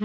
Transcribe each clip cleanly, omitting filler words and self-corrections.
Oh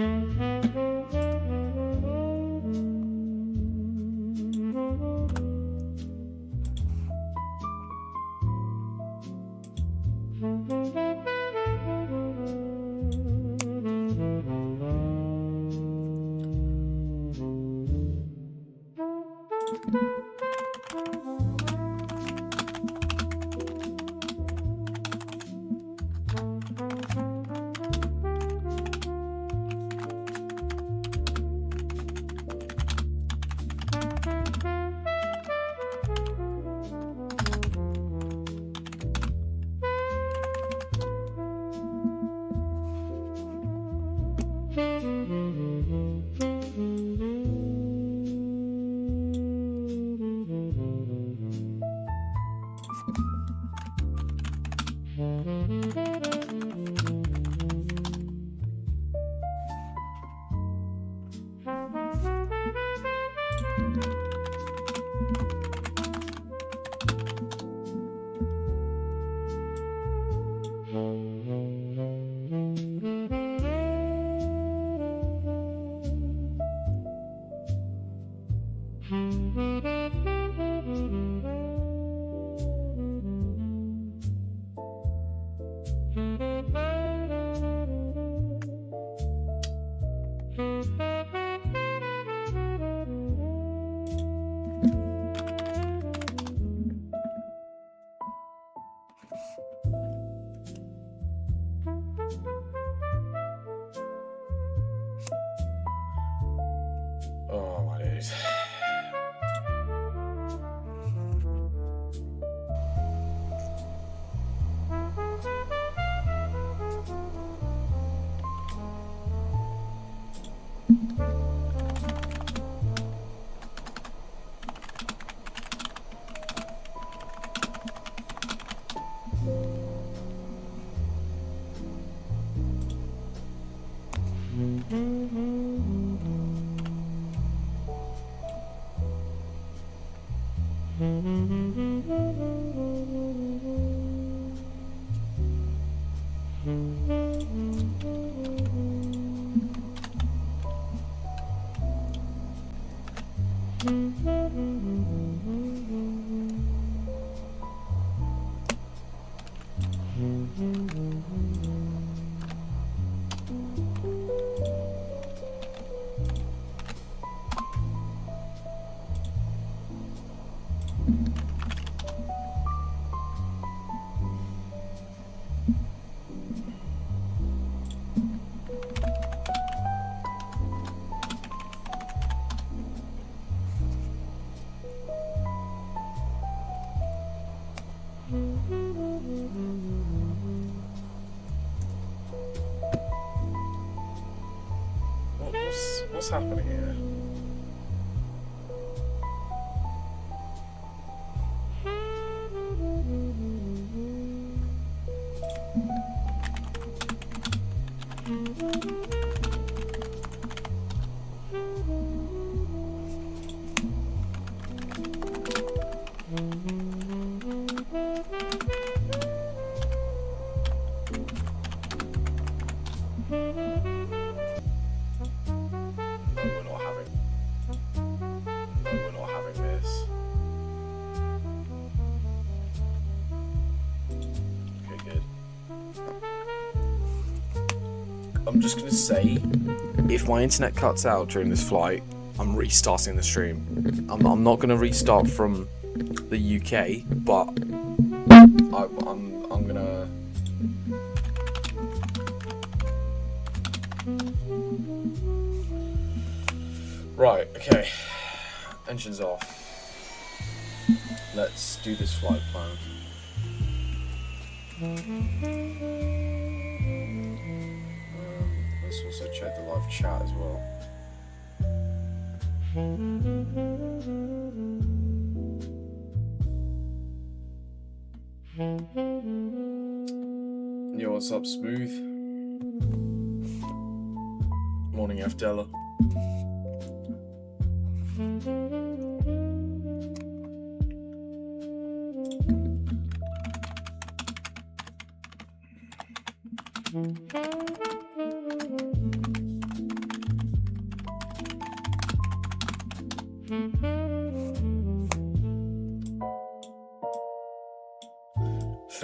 my days. What's happening here? I'm just going to say, if my internet cuts out during this flight, I'm restarting the stream. I'm not going to restart from the UK, but I'm going to... Right, okay. Engines off. Let's do this flight plan. Let's also check the live chat as well. Yo, what's up, Smooth? Morning, F Della.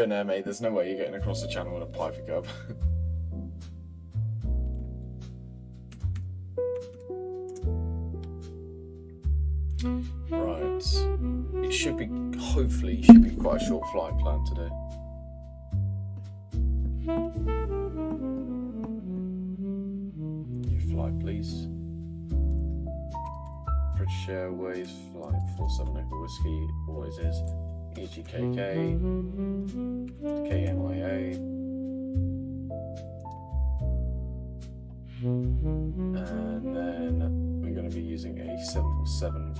thin air, mate. There's no way you're getting across the channel with a Piper Cub. Right. It should be, hopefully, quite a short flight plan today. New flight, please. British Airways, flight 47 Echo Whiskey, always is. EGKK, KMIA, and then we're going to be using a 747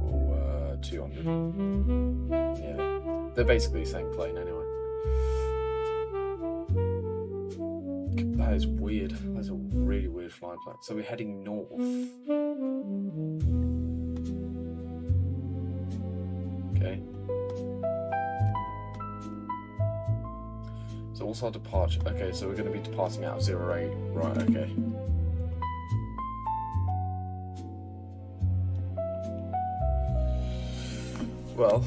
or 200. Yeah, they're basically the same plane anyway. That is weird. That's a really weird flight plan. So we're heading north. Okay. So what's our departure? Okay, so we're going to be departing out of 08. Right, okay. Well,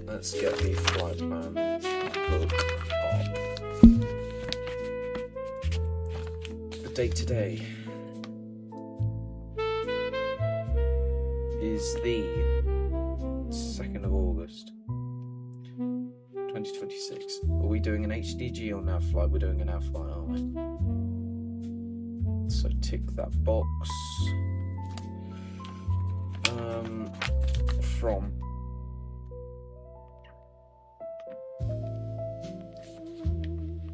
let's get the flight plan book up. The date today is the 2nd of August 2026. Are we doing an HDG or nav flight? We're doing a nav flight, aren't we? So tick that box. From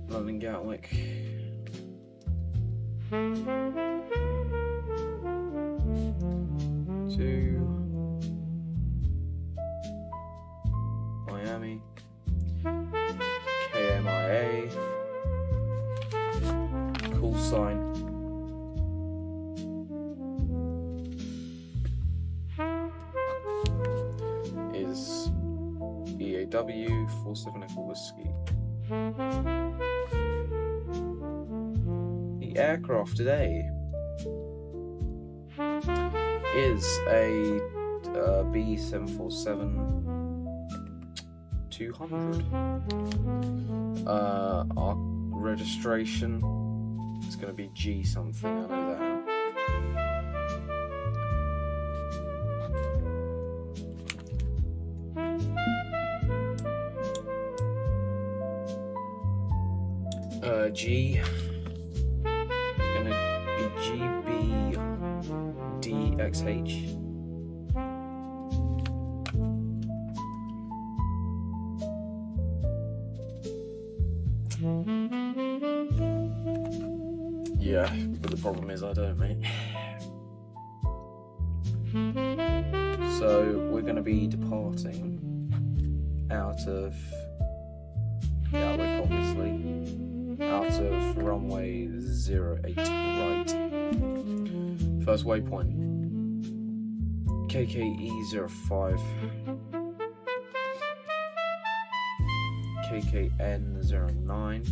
London Gatwick to Miami, KMIA, call sign is EAW 47 Echo Whiskey. The aircraft today is a B747-200. Our registration is going to be G something, I know that. G is going to be GBDXH. Yeah, but the problem is I don't, mate. So we're going to be departing out of Gatwick, obviously, out of runway 08 right. First waypoint KKE05, KKN09,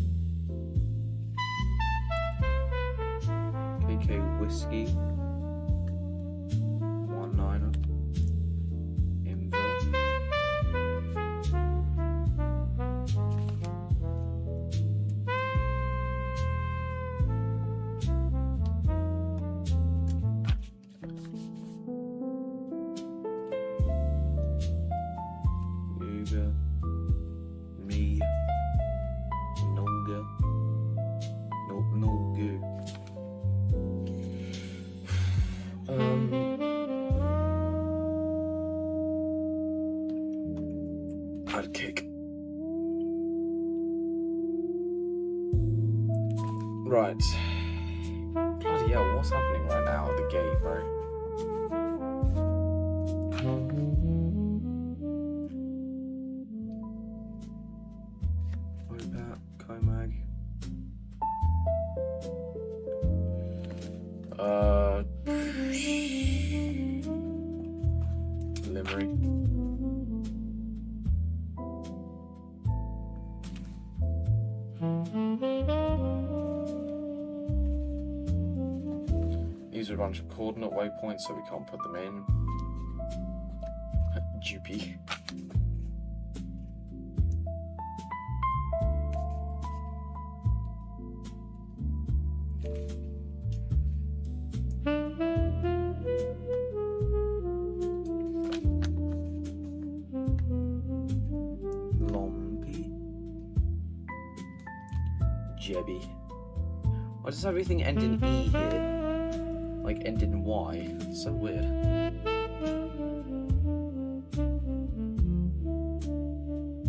KK Whiskey 19er, invert. Me, Nolga, Nolgu. I'd kick. Right. Bloody hell, what's happening right now at the gate, bro? Comag. Livery. bunch of coordinate waypoints, so we can't put them in. Dupy. Jebby. Why does everything end in E here? Like end in Y? It's so weird.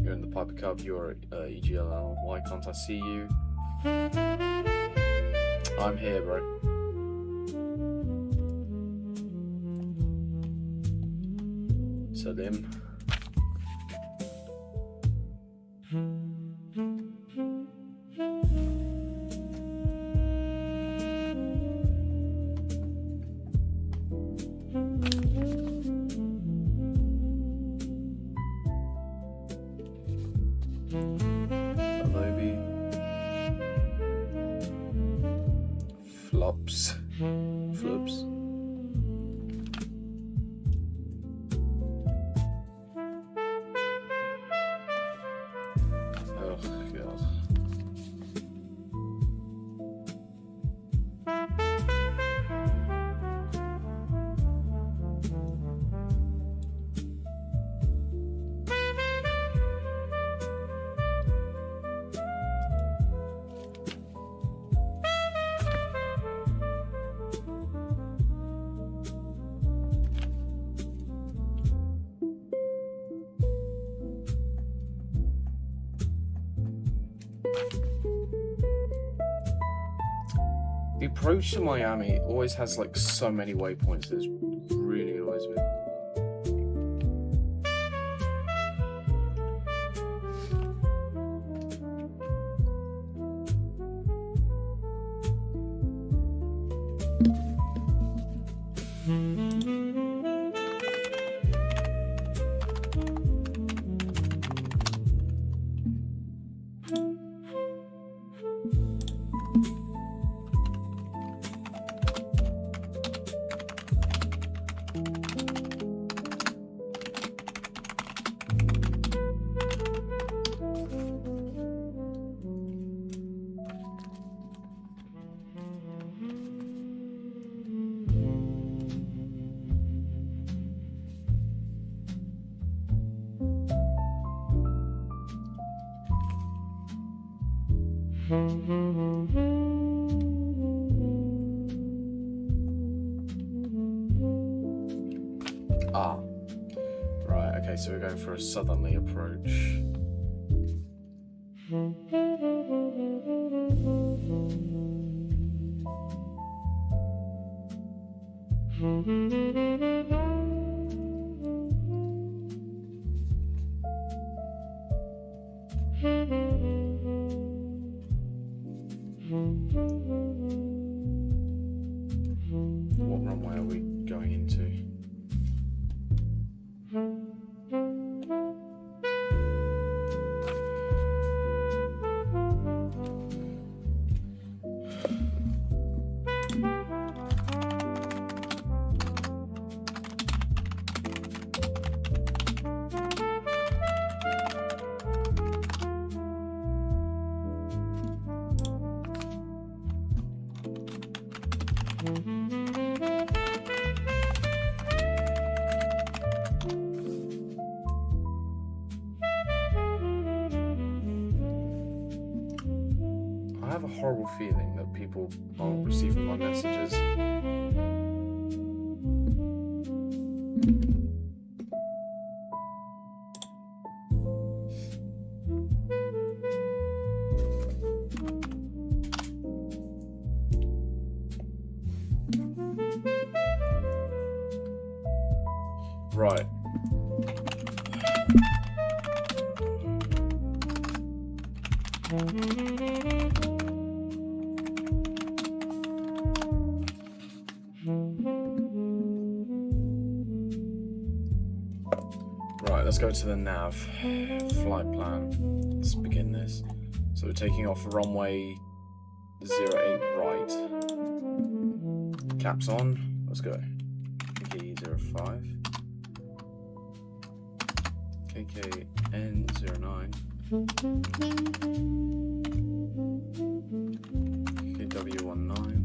You're in the Piper Cub, you're EGLL. Why can't I see you? I'm here, bro. Salim. Flops. Flops. Oh, God. The approach to Miami always has like so many waypoints. It's really annoys me. Ah, right, okay, so we're going for a southerly approach. What runway are we going into? I have a horrible feeling that people aren't receiving my messages. Right. Right, let's go to the nav flight plan. Let's begin this. So we're taking off runway 08 right. Caps on. Let's go. KK05. KKN09. KW19.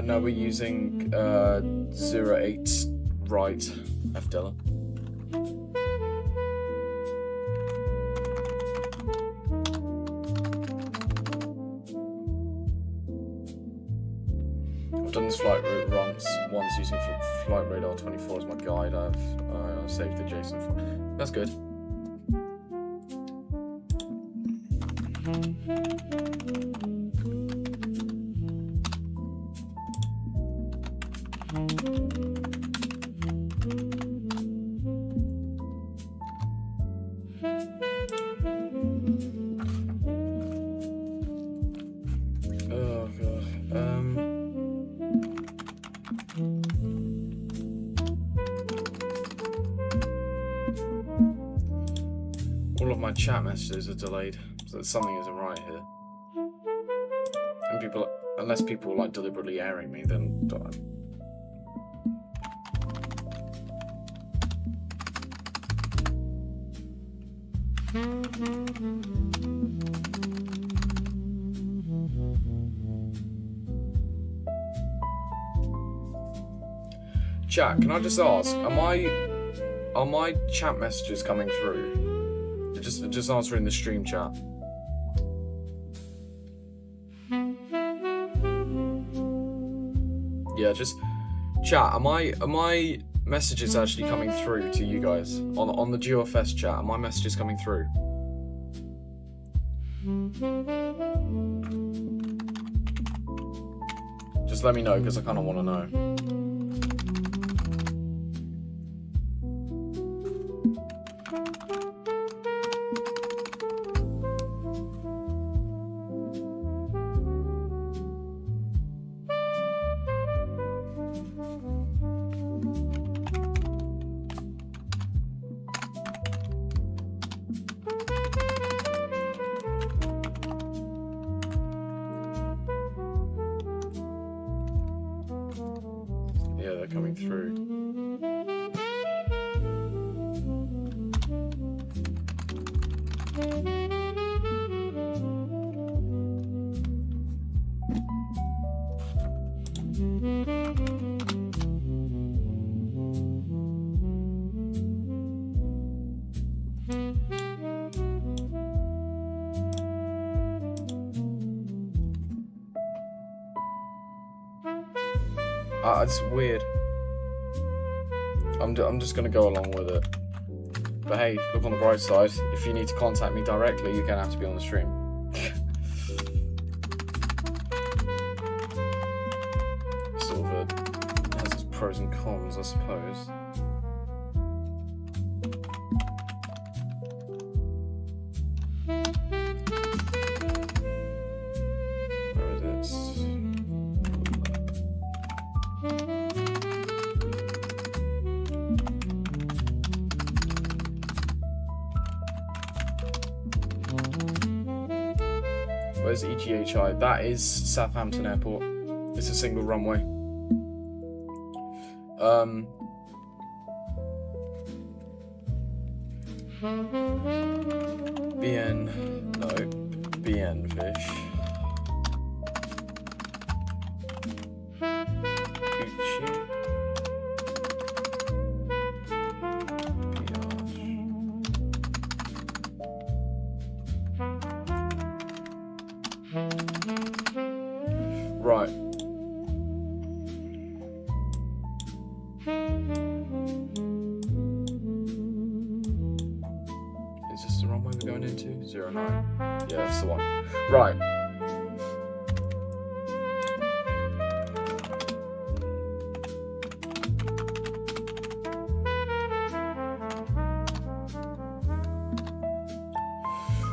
No, we're using 08 right F Della. I've done this flight route once using Flight Radar 24 as my guide. I've saved the JSON file. That's good. Oh god. All of my chat messages are delayed, so something isn't right here. And people, unless people are like deliberately airing me, then chat, can I just ask, are my chat messages coming through? Just answering the stream chat. Yeah, just chat, are my messages actually coming through to you guys? On the GeoFS chat, are my messages coming through? Just let me know, because I kind of want to know. Yeah, they're coming through. It's weird. I'm just gonna go along with it. But hey, look on the bright side. If you need to contact me directly, you're gonna have to be on the stream. Sort of has its pros and cons, I suppose. Where is it? Where's EGHI? That is Southampton Airport. It's a single runway. BN fish. Shoot. Right. Is this the wrong way we're going into? 09. Yeah, that's the one. Right.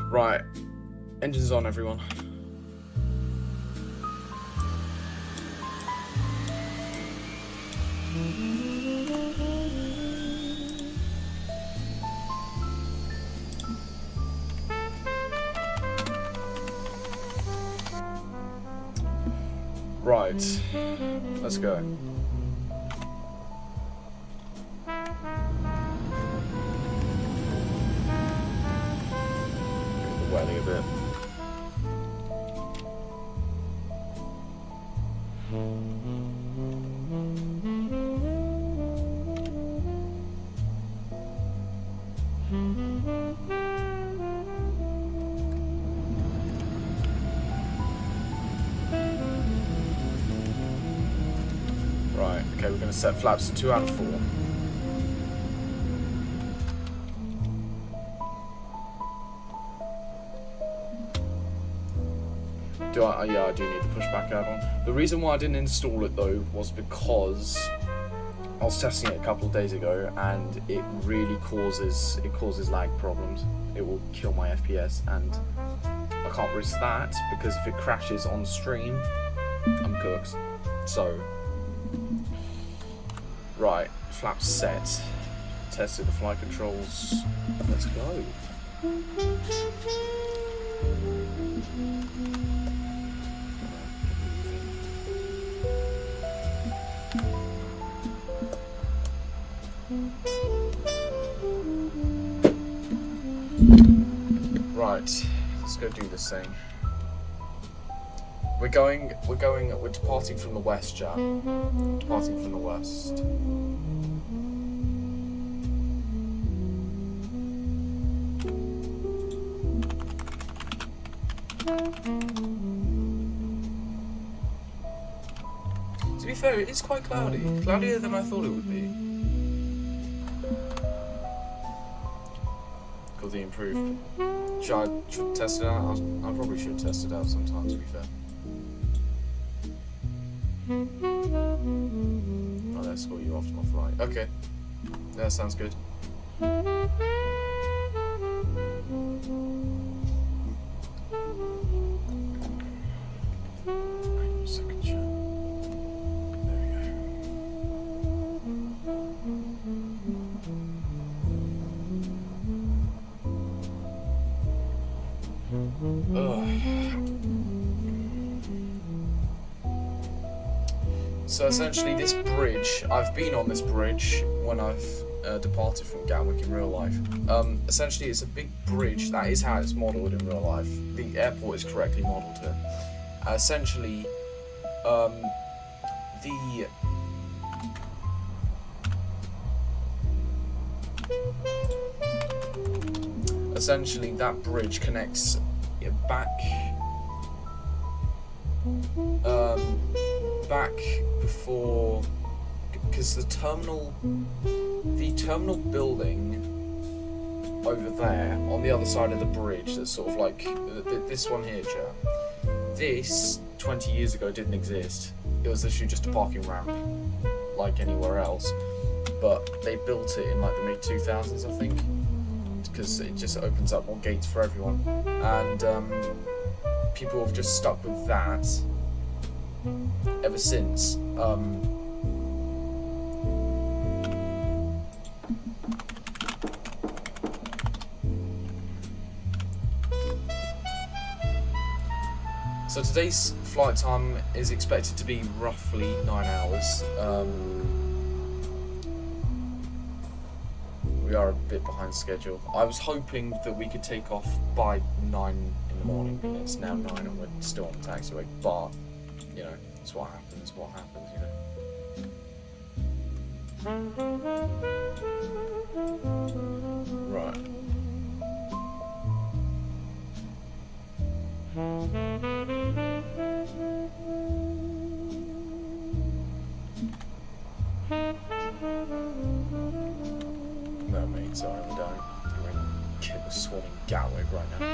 Right. Engines on, everyone. Right, let's go. The welly a bit. Right, okay, we're going to set flaps to 2 out of 4. Yeah, I do need the pushback add-on. The reason why I didn't install it though was because I was testing it a couple of days ago and it really causes lag problems. It will kill my FPS and I can't risk that because if it crashes on stream, I'm cooked. So, right, flaps set. Tested the flight controls. Let's go. Right, let's go do this thing. We're departing from the west, Jack. Departing from the west. To be fair, it is quite cloudy. Cloudier than I thought it would be. Got the improved. Should I test it out? I probably should test it out sometime, to be fair. Oh, let's escort you off to my flight. Okay. Yeah, that sounds good. Second shot. There we go. Ugh. So essentially this bridge, I've been on this bridge when I've departed from Gatwick in real life. Essentially it's a big bridge, that is how it's modelled in real life. The airport is correctly modelled here. Essentially, that bridge connects back before, because the terminal building over there on the other side of the bridge, that's sort of like this one here, Jack. This 20 years ago didn't exist. It was literally just a parking ramp, like anywhere else. But they built it in like the mid 2000s, I think, because it just opens up more gates for everyone. And people have just stuck with that ever since. So today's flight time is expected to be roughly 9 hours. We are a bit behind schedule. I was hoping that we could take off by 9 in the morning, and it's now 9 and we're still on the taxiway, but, you know, it's what happens, you know. Right. No, mate, sorry, we don't. We're in swarming Gatwick right now.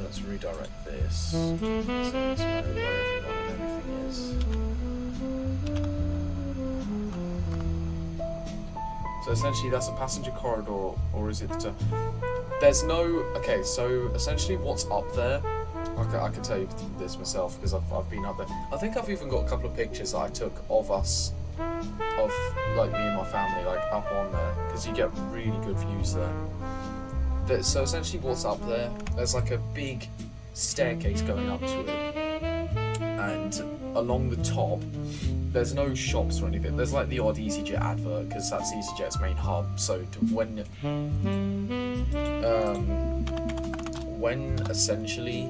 Let's redirect this. So let's know where everyone and everything is. So essentially that's a passenger corridor, or is it there's no... Okay, so essentially what's up there, I can tell you this myself because I've been up there. I think I've even got a couple of pictures that I took of us, of like me and my family, like up on there, because you get really good views there. So essentially what's up there, there's like a big staircase going up to it, and along the top there's no shops or anything. There's like the odd EasyJet advert because that's EasyJet's main hub. So when essentially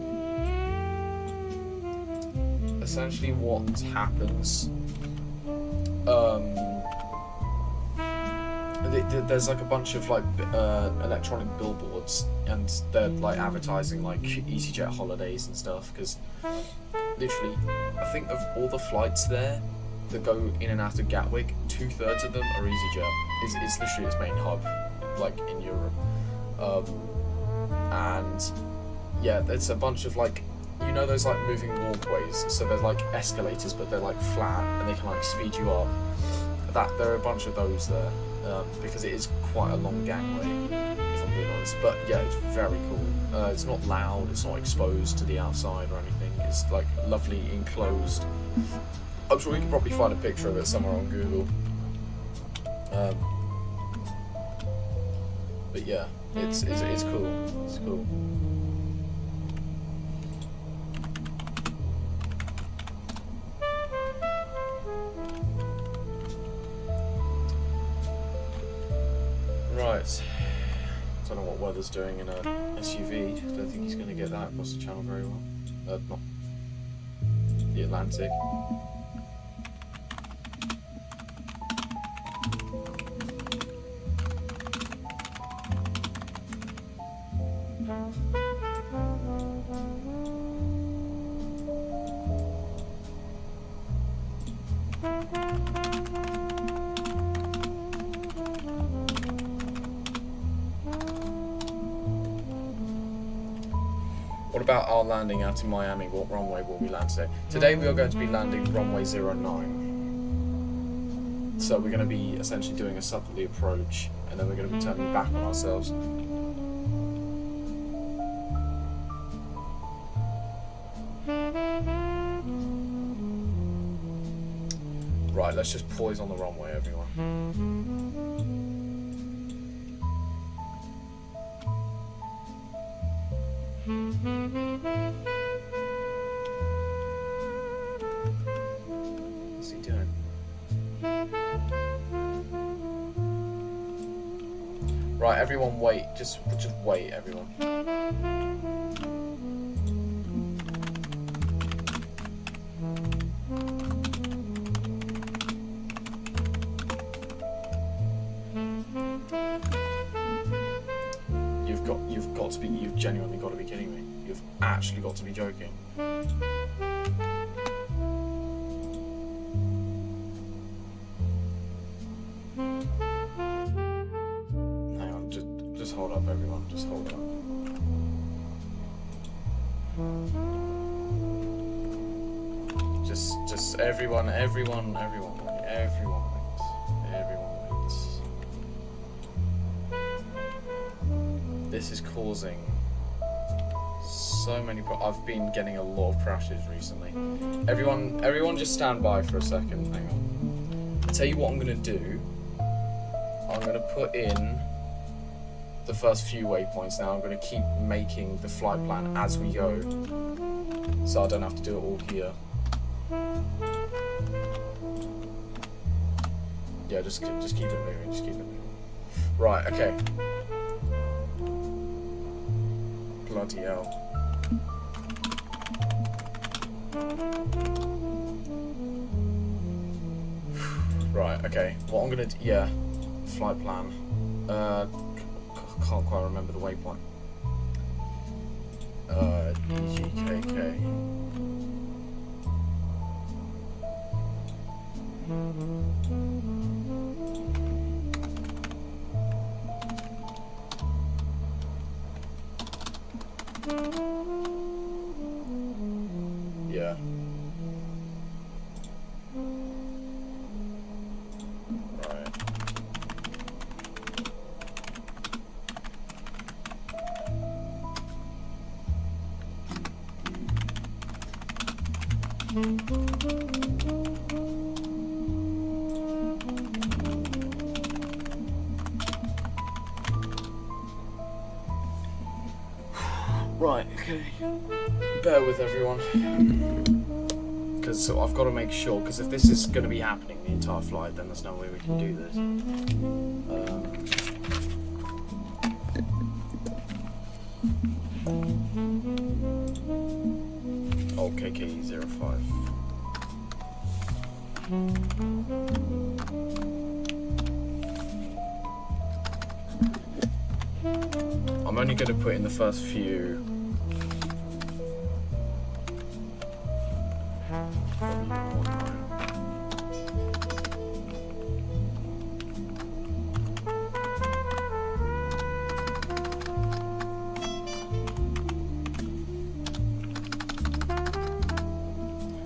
what happens, there's like a bunch of like electronic billboards, and they're like advertising like EasyJet holidays and stuff, because literally I think of all the flights there that go in and out of Gatwick, 2/3 of them are EasyJet. It's literally its main hub, like in Europe. And yeah, there's a bunch of like, you know, those like moving walkways, so they're like escalators but they're like flat and they can like speed you up. There are a bunch of those there, because it is quite a long gangway, if I'm being honest. But yeah, it's very cool. It's not loud, it's not exposed to the outside or anything. It's like lovely enclosed. I'm sure you can probably find a picture of it somewhere on Google. But yeah, it's cool. It's cool. Right. Don't know what weather's doing in a SUV. Don't think he's going to get that across the channel very well. Not the Atlantic. What about our landing out in Miami? What runway will we land today? Today we are going to be landing runway 09. So we're going to be essentially doing a southerly approach, and then we're going to be turning back on ourselves. Right, let's just poise on the runway, everyone. What's he doing? Right, everyone wait. Just wait, everyone. You've genuinely got to be kidding me. You've actually got to be joking. Hang on, just hold up, everyone. Just hold up. Just everyone wait. Everyone wait. This is causing so many I've been getting a lot of crashes recently. Everyone just stand by for a second. Hang on. I'll tell you what I'm going to do. I'm going to put in the first few waypoints now. I'm going to keep making the flight plan as we go, so I don't have to do it all here. Yeah, just keep it moving. Just keep it moving. Right. Okay. Bloody hell. Right, okay. What I'm gonna do, yeah, flight plan. Can't quite remember the waypoint. GKK. Yeah. Right. Right, okay. Bear with everyone. Because I've got to make sure, because if this is going to be happening the entire flight, then there's no way we can do this. Oh, KKE05. I'm only going to put in the first few.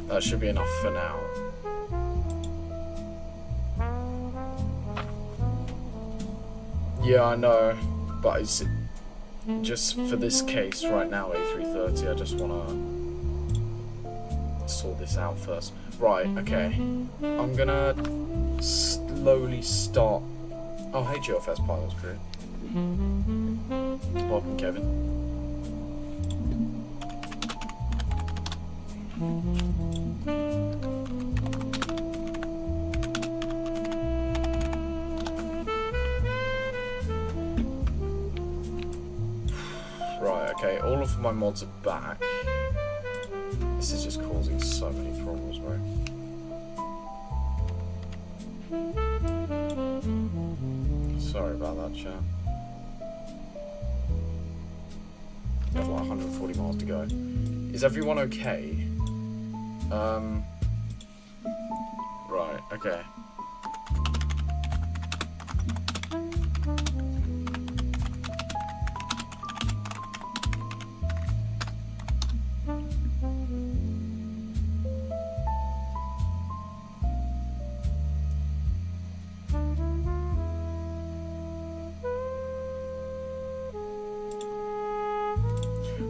That should be enough for now. Yeah, I know, but it's just for this case right now, A330, I just want to sort this out first. Right, okay. I'm gonna slowly start. Oh, hey, GeoFS pilots crew. Welcome, Kevin. Right, okay, all of my mods are back. This is just causing so many problems, right? Sorry about that, chat. We have like 140 miles to go. Is everyone okay? Right, okay.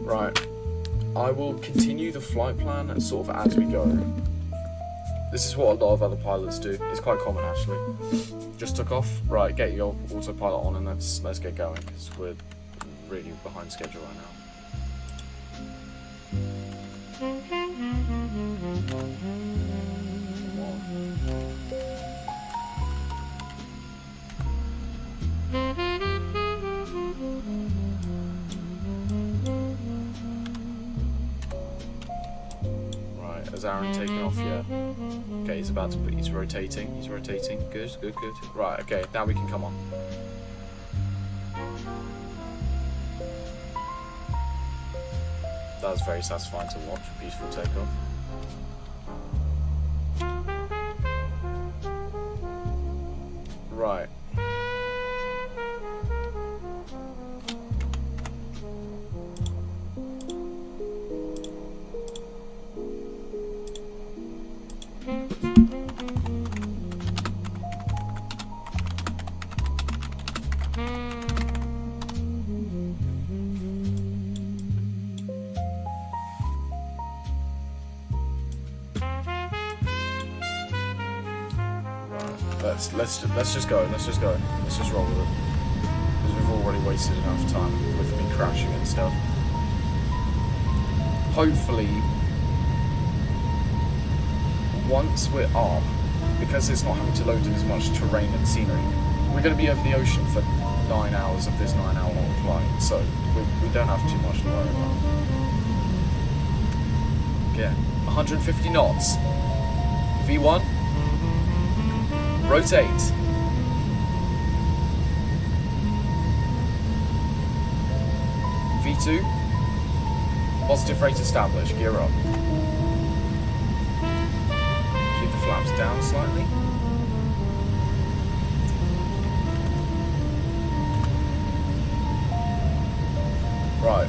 Right, I will continue the flight plan sort of as we go. This is what a lot of other pilots do. It's quite common actually. Just took off. Right, get your autopilot on and let's get going because we're really behind schedule right now. Has Aaron taken off yet? Okay, he's about to put, he's rotating, good, good, good. Right, okay, now we can come on. That was very satisfying to watch, beautiful takeoff. Right. Let's just go. Let's just roll with it. Because we've already wasted enough time with me crashing and stuff. Hopefully, once we're up, because it's not having to load in as much terrain and scenery, we're going to be over the ocean for 9 hours of this 9-hour long flight, so we don't have too much to worry about. Yeah, 150 knots. V1. Rotate. V2. Positive rate established. Gear up. Keep the flaps down slightly. Right.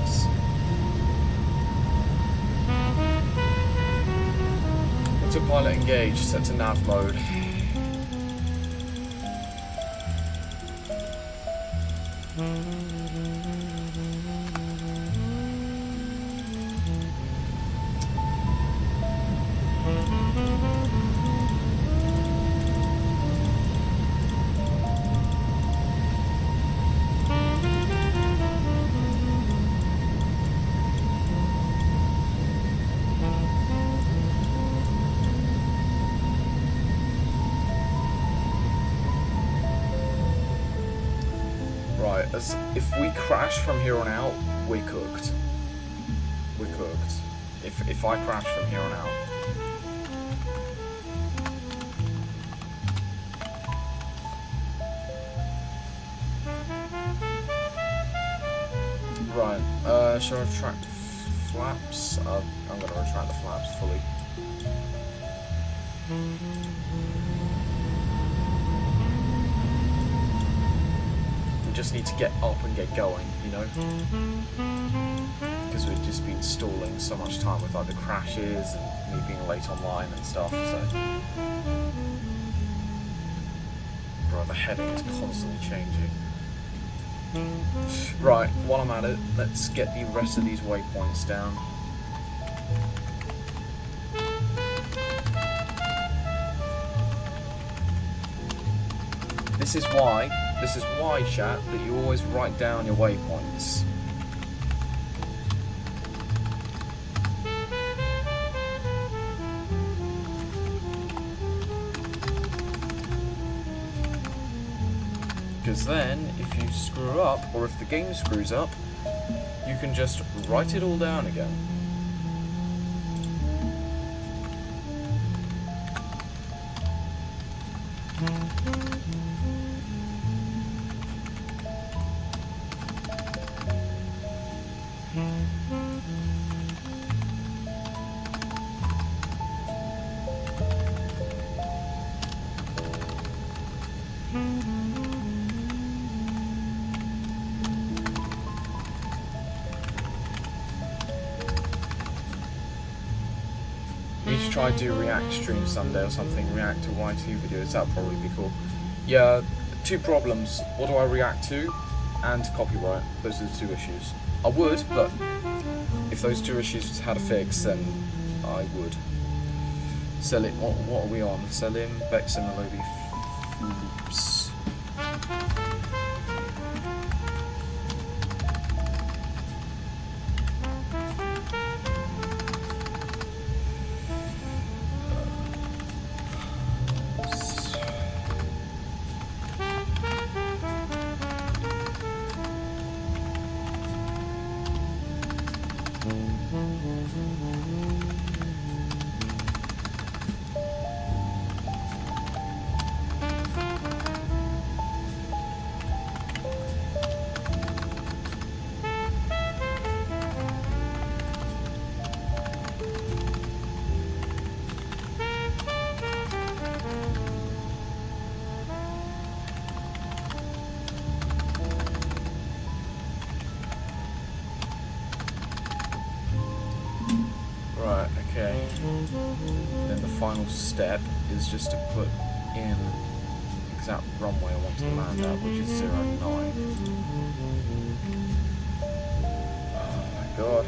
Autopilot engaged. Set to nav mode. Right, if we crash from here on out, we're cooked. We're cooked. If I crash from here on out. Right, shall I retract the flaps? I'm going to retract the flaps fully. Just need to get up and get going, you know, because we've just been stalling so much time with like the crashes and me being late online and stuff. So, bro, the heading is constantly changing. Right, while I'm at it, let's get the rest of these waypoints down. This is why, chat, that you always write down your waypoints. Because then, if you screw up, or if the game screws up, you can just write it all down again. Need to try to do React stream someday or something, React to YT videos, that'd probably be cool. Yeah, two problems, what do I react to, and copyright, those are the two issues. I would, but if those two issues had a fix, then I would. Selim, what are we on? Selim, Bex and Melody. Oops. Right, okay. Then the final step is just to put in the exact runway I want to land at, which is 09. Oh my god.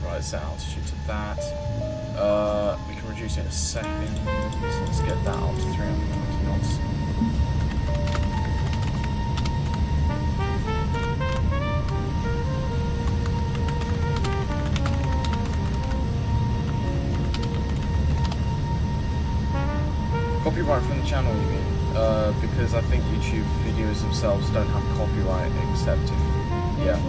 Right, set altitude to that. We can reduce it in a second. So let's get that up to 320 knots. Copyright from the channel, you mean? Because I think YouTube videos themselves don't have copyright except if, yeah.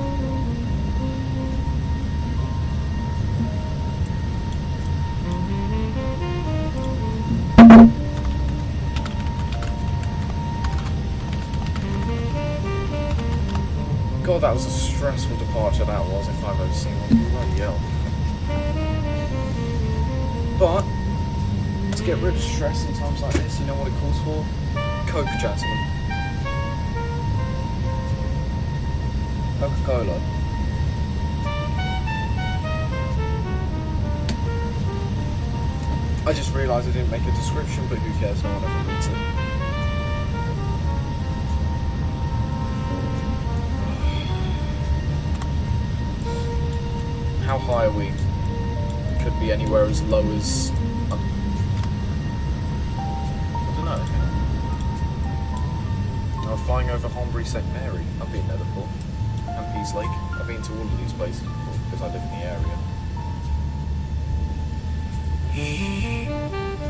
God, that was a stressful departure, that was, if I've ever seen one. Bloody hell. But, to get rid of stress in times like this, you know what it calls for? Coke, gentlemen. Coca-Cola. I just realised I didn't make a description, but who cares, no one ever reads it. How high are we? Could be anywhere as low as... I don't know. Now we're flying over Hornbury St Mary. I've been there before. And Peace Lake. I've been to all of these places before because I live in the area.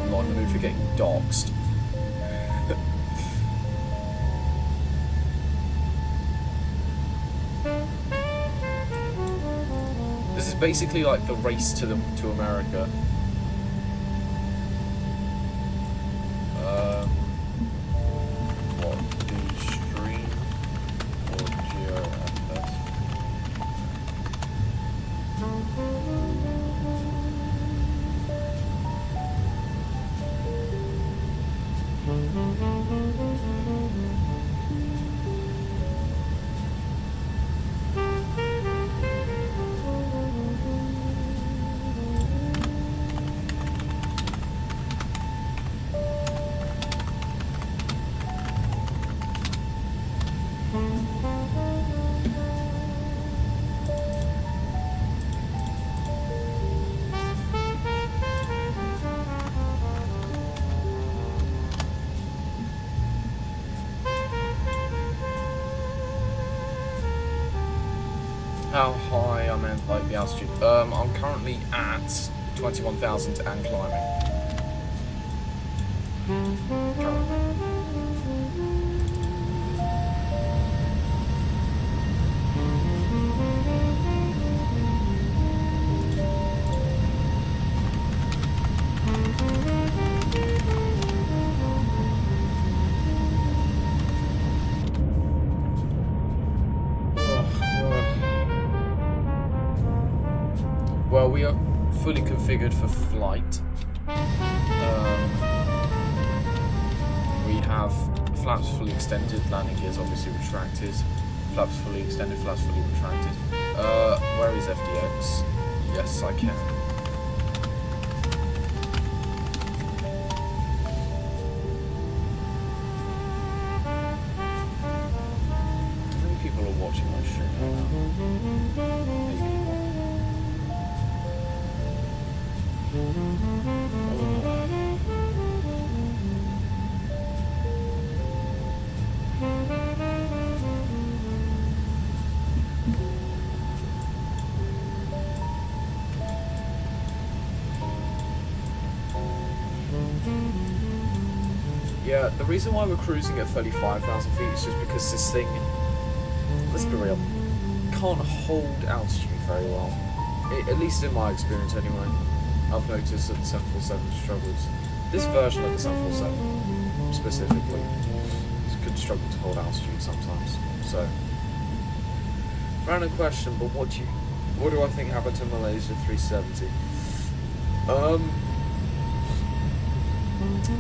I'm not in the mood for getting doxed. This is basically like the race to America. What do stream or GeoFS? How high I meant like the altitude. I'm currently at 21,000 and climbing. Currently. Well, we are fully configured for flight. We have flaps fully extended, landing gears obviously retracted, flaps fully extended, flaps fully retracted. Where is FDX? Yes, I can. How many people are watching my stream right now? 8 people. Yeah, the reason why we're cruising at 35,000 feet is just because this thing, let's be real, can't hold altitude very well. At least in my experience anyway. I've noticed that the 747 struggles. This version of the 747 specifically could struggle to hold altitude sometimes. So, random question, but what do I think happened to Malaysia 370?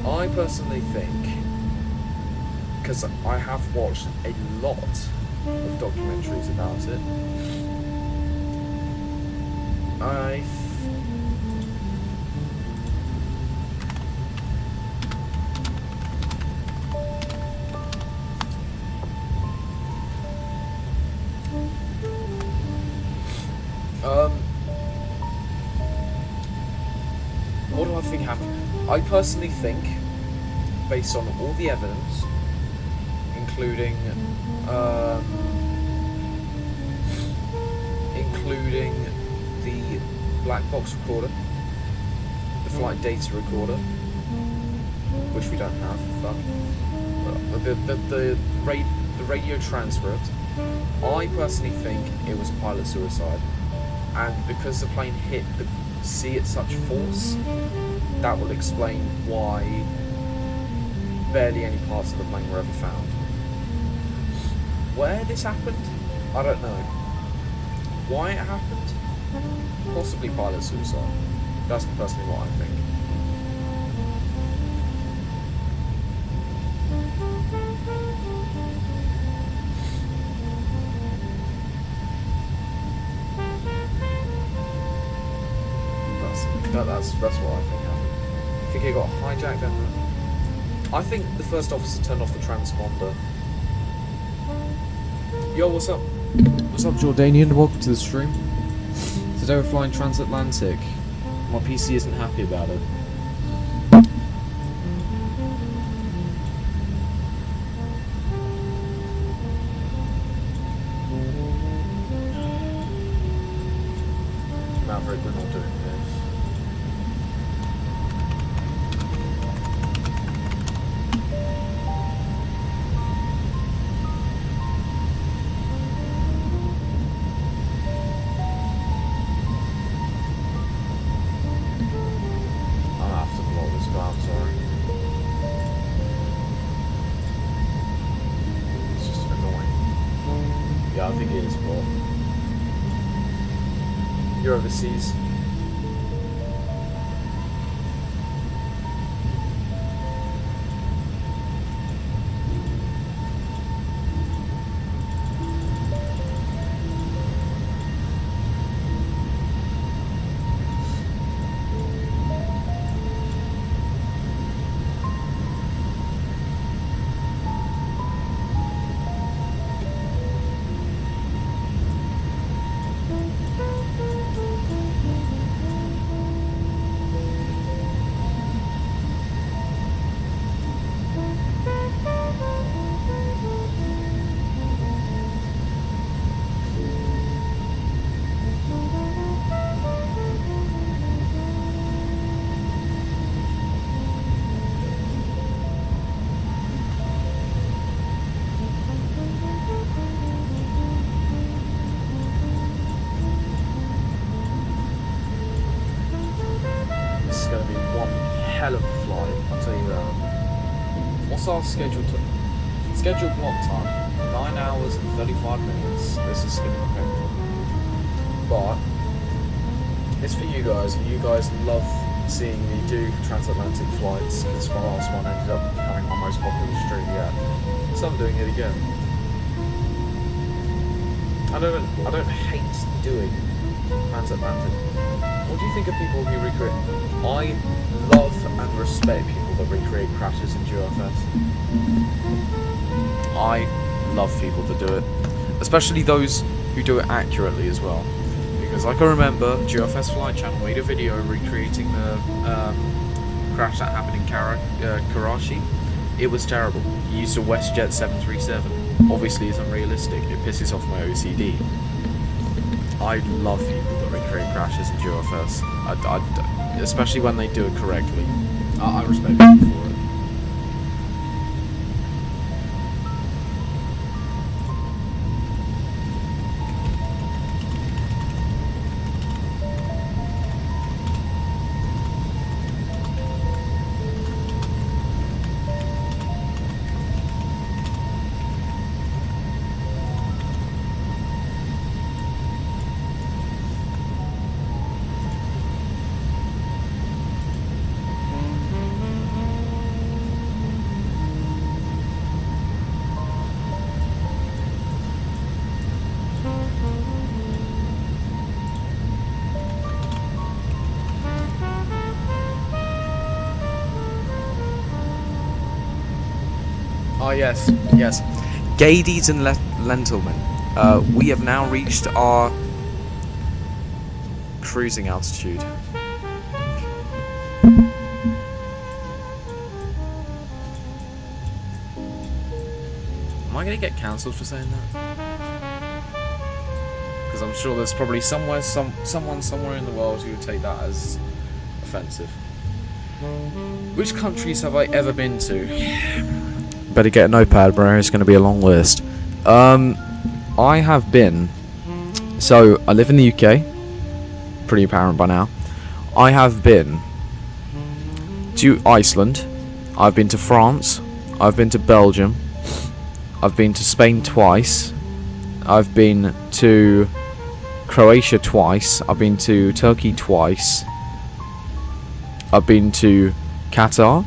I personally think, because I have watched a lot of documentaries about it, what do I think happened? I personally think, based on all the evidence, including the black box recorder, the flight data recorder, which we don't have, the radio transcript, I personally think it was a pilot suicide, and because the plane hit the sea at such force, that will explain why barely any parts of the plane were ever found. Where this happened, I don't know why it happened. Possibly pilot suicide. That's personally what I think. That's what I think happened. I think it got hijacked and I think the first officer turned off the transponder. Yo, what's up? What's up, Jordanian? Welcome to the stream. Today we're flying transatlantic. My PC isn't happy about it. Maverick, we're not doing this. I think it is, but you're overseas. Hell of a flight, I'll tell you that. What's our scheduled block time? 9 hours and 35 minutes. This is going to be painful. But it's for you guys, and you guys love seeing me do transatlantic flights, because my last one ended up becoming my most popular stream yet. So I'm doing it again. I don't hate doing transatlantic. What do you think of people who recreate? I love and respect people that recreate crashes in GeoFS. I love people that do it, especially those who do it accurately as well. Because I can remember GeoFS Flight Channel made a video recreating the crash that happened in Karachi. It was terrible. He used a WestJet 737. Obviously, it's unrealistic. It pisses off my OCD. I love people that recreate crashes in GeoFS, especially when they do it correctly. I respect people for it. Oh yes, yes. Gadies and Lentilmen. We have now reached our cruising altitude. Am I going to get cancelled for saying that? Because I'm sure there's probably someone somewhere in the world who would take that as offensive. Which countries have I ever been to? Better get a notepad, bro. It's going to be a long list. I have been. So I live in the UK. Pretty apparent by now. I have been to Iceland. I've been to France. I've been to Belgium. I've been to Spain twice. I've been to Croatia twice. I've been to Turkey twice. I've been to Qatar.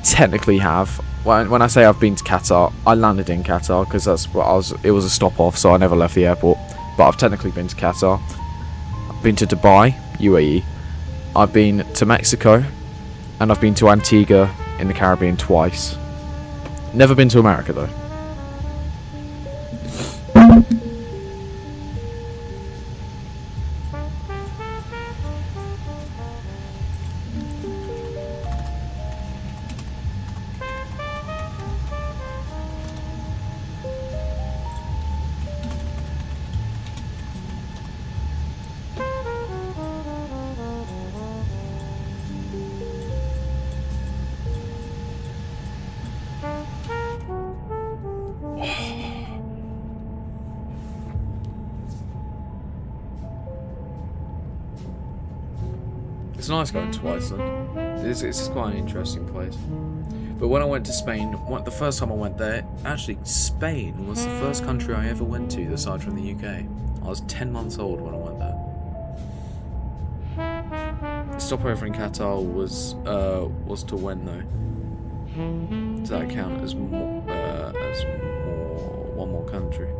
Technically have. When I say I've been to Qatar, I landed in Qatar because that's what I was. It was a stop off, so I never left the airport. But I've technically been to Qatar. I've been to Dubai, UAE. I've been to Mexico, and I've been to Antigua in the Caribbean twice. Never been to America though. It's nice going to Iceland. It's quite an interesting place. But when I went to Spain, the first time I went there, actually Spain was the first country I ever went to aside from the UK. I was 10 months old when I went there. The stopover in Qatar was to when though? Does that count as one more country?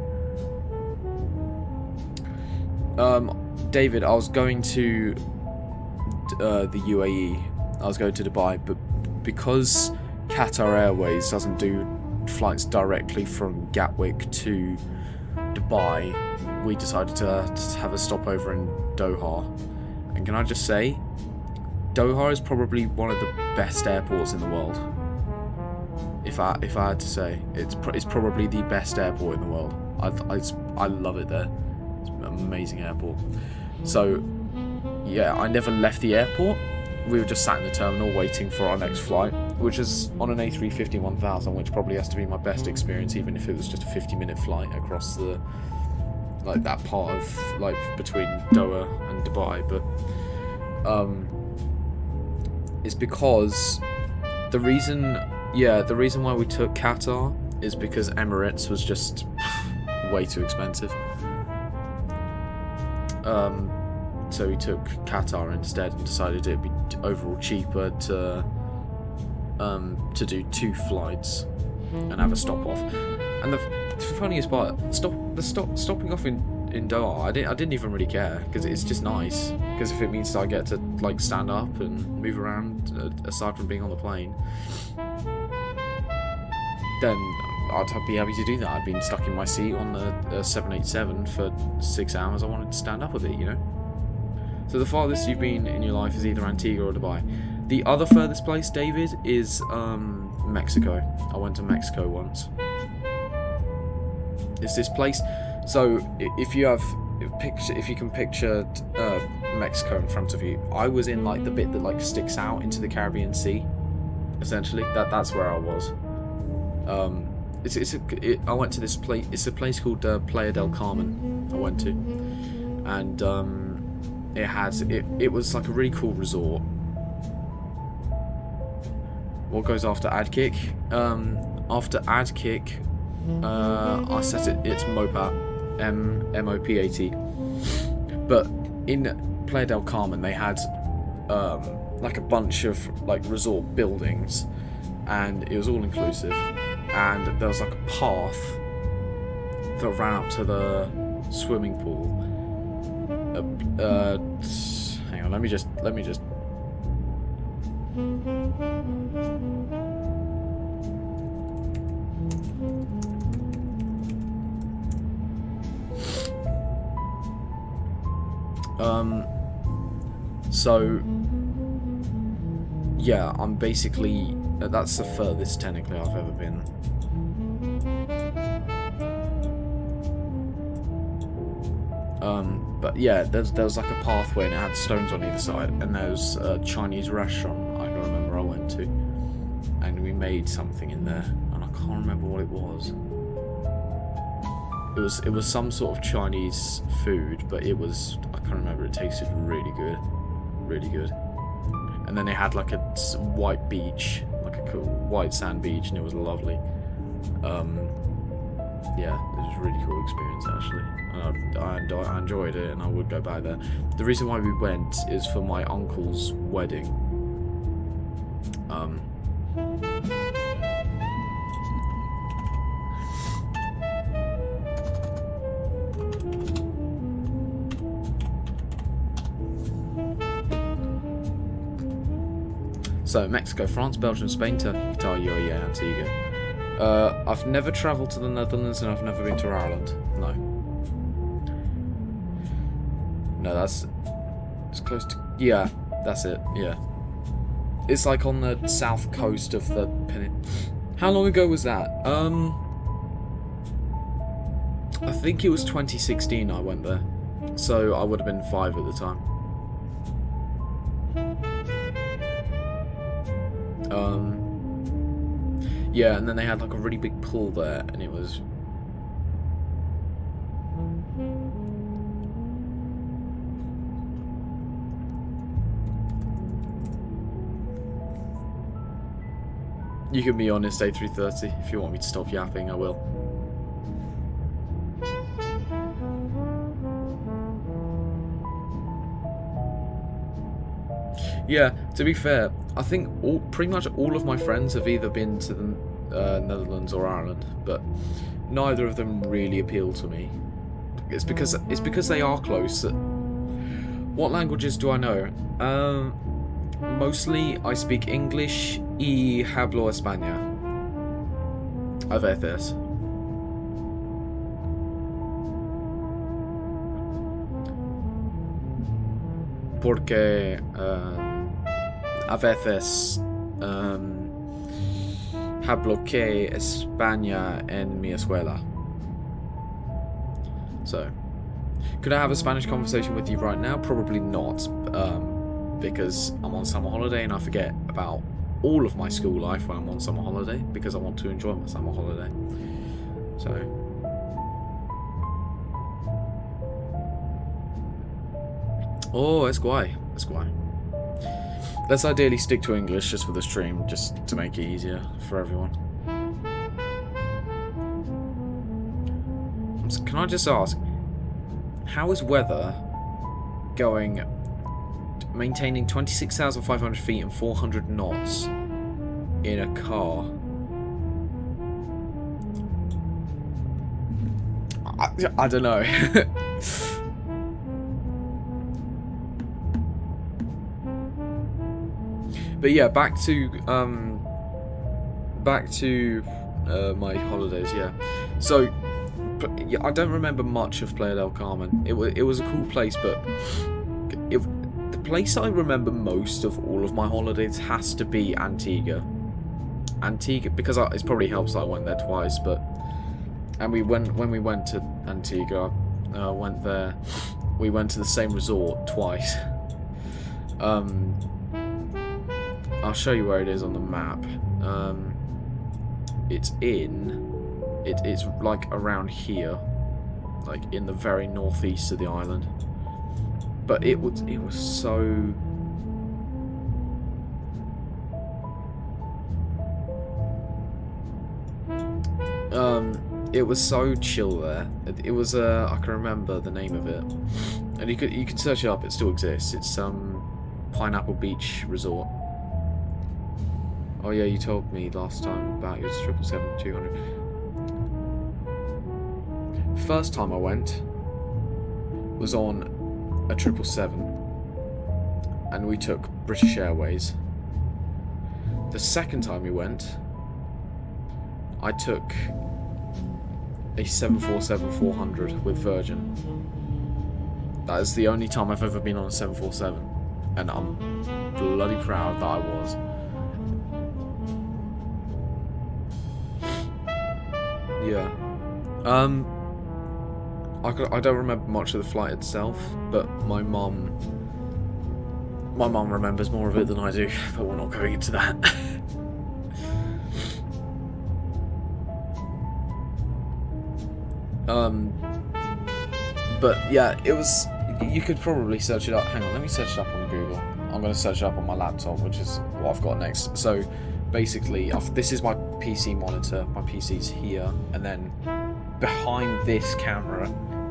David, I was going to the UAE. I was going to Dubai, but because Qatar Airways doesn't do flights directly from Gatwick to Dubai, we decided to have a stopover in Doha. And can I just say, Doha is probably one of the best airports in the world. If I had to say, it's probably the best airport in the world. I love it there. It's an amazing airport. So yeah, I never left the airport. We were just sat in the terminal waiting for our next flight, which is on an A350-1000, which probably has to be my best experience, even if it was just a 50-minute flight across the that part of between Doha and Dubai. But it's because the reason why we took Qatar is because Emirates was just way too expensive. So we took Qatar instead and decided it'd be overall cheaper to do 2 flights and have a stop off. And the funniest part, stopping off in Doha, I didn't even really care because it's just nice. Because if it means I get to stand up and move around aside from being on the plane, then I'd be happy to do that. I'd been stuck in my seat on the 787 for 6 hours. I wanted to stand up a bit, you know. So the farthest you've been in your life is either Antigua or Dubai. The other furthest place, David, is Mexico. I went to Mexico once. It's this place. So if you can picture Mexico in front of you, I was in the bit that sticks out into the Caribbean Sea. Essentially, that's where I was. I went to this place. It's a place called Playa del Carmen. I went to, and it was a really cool resort. What goes after Adkik? After Adkik, I set it's Mopat, M-O-P-A-T. But in Playa del Carmen, they had a bunch of resort buildings, and it was all inclusive. And there was a path that ran up to the swimming pool. Hang on, let me just. So yeah, I'm basically that's the furthest technically I've ever been. But yeah, there was a pathway and it had stones on either side, and there was a Chinese restaurant I can remember I went to, and we made something in there, and I can't remember what it was. It was some sort of Chinese food, but I can't remember. It tasted really good, really good. And then they had a white beach, a cool white sand beach, and it was lovely. yeah, it was a really cool experience actually. I enjoyed it, and I would go back there. The reason why we went is for my uncle's wedding. So, Mexico, France, Belgium, Spain, Turkey, Qatar, UAE, and Antigua. I've never travelled to the Netherlands, and I've never been to Ireland. No. No, that's... It's close to... Yeah, that's it, yeah. It's like on the south coast of the peninsula. How long ago was that? I think it was 2016 I went there. So, I would have been 5 at the time. Yeah, and then they had like a really big pool there, and it was... You can be honest, A330. If you want me to stop yapping, I will. Yeah, to be fair, I think pretty much all of my friends have either been to the Netherlands or Ireland, but neither of them really appeal to me. It's because they are close. What languages do I know? Mostly I speak English y hablo España. A veces. Porque a veces hablo que España en mi escuela. So, could I have a Spanish conversation with you right now? Probably not, because I'm on summer holiday and I forget about all of my school life when I'm on summer holiday because I want to enjoy my summer holiday. So, oh, es guay. Es guay. Let's ideally stick to English just for the stream, just to make it easier for everyone. Can I just ask, how is weather going, maintaining 26,500 feet and 400 knots in a car? I don't know. But yeah, back to my holidays. Yeah, so yeah, I don't remember much of Playa del Carmen. It was a cool place, but the place I remember most of all of my holidays has to be Antigua. Antigua, because it probably helps that I went there twice. And when we went to Antigua, went there. We went to the same resort twice. I'll show you where it is on the map. It's like around here, like in the very northeast of the island. But it was so. It was so chill there. It was I can remember the name of it, and you could search it up. It still exists. It's Pineapple Beach Resort. Oh yeah, you told me last time about your 777-200. First time I went was on a 777, and we took British Airways. The second time we went, I took a 747-400 with Virgin. That is the only time I've ever been on a 747, and I'm bloody proud that I was. Yeah. I don't remember much of the flight itself, but my mum remembers more of it than I do, but we're not going into that. But yeah, it was. You could probably search it up. Hang on, let me search it up on Google. I'm going to search it up on my laptop, which is what I've got next. So basically, this is my PC monitor. My PC's here, and then behind this camera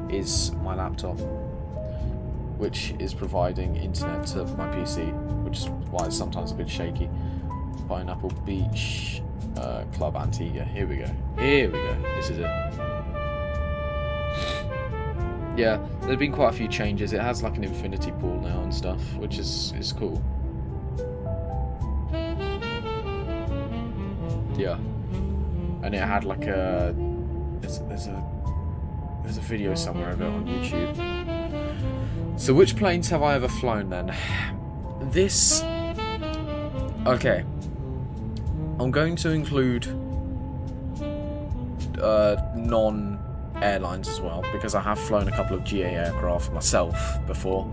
is my laptop, which is providing internet to my PC, which is why it's sometimes a bit shaky. Pineapple Beach, Club Antigua. Here we go. Here we go. This is it. Yeah, there's been quite a few changes. It has like an infinity pool now and stuff, which is cool. Yeah, and it had like a there's a video somewhere of it on YouTube. So which planes have I ever flown then? This, okay, I'm going to include non-airlines as well, because I have flown a couple of GA aircraft myself before.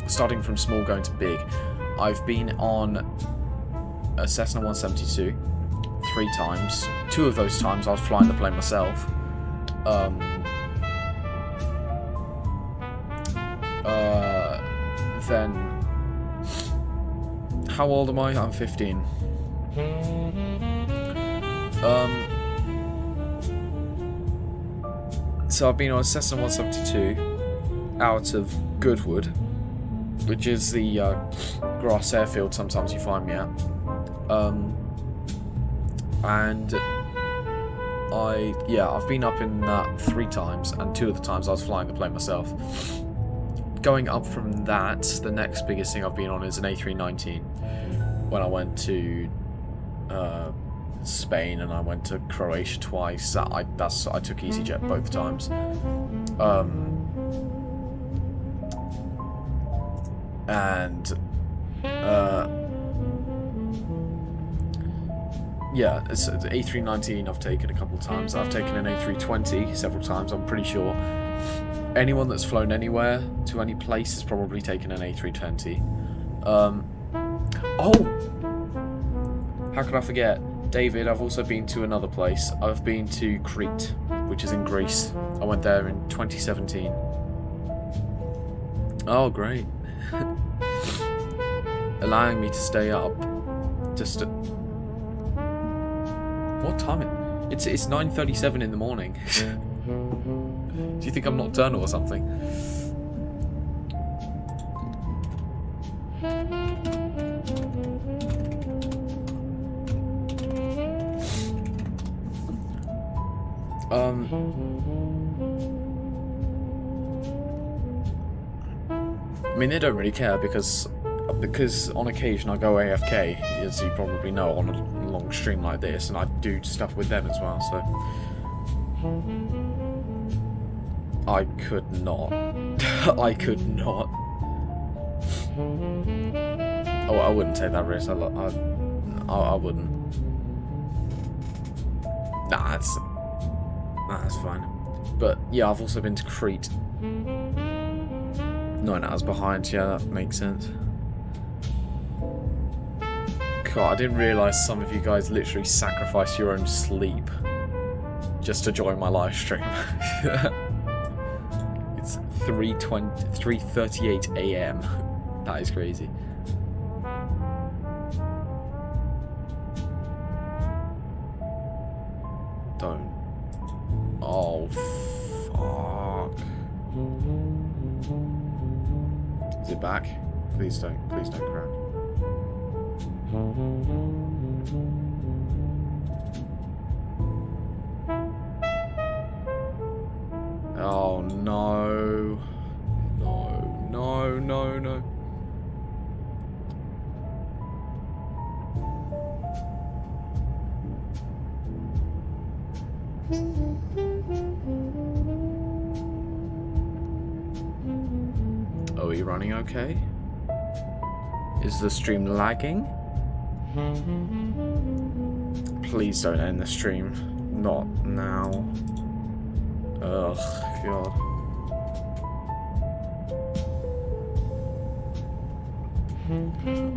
Starting from small going to big, I've been on a Cessna 172 3 times. 2 of those times I was flying the plane myself. Then, how old am I? I'm 15. So I've been on a Cessna 172 out of Goodwood, which is the grass airfield sometimes you find me at. And I've been up in that 3 times, and 2 of the times I was flying the plane myself. Going up from that, the next biggest thing I've been on is an A319. When I went to Spain and I went to Croatia twice, I took EasyJet both times. Yeah, it's A319 I've taken a couple times. I've taken an A320 several times, I'm pretty sure. Anyone that's flown anywhere to any place has probably taken an A320. Oh! How could I forget? David, I've also been to another place. I've been to Crete, which is in Greece. I went there in 2017. Oh, great. Allowing me to stay up just at... What time it's 9:37 in the morning. Do you think I'm nocturnal or something? I mean, they don't really care because on occasion I go AFK, as you probably know, on a long stream like this, and I do stuff with them as well, so I could not. I could not. Oh, I wouldn't take that risk. I wouldn't. Nah, that's fine. But yeah, I've also been to Crete. 9 hours behind. Yeah, that makes sense. God, I didn't realise some of you guys literally sacrifice your own sleep just to join my live stream. It's 3:38 AM. That is crazy. Don't. Oh, fuck. Is it back? Please don't crash. Oh no. No. Oh, are you running okay? Is the stream lagging? Please don't end the stream. Not now. Ugh, God.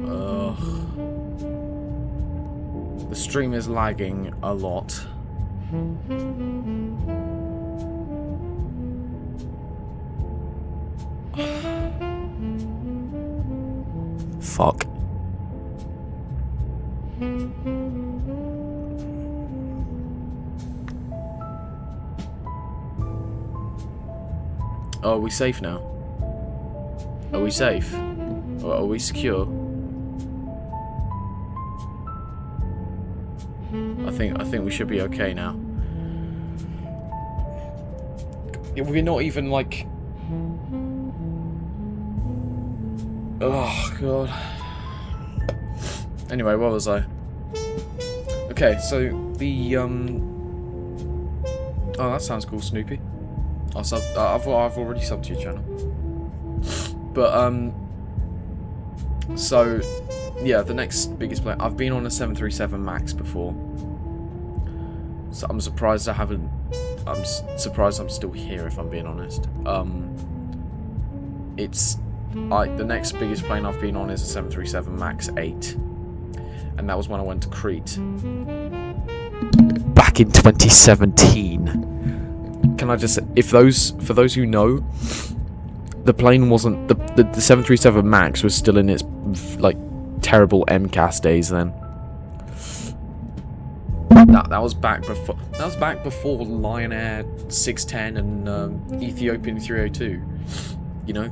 Ugh. The stream is lagging a lot. Fuck. Oh, are we safe now? Are we safe? Are we secure? I think we should be okay now. We're not even like... Oh, God. Anyway, where was I? Okay, so the, Oh, that sounds cool, Snoopy. I've already subbed to your channel. But, so, yeah, the next biggest plane... I've been on a 737 MAX before. So I'm surprised I haven't... I'm surprised I'm still here, if I'm being honest. The next biggest plane I've been on is a 737 MAX 8. And that was when I went to Crete. Back in 2017. Can I just say, for those who know, the plane wasn't... The 737 MAX was still in its, like, terrible MCAS days then. That was back before... That was back before Lion Air 610 and Ethiopian 302. You know?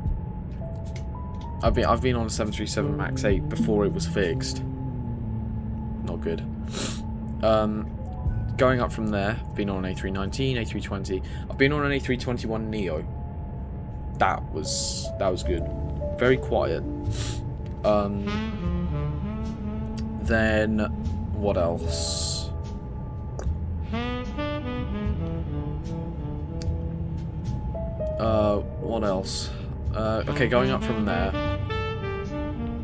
I've been on a 737 MAX 8 before it was fixed. Not good. Going up from there, I've been on an A319, A320. I've been on an A321 Neo. That was good. Very quiet. Then what else? What else? Okay, going up from there,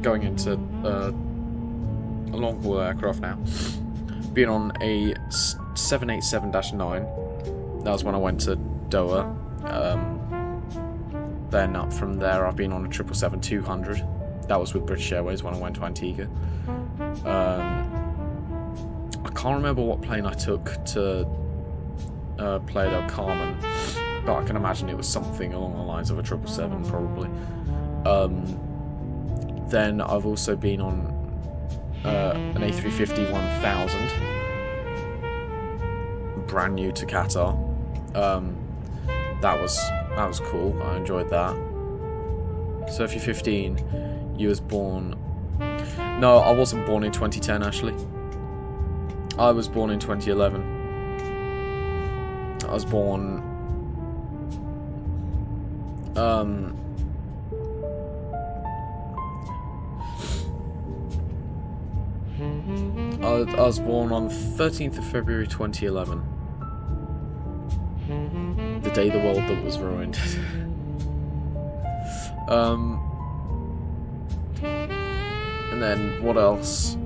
going into a long-haul aircraft now. Being on a 787-9. That was when I went to Doha. Then up from there, I've been on a 777-200. That was with British Airways when I went to Antigua. I can't remember what plane I took to Playa del Carmen, but I can imagine it was something along the lines of a 777, probably. Then I've also been on an A350-1000, brand new to Qatar. That was cool. I enjoyed that. So if you're 15, you was born... No, I wasn't born in 2010 actually. I was born in 2011. I was born... I was born on 13th of February 2011. The day the world that was ruined. And then what else?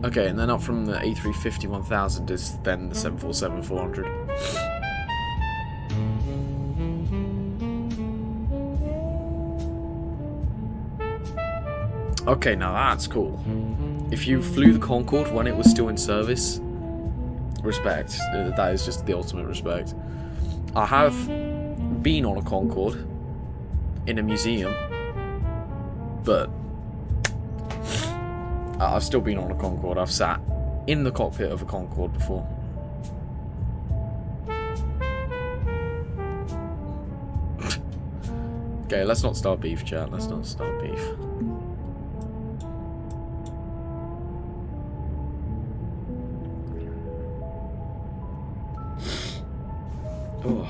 Okay, and then up from the A350-1000 is then the 747-400. Okay, now that's cool. If you flew the Concorde when it was still in service, respect. That is just the ultimate respect. I have been on a Concorde in a museum, but I've still been on a Concorde. I've sat in the cockpit of a Concorde before. Okay, let's not start beef, chat. Let's not start beef. Oh.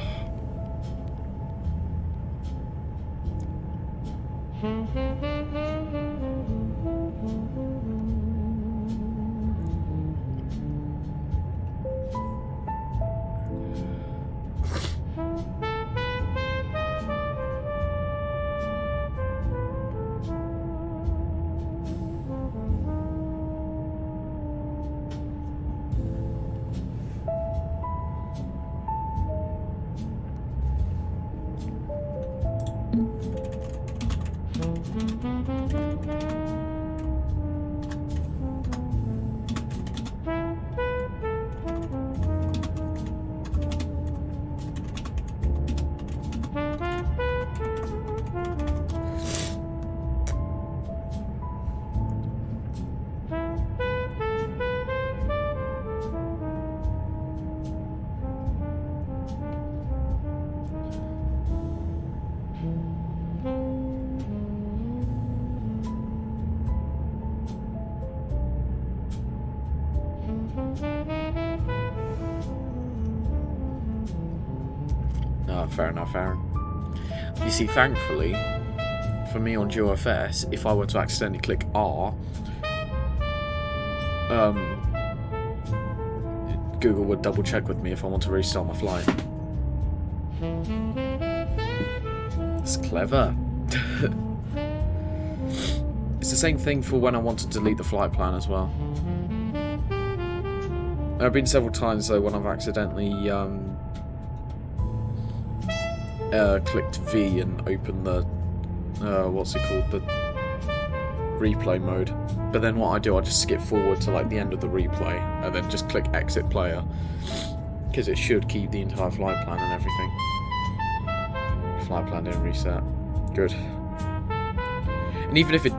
Fair enough, Aaron. You see, thankfully, for me on GeoFS, if I were to accidentally click R, Google would double check with me if I want to restart my flight. That's clever. It's the same thing for when I want to delete the flight plan as well. There have been several times though when I've accidentally clicked V and opened the what's it called, the replay mode. But then what I do, I just skip forward to like the end of the replay and then just click exit player, because it should keep the entire flight plan and everything. Flight plan didn't reset. Good. And even if it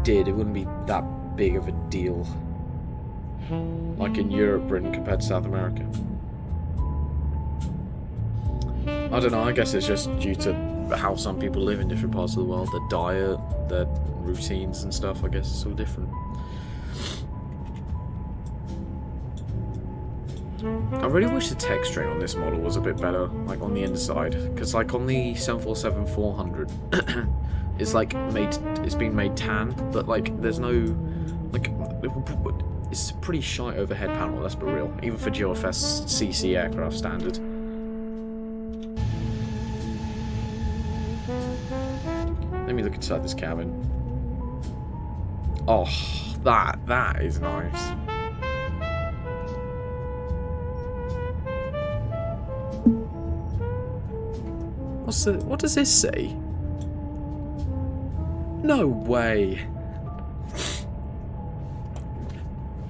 did, it wouldn't be that big of a deal. Like in Europe, Britain compared to South America. I don't know, I guess it's just due to how some people live in different parts of the world, their diet, their routines and stuff. I guess it's all different. I really wish the texturing on this model was a bit better, like on the inside, because like on the 747-400 it's been made tan, but like there's no, like, it's a pretty shite overhead panel, let's be real, even for GeoFS CC aircraft standard. Let me look inside this cabin. Oh, that is nice. What does this say? No way.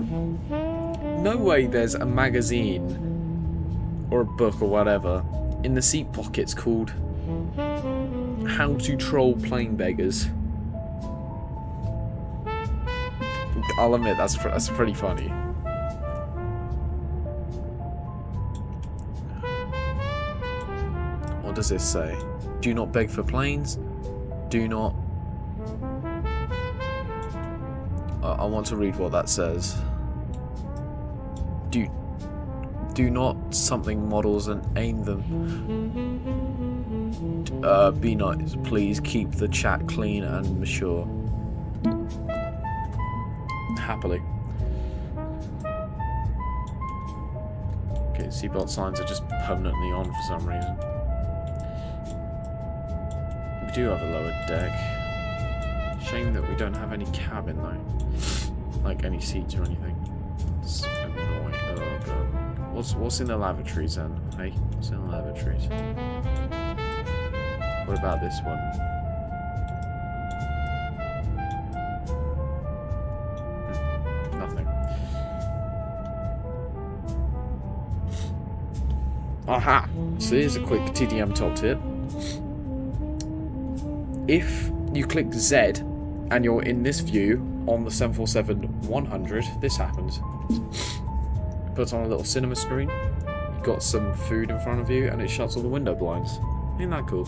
No way there's a magazine or a book or whatever in the seat pockets called How to Troll Plane Beggars. I'll admit that's pretty funny. What does this say? Do not beg for planes. Do not. I want to read what that says. Do not something models and aim them. Be nice. Please keep the chat clean and mature. Happily. Okay, seatbelt signs are just permanently on for some reason. We do have a lower deck. Shame that we don't have any cabin though. Like any seats or anything. It's annoying. Oh god. What's in the lavatories then? Hey, what's in the lavatories? What about this one? Nothing. Aha! So here's a quick TDM top tip. If you click Z and you're in this view on the 747-100, this happens. Puts on a little cinema screen, you've got some food in front of you, and it shuts all the window blinds. Isn't that cool?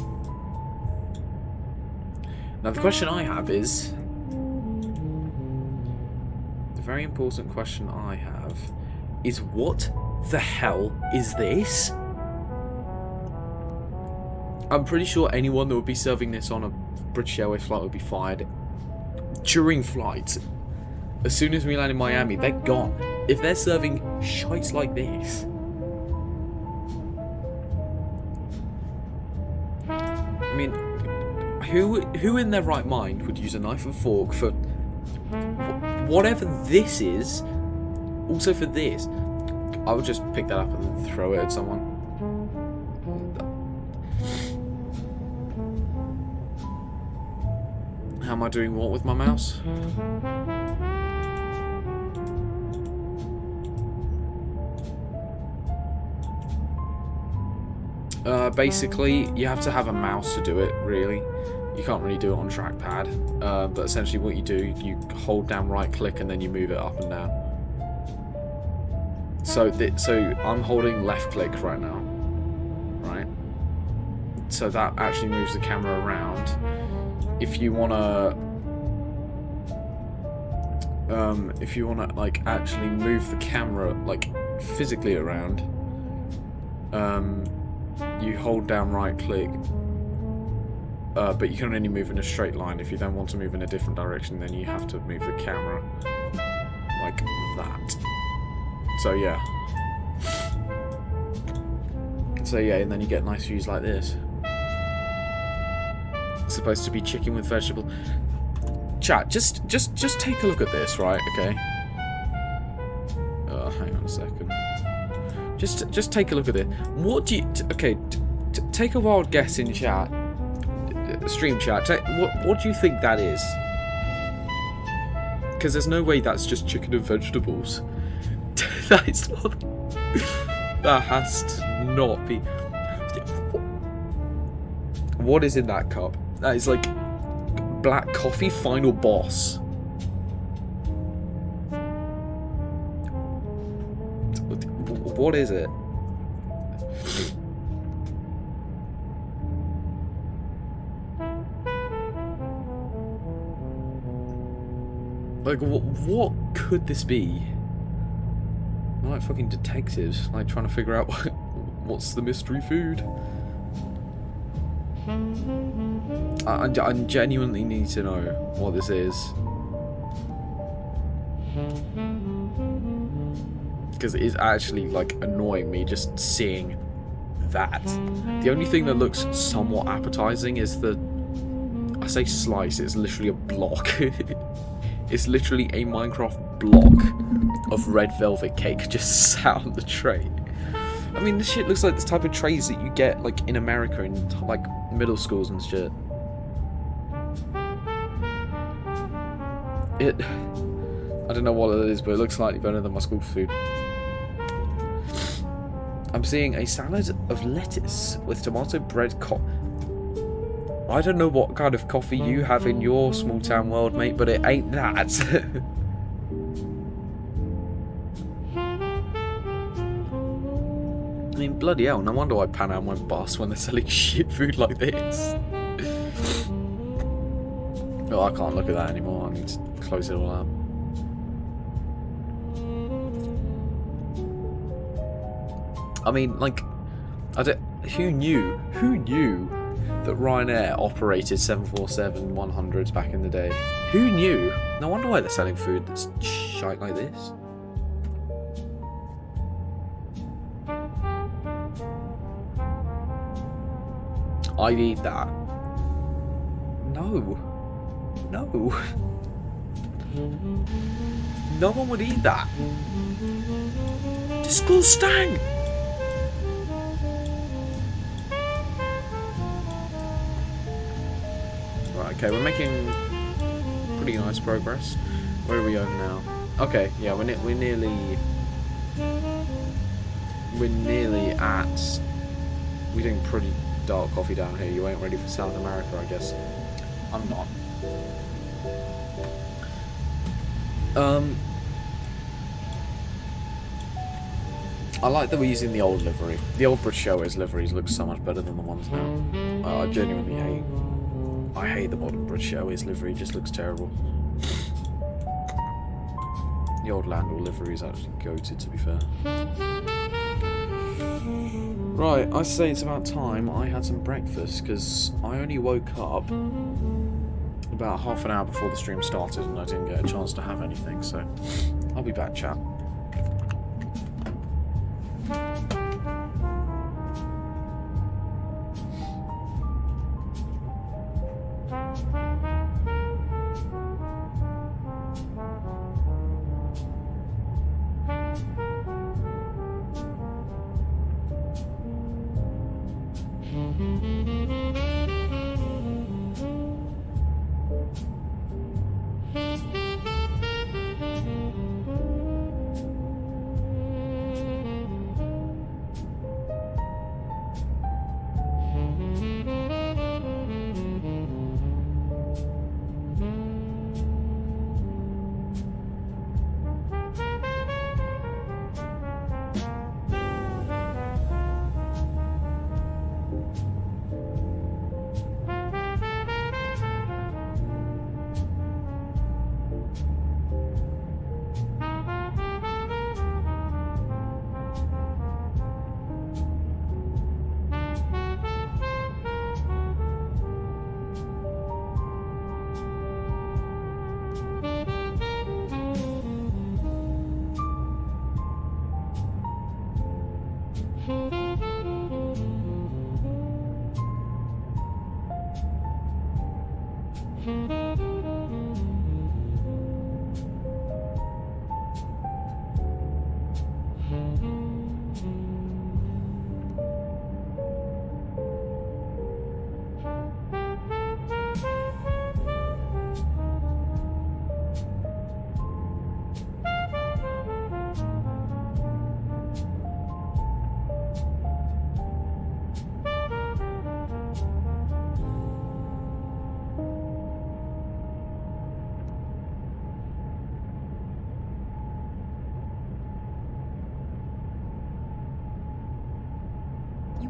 Now the question I have is, the very important question I have is, what the hell is this? I'm pretty sure anyone that would be serving this on a British Airways flight would be fired during flight. As soon as we land in Miami, they're gone. If they're serving shites like this. I mean, who in their right mind would use a knife and fork for whatever this is? Also for this. I would just pick that up and then throw it at someone. How am I doing what with my mouse? Basically, you have to have a mouse to do it, really. You can't really do it on trackpad. But essentially what you do, you hold down right click and then you move it up and down. So I'm holding left click right now. Right? So that actually moves the camera around. If you wanna like actually move the camera like physically around, you hold down right click, but you can only move in a straight line. If you then want to move in a different direction, then you have to move the camera like that. So yeah. So yeah, and then you get nice views like this. It's supposed to be chicken with vegetable. Chat, just take a look at this, right? Okay. Hang on a second. Just take a look at it. What do you? Okay, take a wild guess in chat, stream chat. What do you think that is? Because there's no way that's just chicken and vegetables. That is not. That has to not be. What is in that cup? That is like black coffee final boss. What is it? Like, what could this be? We're like fucking detectives, like trying to figure out what's the mystery food. I genuinely need to know what this is. Because it is actually like annoying me just seeing that. The only thing that looks somewhat appetizing is the, I say slice, it's literally a block. It's literally a Minecraft block of red velvet cake just sat on the tray. I mean, this shit looks like this type of trays that you get like in America in like middle schools and shit. I don't know what it is, but it looks slightly better than my school food. I'm seeing a salad of lettuce with tomato bread. I don't know what kind of coffee you have in your small town world, mate, but it ain't that. I mean, bloody hell, no wonder why Pan Am went bust when they're selling shit food like this. Oh, I can't look at that anymore. I need to close it all out. I mean, like, who knew that Ryanair operated 747-100s back in the day? Who knew? No wonder why they're selling food that's shite like this. I'd eat that. No. No. No one would eat that. Disgusting! Right, okay, we're making pretty nice progress. Where are we going now? Okay, yeah, we're nearly at. We're doing pretty dark coffee down here. You ain't ready for South America, I guess. I'm not. I like that we're using the old livery. The old British Airways liveries look so much better than the ones now. I genuinely hate the modern British Airways livery. It just looks terrible. The old Landor livery is actually goated, to be fair. Right, I say it's about time I had some breakfast, because I only woke up about half an hour before the stream started and I didn't get a chance to have anything, so I'll be back, chat. You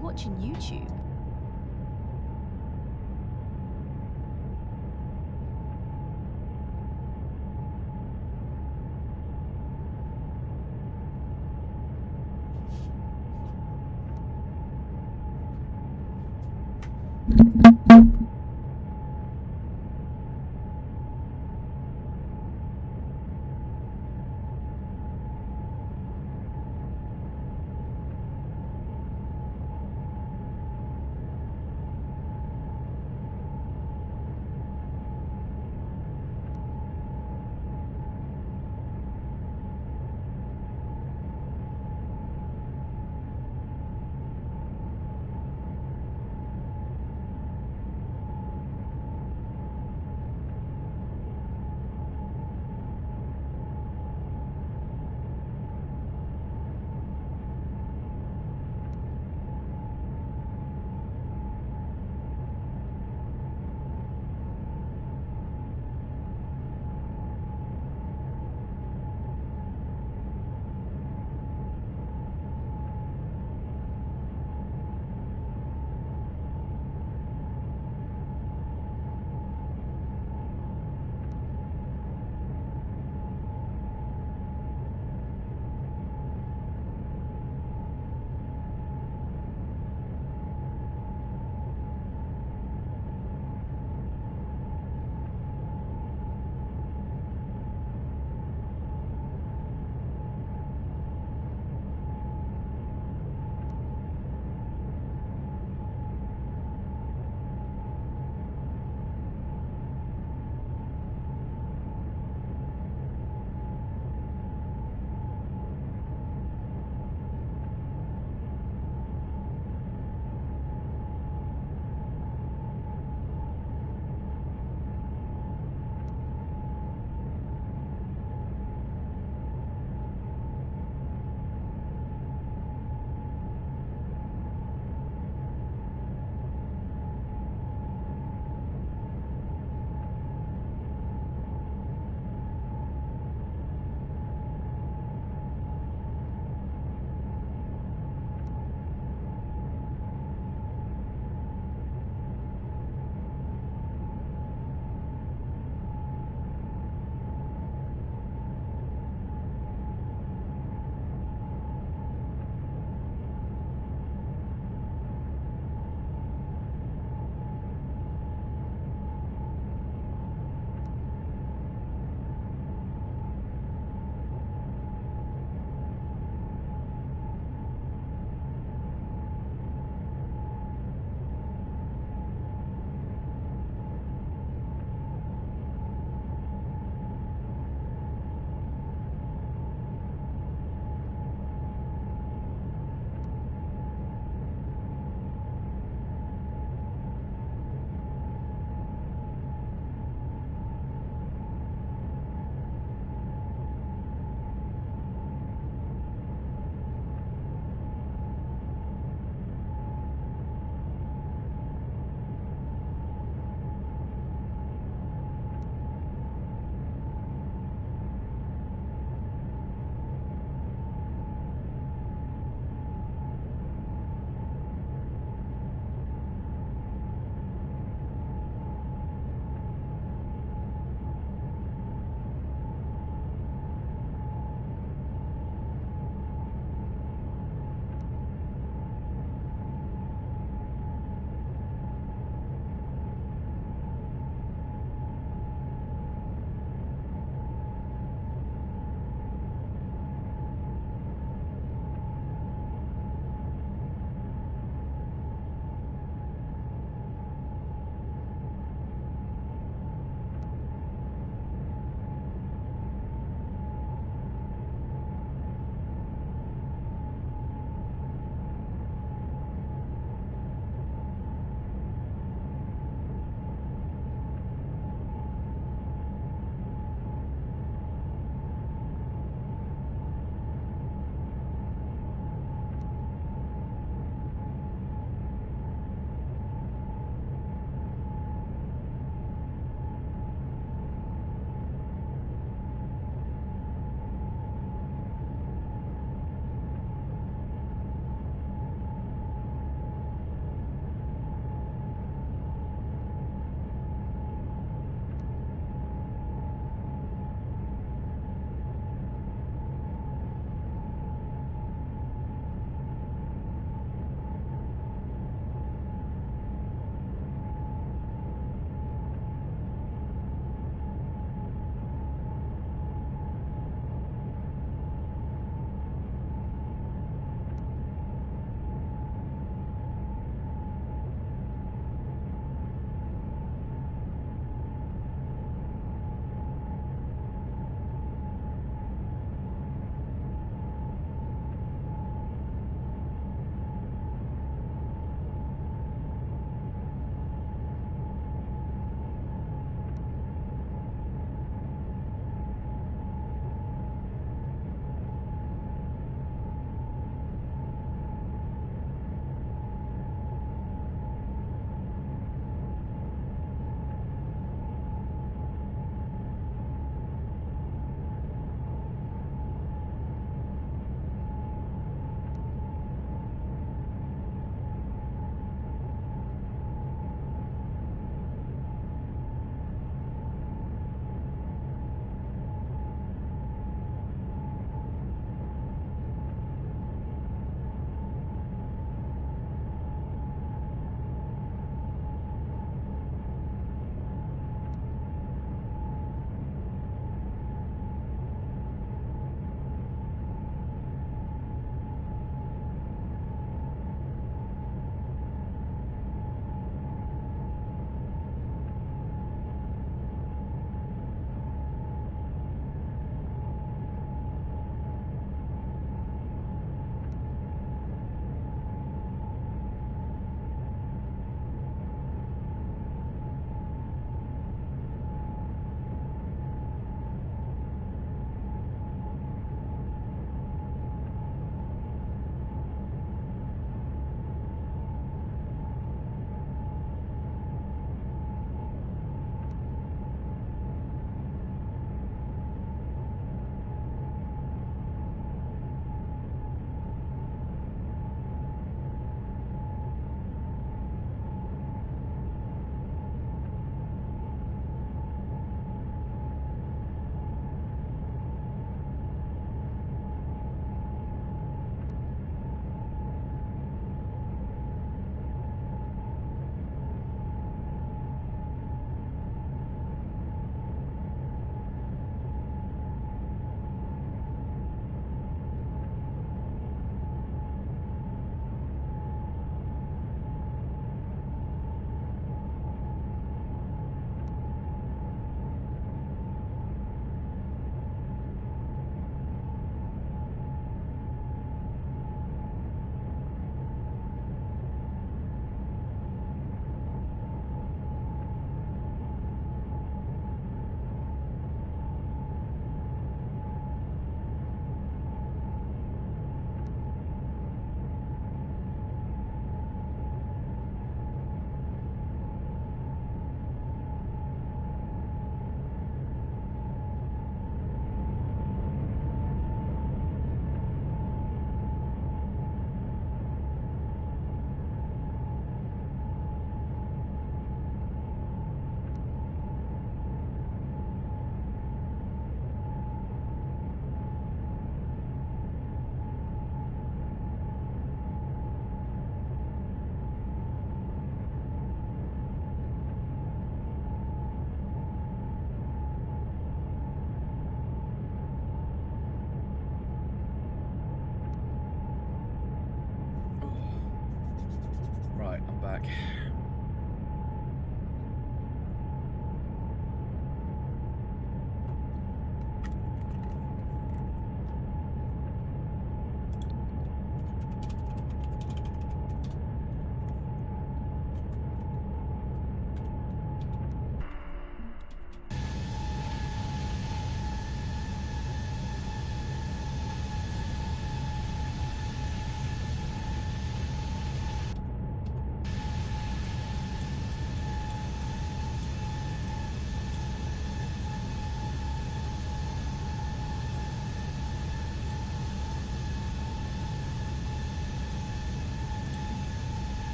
watching YouTube?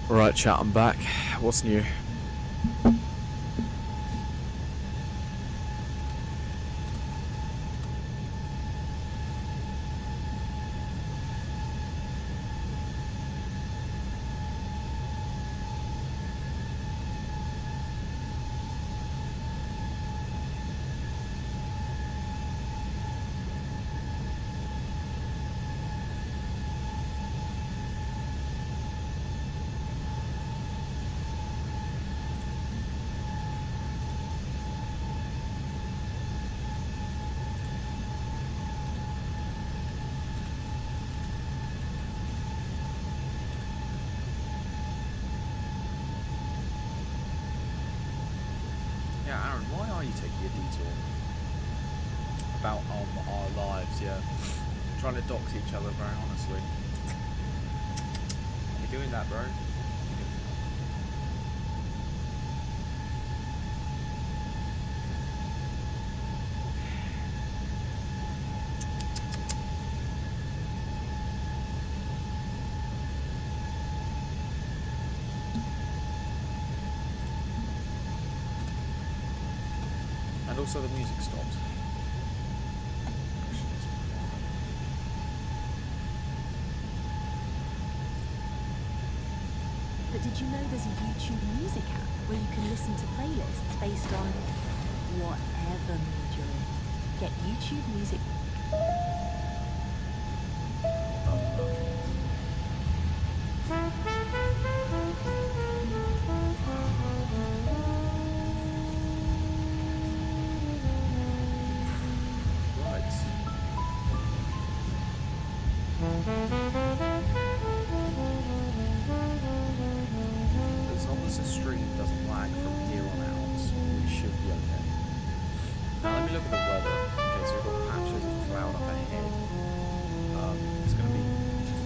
Right, chat, I'm back. What's new? Yeah, Aaron, why are you taking a detour about our lives? Yeah, trying to dox each other, very honestly. You're doing that, bro. And also the music stopped. But did you know there's a YouTube music app where you can listen to playlists based on whatever mood you're in? Get YouTube music. As long as the stream doesn't lag from here on out, we should be okay. Now let me look at the weather. Okay, so we've got patches of cloud up ahead. It's going to be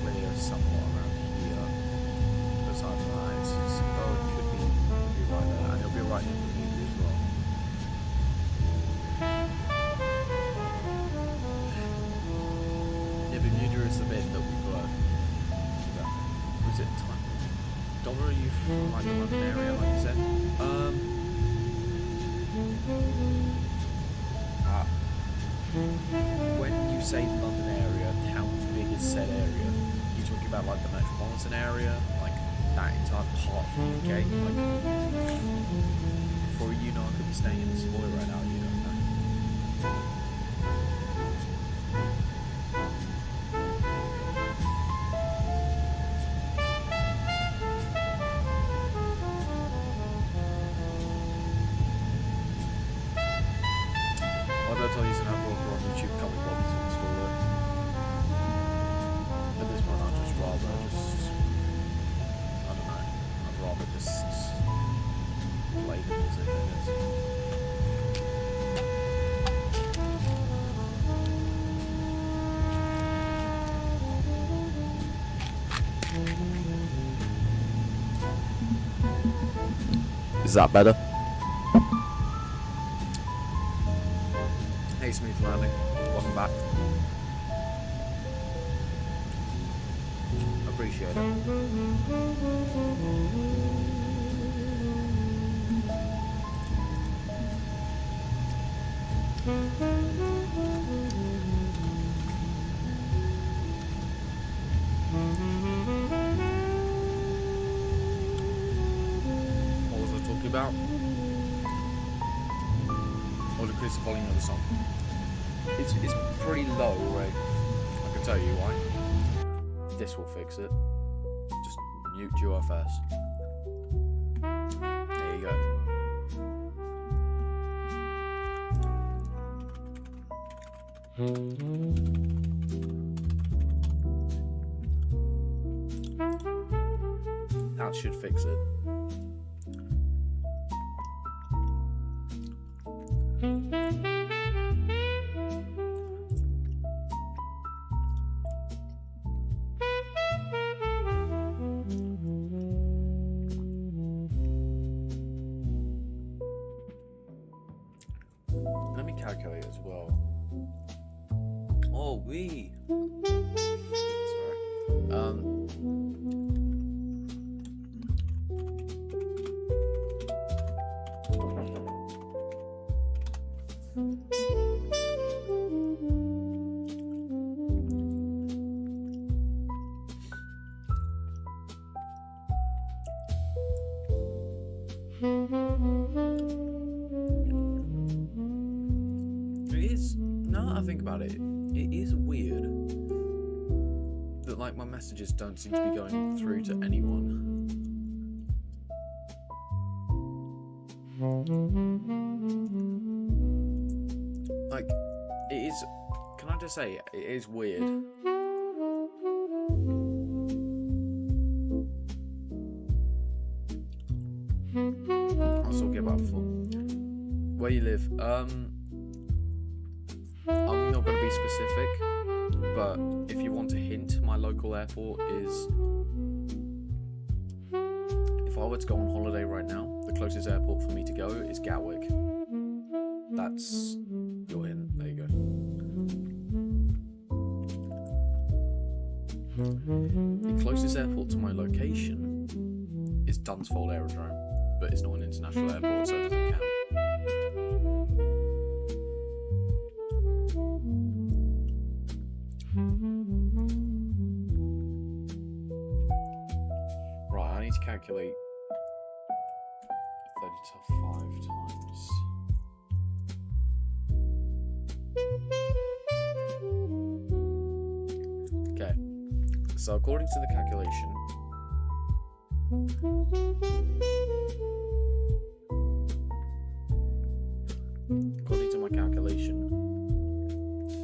clear somewhat around here. Aside from that, it could be right there, and it'll be right in the middle as well. Yeah, Bermuda is the bit that we've got. Was it time? Dollar, are you from like the London area, like you said? When you say London area, how big is said area? You talking about like the metropolitan area, like that entire part of the UK? Like, before you know, I could be staying in the Savoy right now. You don't know. I'll use an app broker on YouTube, can't be bothered to install it. At this point, I'd just rather I don't know, I'd rather just play the music, I guess. Is that better? Hey, Smooth Landing, welcome back. Appreciate it. What was I talking about? Or decrease the volume of the song. It's pretty low, right? I can tell you why. This will fix it. Just mute GeoFS. There you go. That should fix it. Let me calculate as well. Oh, we. Sorry. think about it, it is weird that like my messages don't seem to be going through to anyone. Like, it is. Can I just say, it is weird. I was talking about before. Where you live? I'm not going to be specific, but if you want a hint, my local airport is. If I were to go on holiday right now, the closest airport for me to go is Gatwick. That's your hint. There you go. The closest airport to my location is Dunsfold Aerodrome, but it's not an international airport, so it doesn't count. Right, I need to calculate 35 times. Okay, so according to the calculation,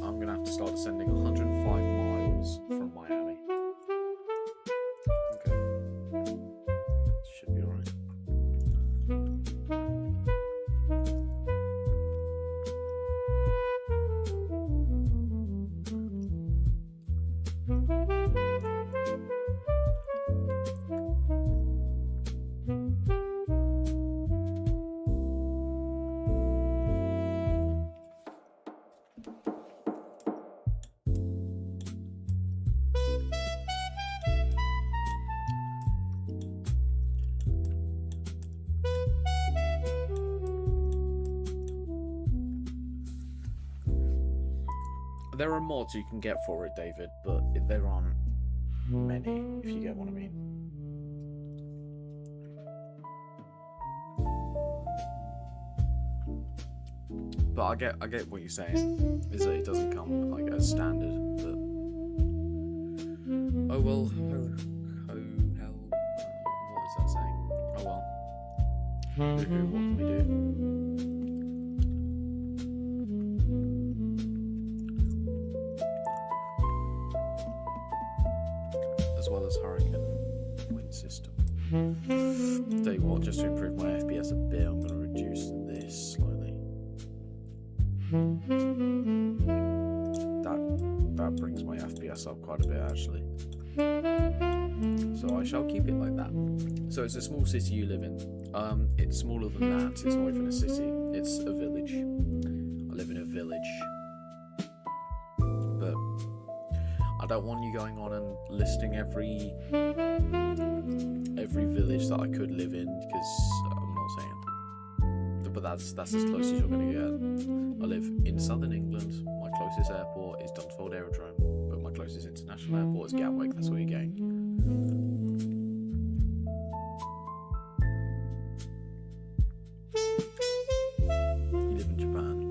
I'm gonna have to start descending 105 miles from Miami. Okay, should be alright. There are mods you can get for it, David, but there aren't many, if you get what I mean. But I get what you're saying, is that it doesn't come like as standard, but oh well, hell, what is that saying? Oh well. What can we do? As well as hurricane wind system. Tell you what, just to improve my FPS a bit, I'm going to reduce this slightly. That brings my FPS up quite a bit actually. So I shall keep it like that. So it's a small city you live in. It's smaller than that. It's not even a city. It's a village. I live in a village. But I don't want you going on and listing every village that I could live in, because I'm not saying. But that's as close as you're going to get. I live in southern England. My closest airport is Dunsfold Aerodrome, but my closest international airport is Gatwick. That's where you're going. You live in Japan.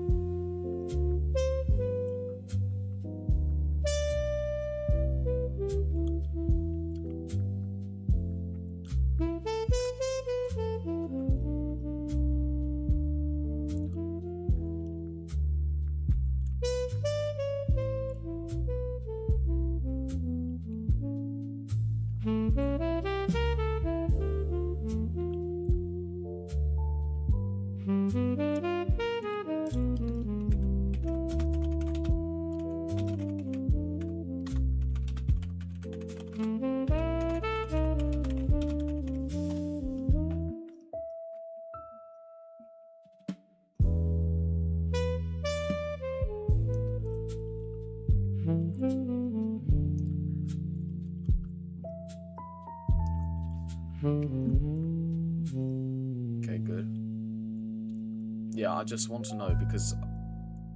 Okay, good. Yeah, I just want to know, because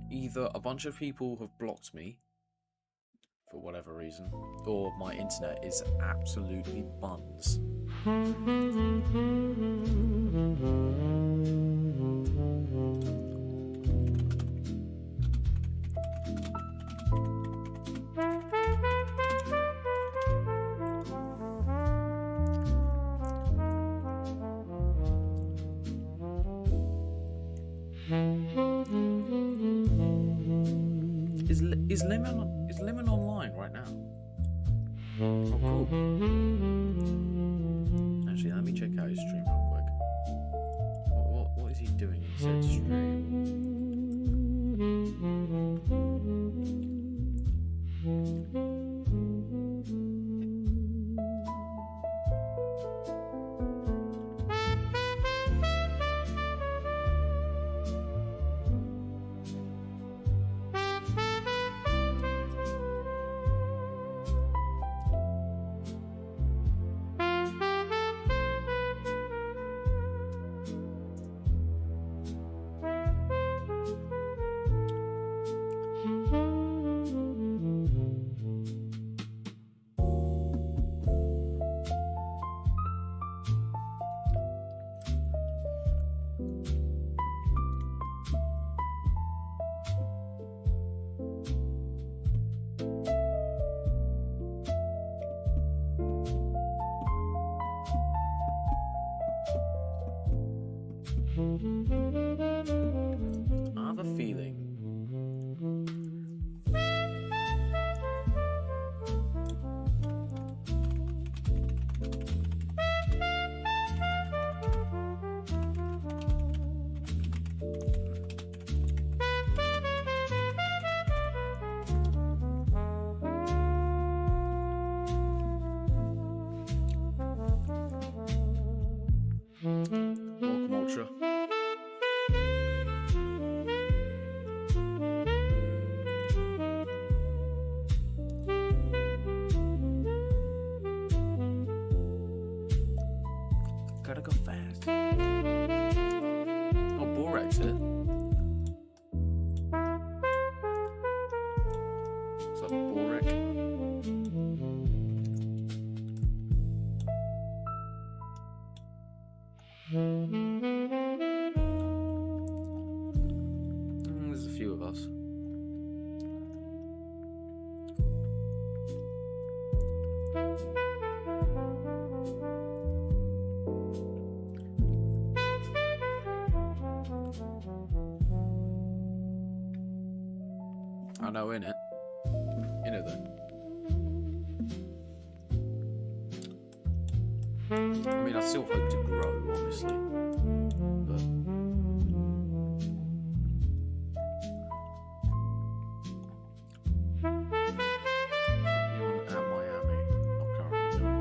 either a bunch of people have blocked me for whatever reason, or my internet is absolutely buns. Is Lemon online right now? Oh, cool. Actually, let me check out his stream real quick. What is he doing? He said stream. I have a feeling. Welcome, Ultra. Gotta go fast. Oh, Borax it. What's up, Borax? There's a few of us. I know, innit? You know that. I mean, I still hope to grow, obviously. But anyone at Miami? Not currently, no.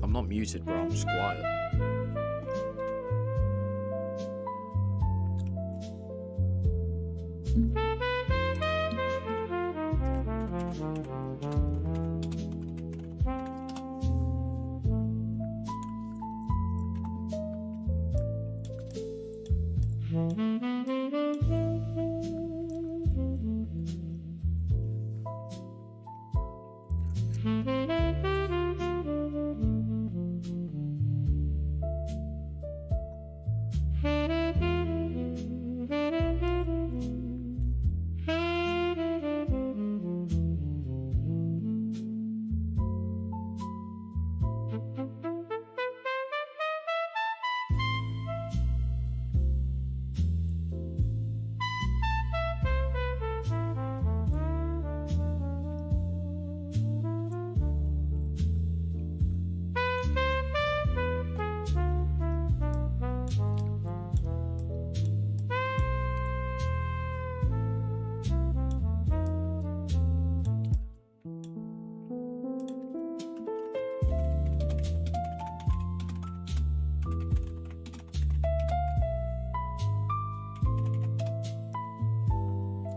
I'm not muted, bro. I'm just quiet.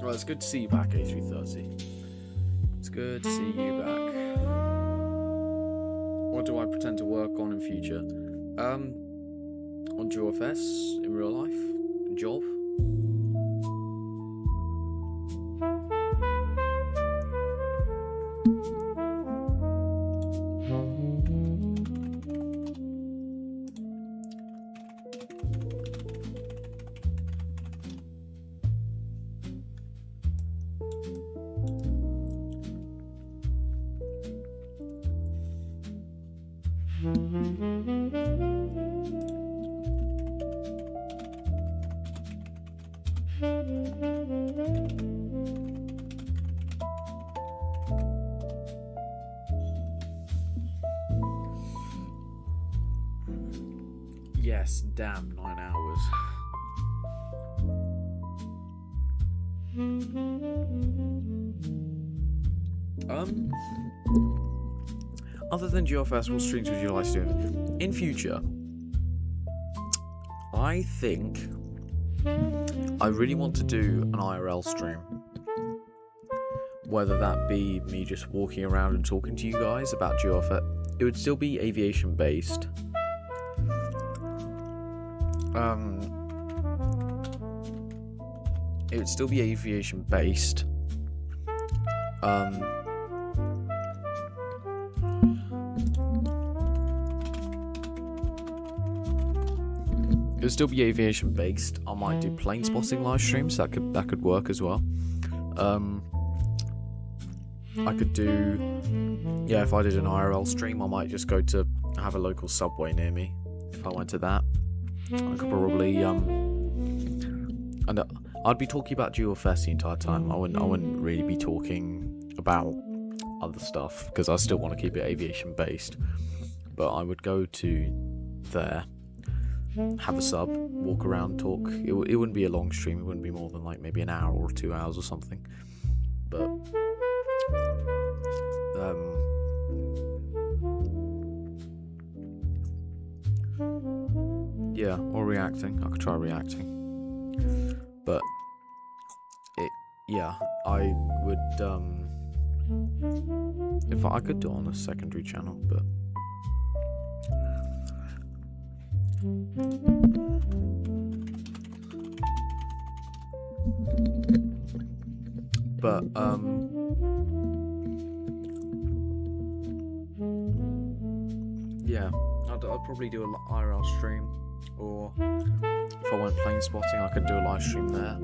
Well, it's good to see you back, A330. It's good to see you back. What do I pretend to work on in future? on GeoFS in real life job. Yes, damn, 9 hours. Other than GeoFS, what streams would you like to do in future? I think I really want to do an IRL stream. Whether that be me just walking around and talking to you guys about GeoFS, it would still be aviation based. It would still be aviation based. It would still be aviation based. I might do plane spotting live streams. That could work as well. I could do, yeah. If I did an IRL stream, I might just go to have a local subway near me. If I went to that, I could probably and I'd be talking about GeoFS the entire time. I wouldn't really be talking about other stuff because I still want to keep it aviation based. But I would go to there, have a sub, walk around, talk. It wouldn't be a long stream. It wouldn't be more than like maybe an hour or 2 hours or something. But yeah, or reacting. I could try reacting. But yeah, I would if I could do it on a secondary channel, but yeah, I'd probably do an IRL stream, or if I went plane spotting, I could do a live stream there.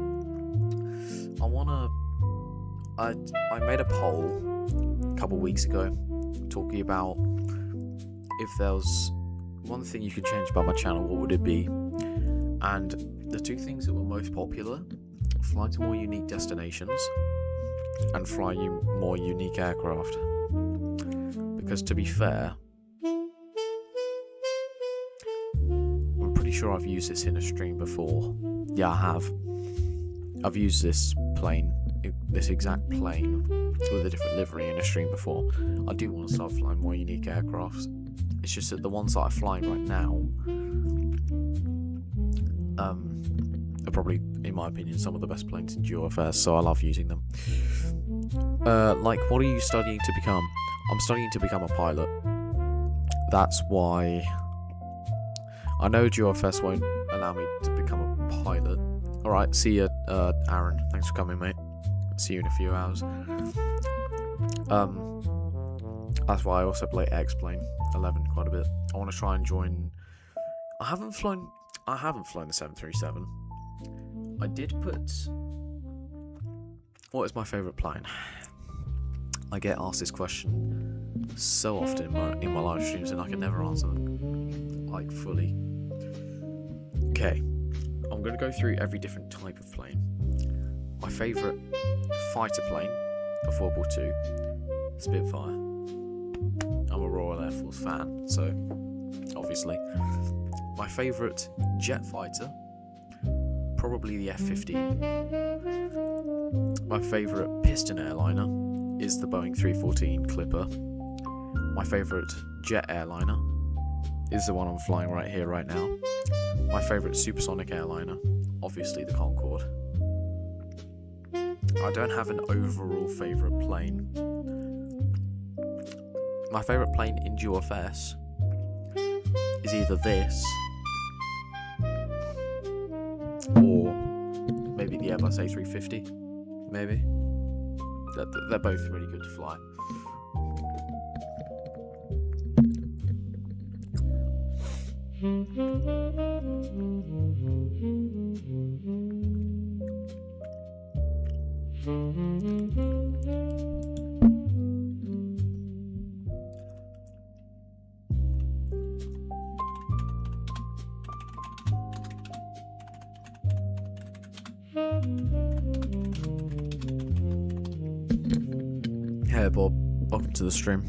I made a poll a couple weeks ago talking about if there was one thing you could change about my channel, what would it be? And the two things that were most popular: fly to more unique destinations and fly you more unique aircraft. Because to be fair, I'm pretty sure I've used this in a stream before. Yeah, I have. I've used this plane, this exact plane with a different livery in a stream before. I do want to start flying more unique aircraft. It's just that the ones that I'm flying right now are probably, in my opinion, some of the best planes in GeoFS, so I love using them. Like, what are you studying to become? I'm studying to become a pilot. That's why I know GeoFS won't allow me to become a pilot. Alright, see ya, Aaron. Thanks for coming, mate. See you in a few hours. That's why I also play X-Plane 11 quite a bit. I want to try and join. I haven't flown the 737. I did put. What is my favourite plane? I get asked this question so often in my live streams, and I can never answer them like fully. Okay, I'm gonna go through every different type of plane. My favourite fighter plane of World War II, Spitfire. I'm a Royal Air Force fan, so obviously. My favourite jet fighter, probably the F-15. My favourite piston airliner is the Boeing 314 Clipper. My favourite jet airliner is the one I'm flying right here, right now. My favourite supersonic airliner, obviously the Concorde. I don't have an overall favourite plane. My favourite plane in GeoFS is either this Airbus A350, maybe. They're both really good to fly. Hey Bob, welcome to the stream.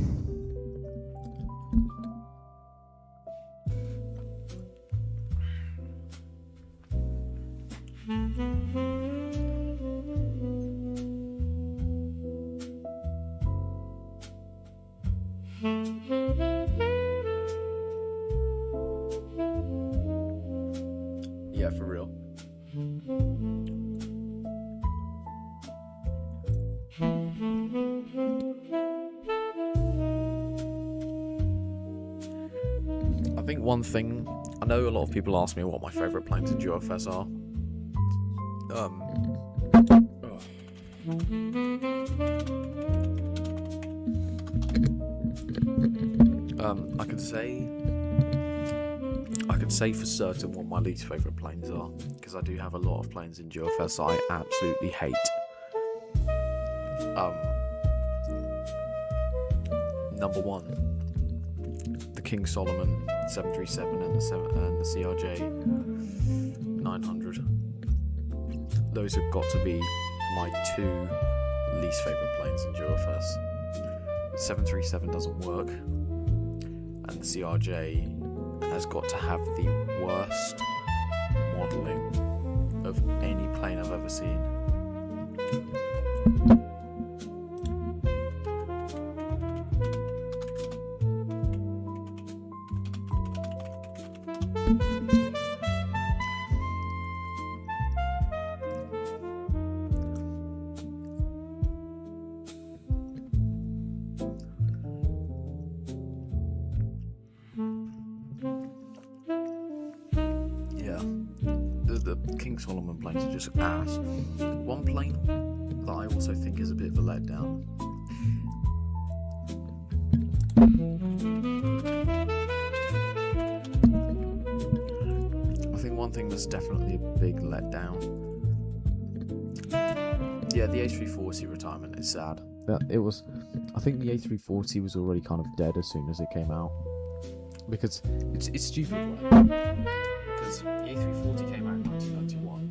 Yeah, for real. I think one thing, I know a lot of people ask me what my favourite planes in GeoFS are. I can say for certain what my least favourite planes are, because I do have a lot of planes in GeoFS I absolutely hate. Number one, the King Solomon 737 and the CRJ 900. Those have got to be my two least favourite planes in GeoFS. The 737 doesn't work, and the CRJ has got to have the worst modelling of any plane I've ever seen. The King Solomon planes are just ass. One plane that I also think is a bit of a letdown. I think one thing that's definitely a big letdown. Yeah, the A340 retirement is sad. It was. I think the A340 was already kind of dead as soon as it came out, because It's stupid, right? Because the A340 came out in 1991.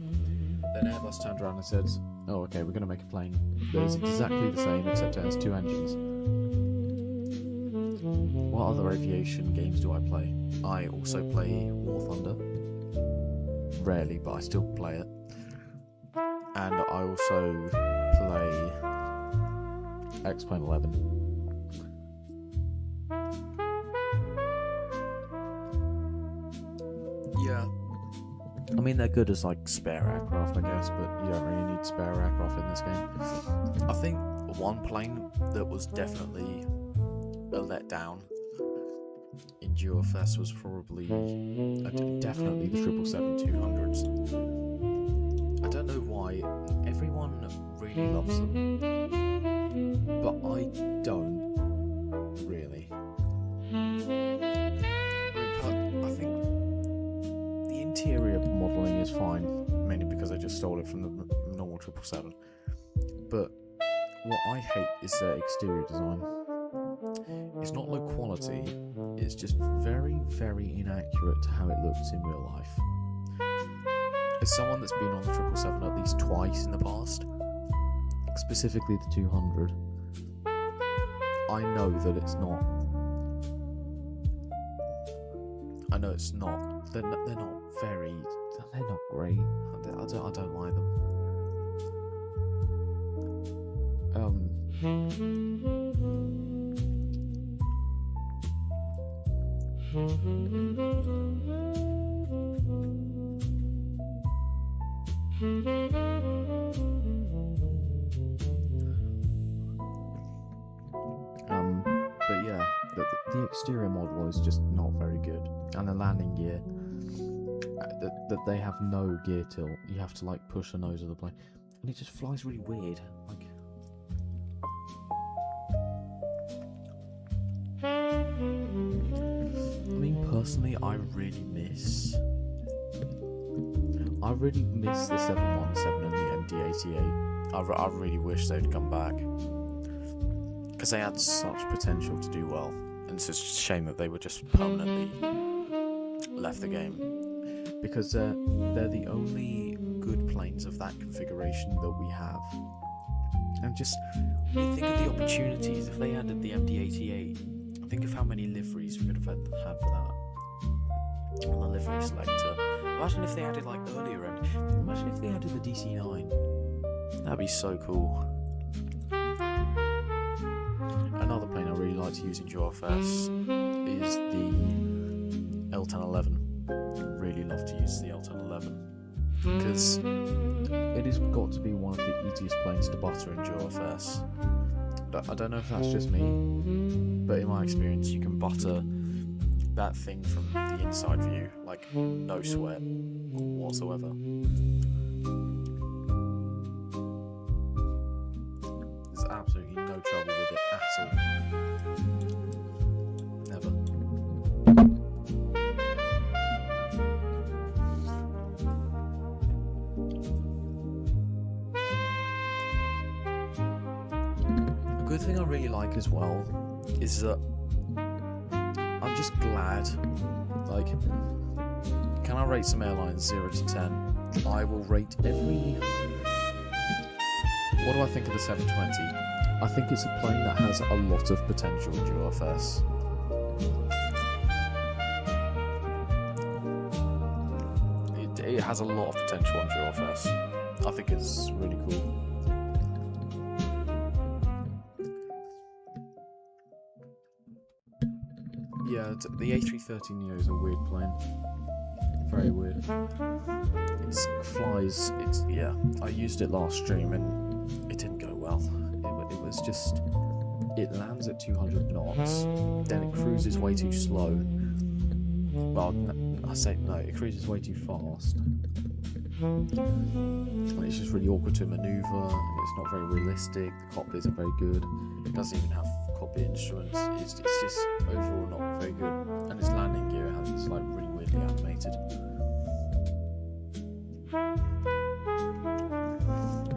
Then Airbus turned around and said, oh, okay, we're going to make a plane that is exactly the same except it has two engines. what other aviation games do I play? I also play War Thunder. Rarely, but I still play it. And I also play X-Plane 11. Yeah. I mean, they're good as like spare aircraft, I guess, but you don't really need spare aircraft in this game. I think one plane that was definitely a letdown in GeoFS was probably definitely the 777-200s. I don't know why everyone really loves them, but I don't really. I think the interior modelling is fine, mainly because I just stole it from the normal 777. But what I hate is the exterior design. It's not low quality, it's just very, very inaccurate to how it looks in real life. As someone that's been on the 777 at least twice in the past, Specifically the 200. I know that it's not. I know it's not. They're not very. They're not great. I don't like them. But yeah, the exterior model is just not very good, and the landing gear, that they have no gear tilt. You have to like push the nose of the plane, and it just flies really weird. Like, I mean, personally, I really miss the 717 and the MD-88. I really wish they'd come back, because they had such potential to do well, and it's just a shame that they were just permanently left the game, because they're the only good planes of that configuration that we have. And just when you think of the opportunities, if they added the MD-88, think of how many liveries we could have had for that on the livery selector. Imagine if they added like earlier end. Imagine if they added the DC-9. That'd be so cool. Another plane I really like to use in GeoFS is the L1011. Really love to use the L1011 because it has got to be one of the easiest planes to butter in GeoFS. I don't know if that's just me, but in my experience, you can butter that thing from the inside view, like no sweat whatsoever. There's absolutely no trouble with it at all. Never. A good thing I really like as well is that I'm just glad, like, can I rate some airlines 0 to 10? I will rate every... What do I think of the 720? I think it's a plane that has a lot of potential in GeoFS. It has a lot of potential on GeoFS. I think it's really cool. Yeah, the A330neo is a weird plane. Very weird. It flies. Yeah. I used it last stream and it didn't go well. It was just. It lands at 200 knots, then it cruises way too slow. Well, I say no, it cruises way too fast. And it's just really awkward to maneuver, and it's not very realistic. The cockpit isn't very good. It doesn't even have cockpit instruments. It's just overall not very good. And its landing gear it's like really weirdly animated.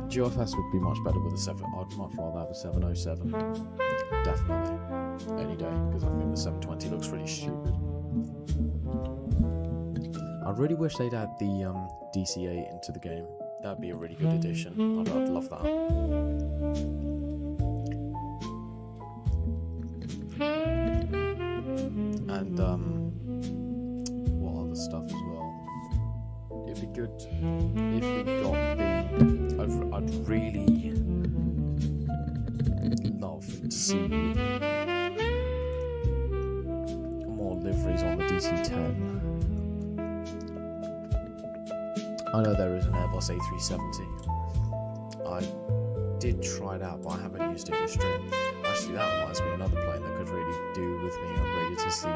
GeoFS would be much better with a 7. I'd much rather have a 707. Definitely. Any day, because I think the 720 looks really stupid. I really wish they'd add the DC-8 into the game. That'd be a really good addition. I'd love that. And what other stuff as well? It'd be good if we got the... I'd really love to see more liveries on the DC-10. I know there is an Airbus A370. I did try it out, but I haven't used it in the stream. Actually, that reminds me of another plane that could really do with being upgraded is the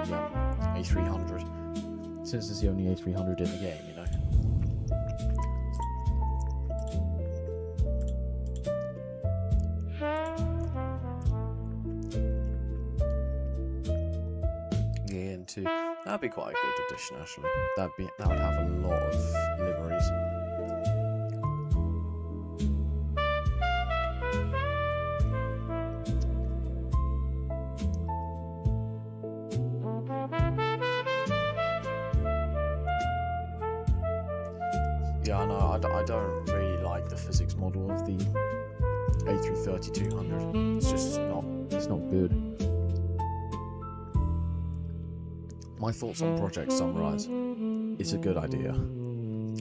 A300. Since it's the only A300 in the game, you know. That'd be quite a good addition, actually. That would have a lot of liveries. Yeah, I know. I don't really like the physics model of the A330-200. It's just not. It's not good. My thoughts on Project Sunrise. It's a good idea.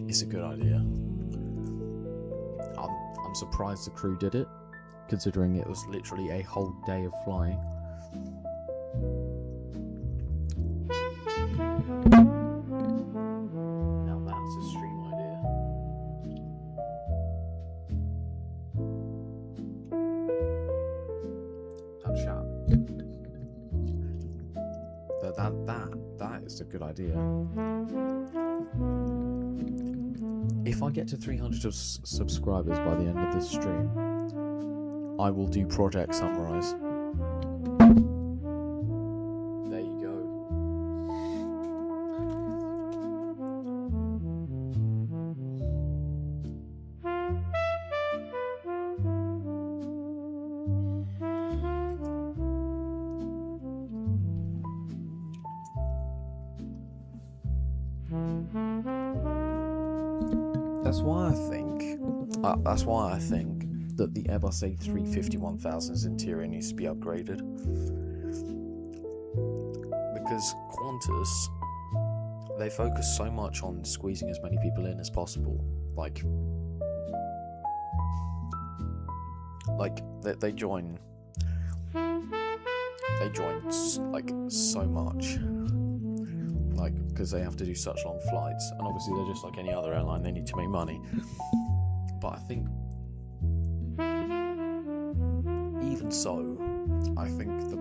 It's a good idea. I'm surprised the crew did it, considering it was literally a whole day of flying. Now that's a stream idea. That chat. That is a good idea. if I get to 300 subscribers by the end of this stream, I will do Project Sunrise. There you go. That's why I think that the Airbus A350-1000's interior needs to be upgraded. Because Qantas, they focus so much on squeezing as many people in as possible. Like they join like so much. Like, because they have to do such long flights, and obviously they're just like any other airline, they need to make money. But I think, even so, I think the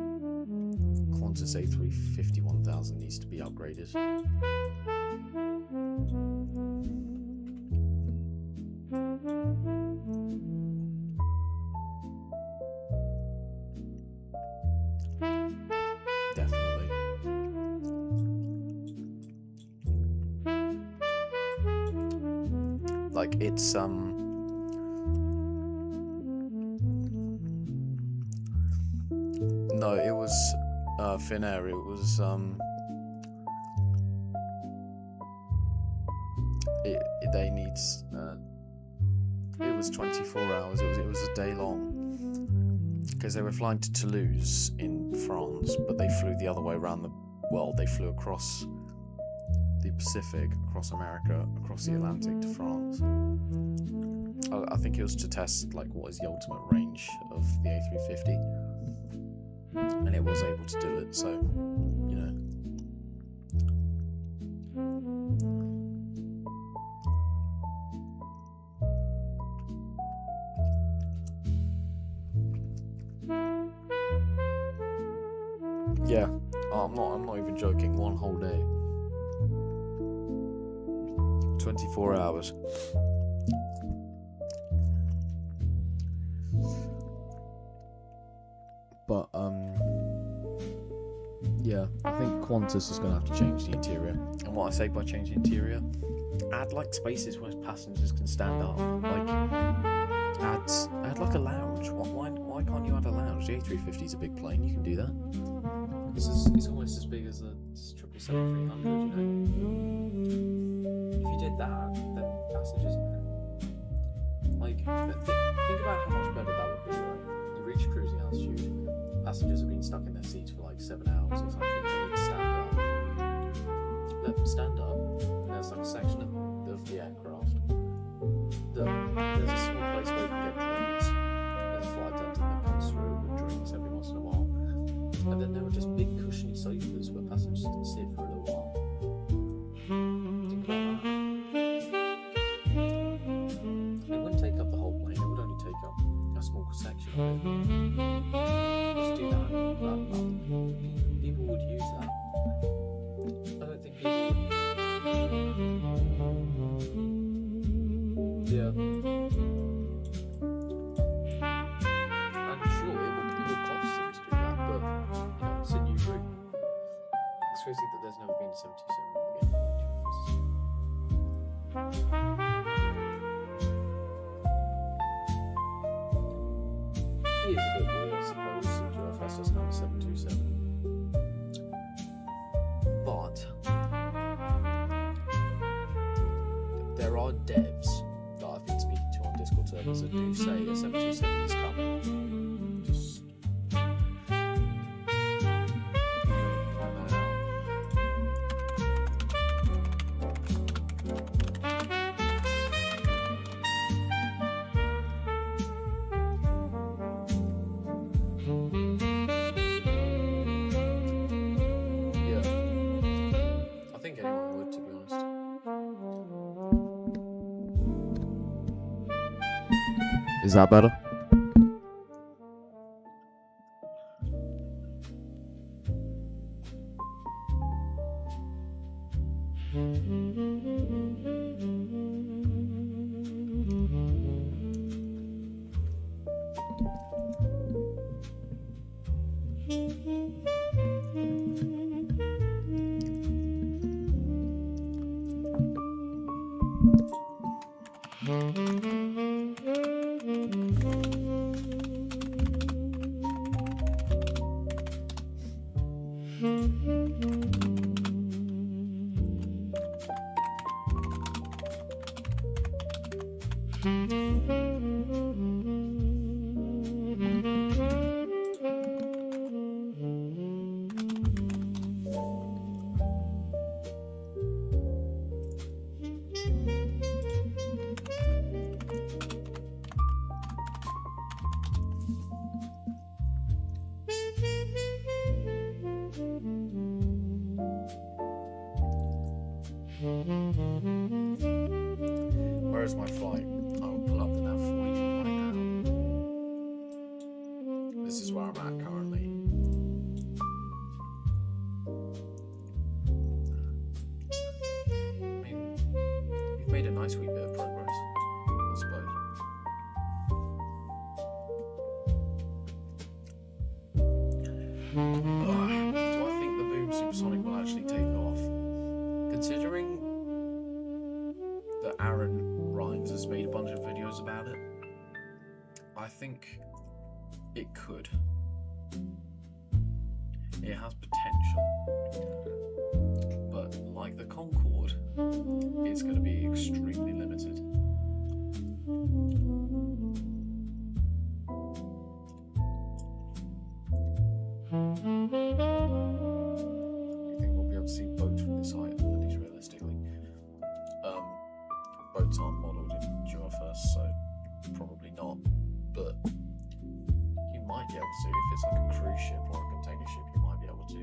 Qantas A350-1000 needs to be upgraded. Definitely. Like, it's no, it was Finnair. It was they need it was 24 hours. It was a day long because they were flying to Toulouse in France, but they flew the other way around the world. They flew across the Pacific, across America, across the Atlantic to France. I think it was to test like what is the ultimate range of the A350. And it was able to do it, so, you know. Yeah, I'm not even joking, one whole day. 24 hours. But, yeah, I think Qantas is going to have to change the interior. And what I say by change the interior, add, like, spaces where passengers can stand up. Like, add like, a lounge. Why can't you add a lounge? The A350 is a big plane, you can do that. It's almost as big as a 777-300, you know? If you did that, then passengers... Like, think about how much better that would be, right? You reach cruising altitude, passengers have been stuck in their seats for like 7 hours or something, they need to stand up. Let them stand up, and there's like a section of the aircraft. There's a small place where you can get drinks. There's a flight attendant that comes through with drinks every once in a while. And then there were just big cushiony sofas where passengers can sit for a little while. Think about that. It wouldn't take up the whole plane, it would only take up a small section of it. Just do that. People would use that. I don't think people would. Yeah. I'm sure it will cost them to do that, but it's a new route. It's crazy that there's never been a 727 again. It is a bit weird, I suppose, that GeoFS doesn't have a 727. But there are devs that I've been speaking to on Discord servers that do say a 727 is coming. Just find that out. Yeah. I think anyone would, to be honest. Is that better? Where is my flight? I will pull up the nav for you right now. This is where I'm at currently. I mean, we've made a nice wee bit of progress, I suppose. Do I think the Boom Supersonic will actually take off? Considering that Aaron Rhymes has made a bunch of videos about it, I think it could. It has potential, but like the Concorde, it's going to be extremely limited. You think we'll be able to see boats from this height, at least realistically? Boats aren't modelled in GeoFS, so probably not. But you might be able to. If it's like a cruise ship or a container ship, you might be able to.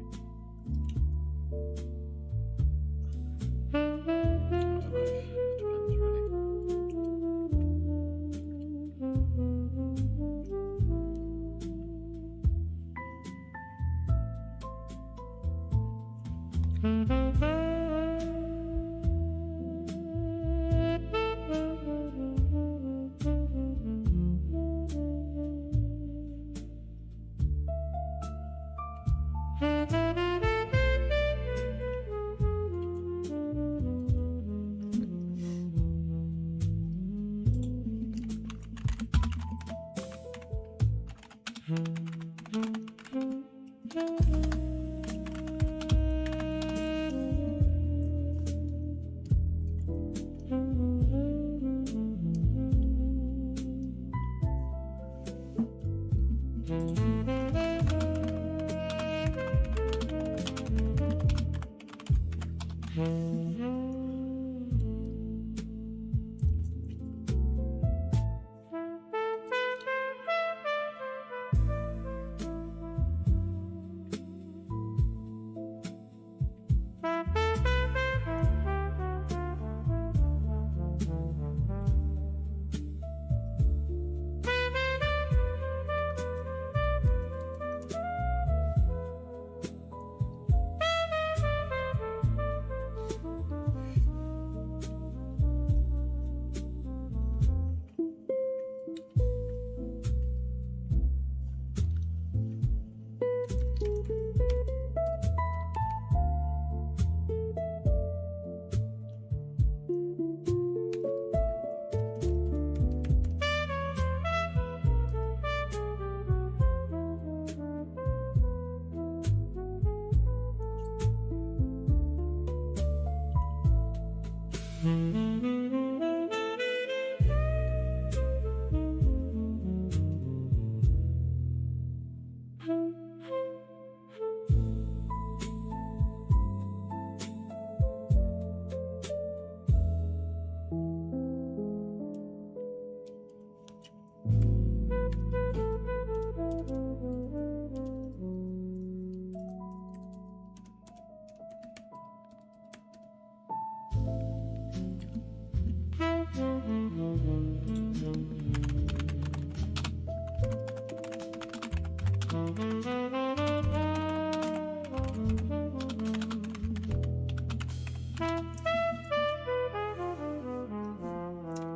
I don't know. It depends, really.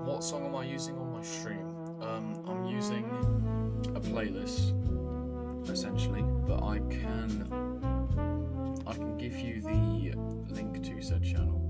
What song am I using on my stream? I'm using a playlist, essentially, but I can give you the link to said channel.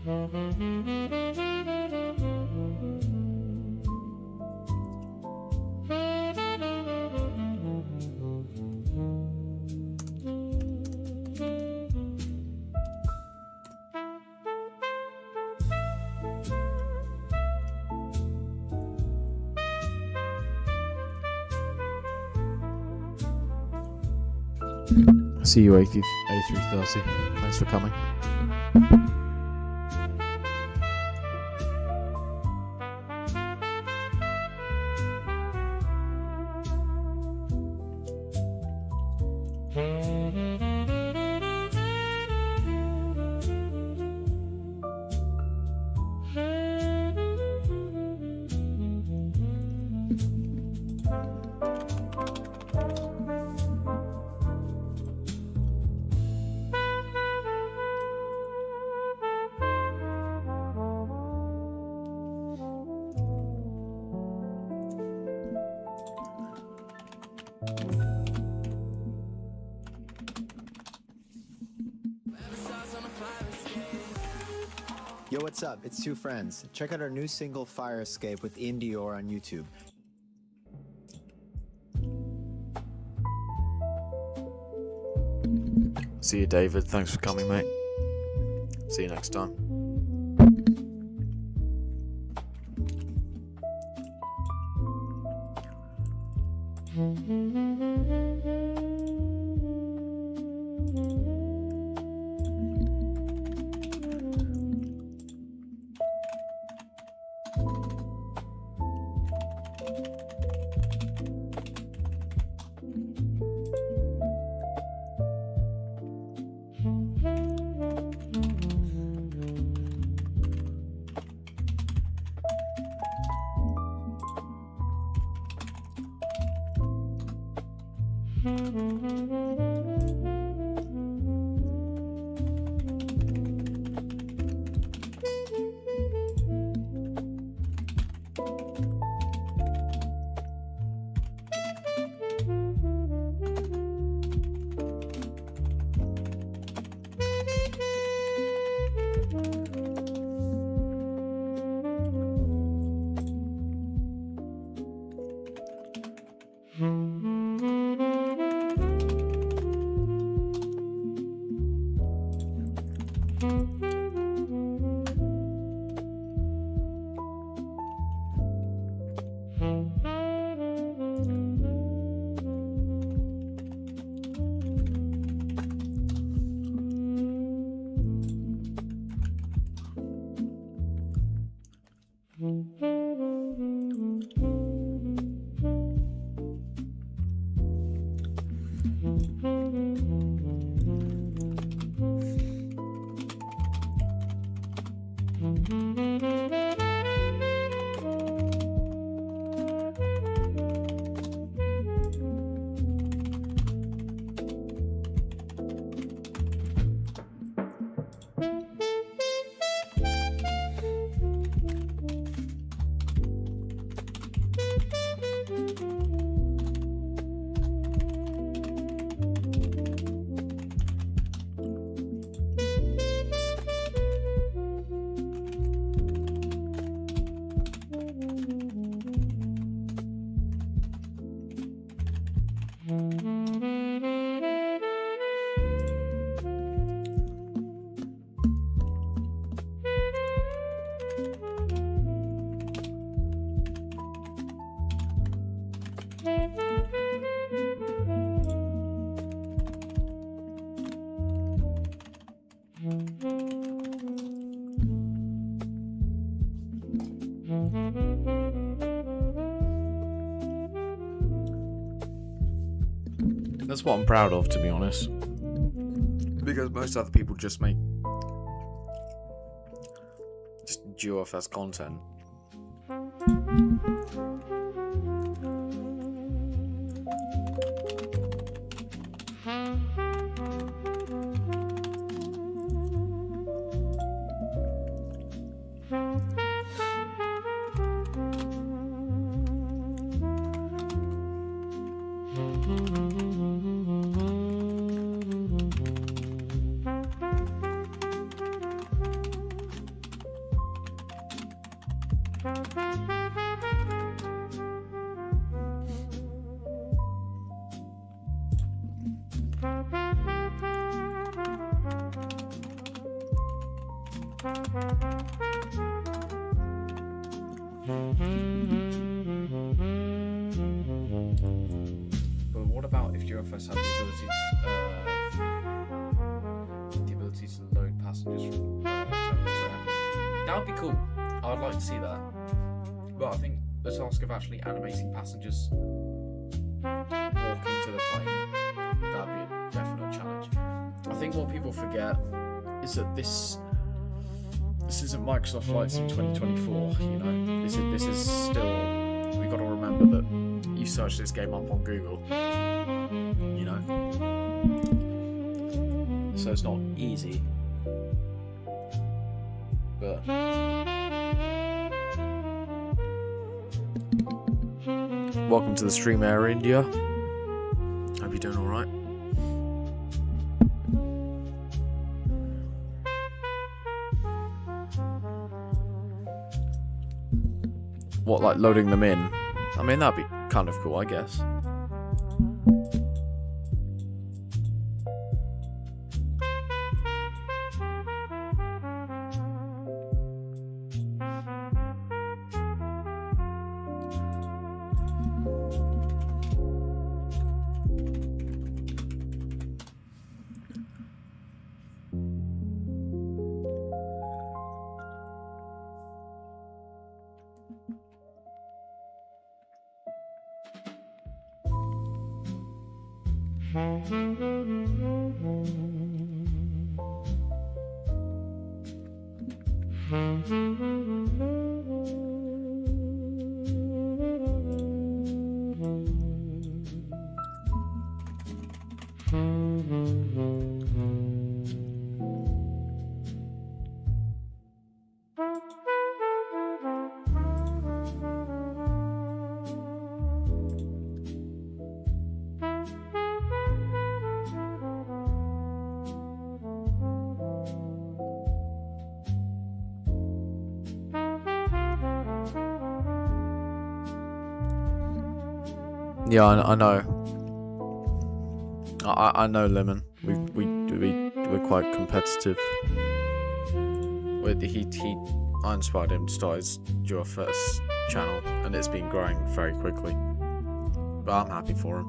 See you A330. Thanks for coming. Yo, what's up? It's two friends. Check out our new single, Fire Escape, with Ian Dior on YouTube. See you, David. Thanks for coming, mate. See you next time. That's what I'm proud of, to be honest. Because most other people just make just GeoFS content. But what about if GeoFS had the ability to load passengers from terminals there? That would be cool. I'd like to see that. But I think the task of actually animating passengers walking to the plane, that'd be a definite challenge. I think what people forget is that this isn't Microsoft Flight Sim 2024. You know, this is still. We got to remember that you search this game up on Google. You know, so it's not easy. But Welcome to the stream, Air India. Hope you're doing alright. What, like loading them in? I mean, that'd be kind of cool, I guess. Yeah, I know. I know Lemon. We're quite competitive. I inspired him to start his GeoFS channel, and it's been growing very quickly. But I'm happy for him.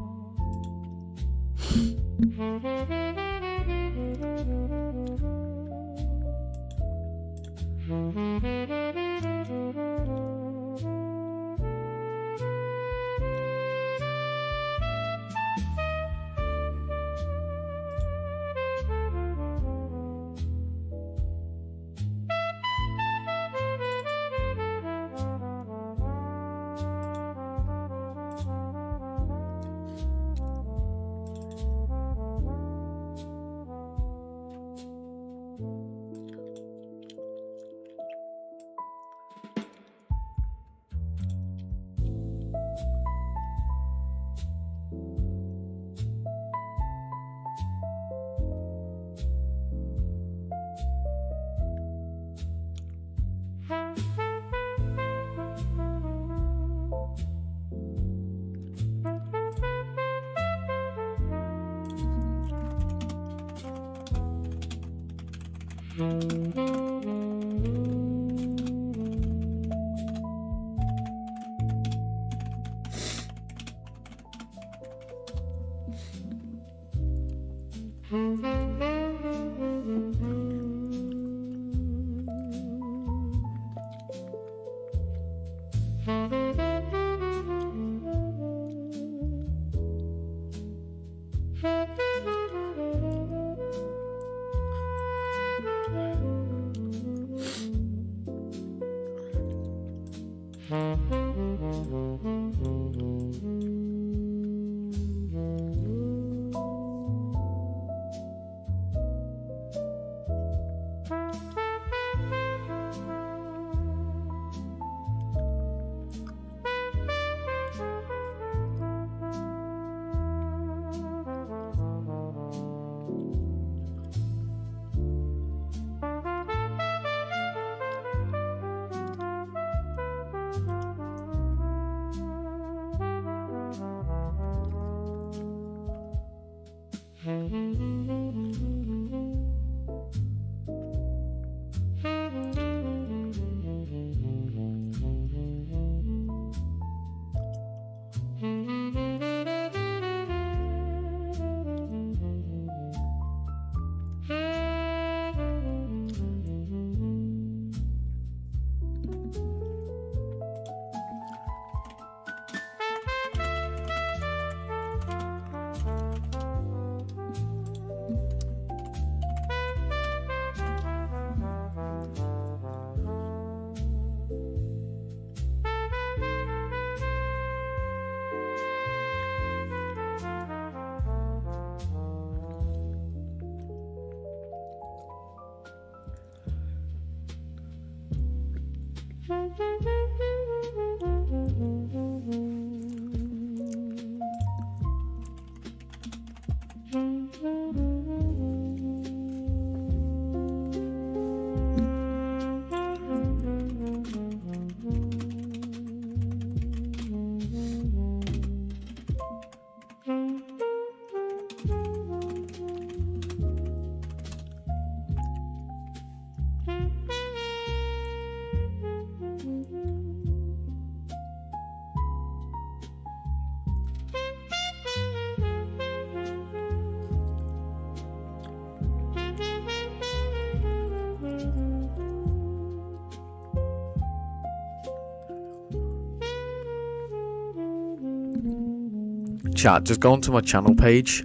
chat, just go onto my channel page,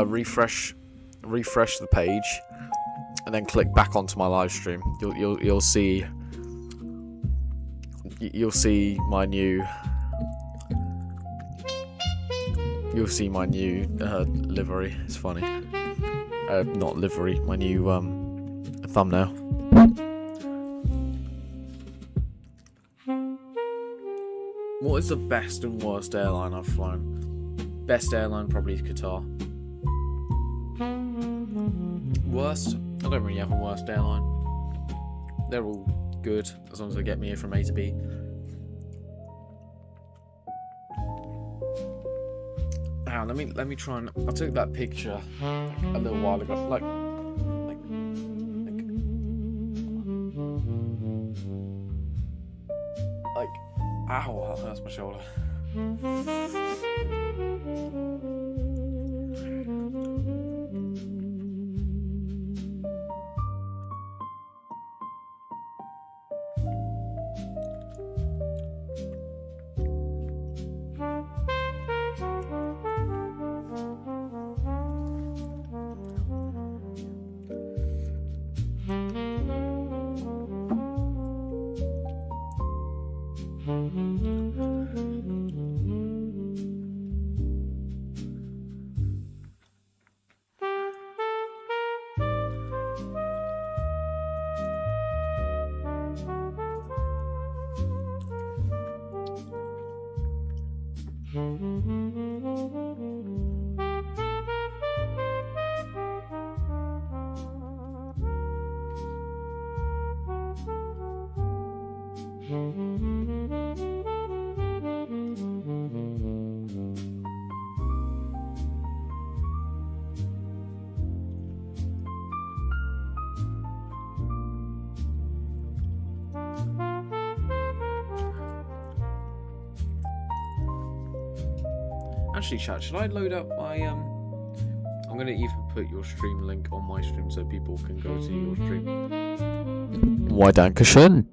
refresh the page, and then click back onto my live stream. You'll see my new livery. It's funny. Not livery, my new thumbnail. What is the best and worst airline I've flown? Best airline probably Qatar. Worst? I don't really have a worst airline. They're all good as long as they get me from A to B. Hang on, let me try and. I took that picture a little while ago. Like ow, that hurts my shoulder. Actually, chat, should I load up my I'm gonna even put your stream link on my stream so people can go to your stream. Why dankeschön?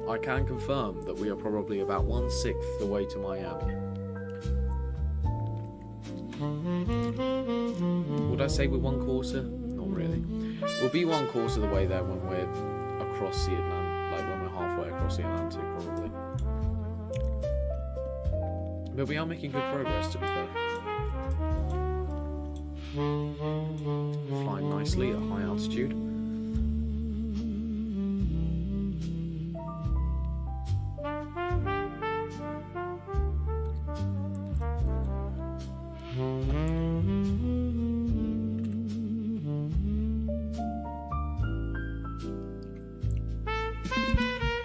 I can confirm that we are probably about 1/6 the way to Miami. Would I say we're 1/4? Not really. We'll be 1/4 the way there when we're across the Atlantic, like when we're halfway across the Atlantic, probably. But we are making good progress, to be fair. Flying nicely at high altitude.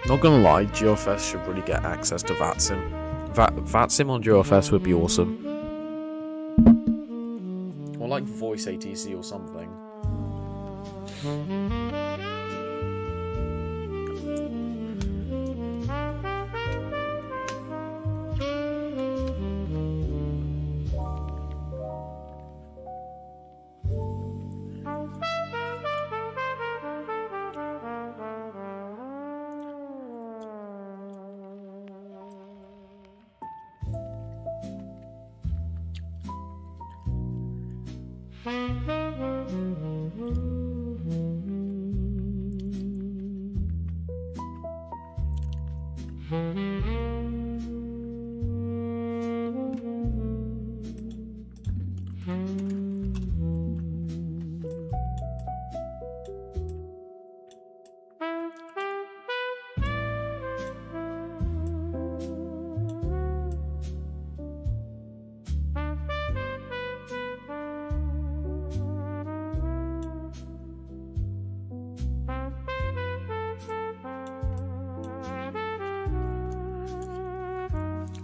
Not gonna lie, GeoFS should really get access to VATSIM. VATSIM on GeoFS would be awesome. Or like voice ATC or something.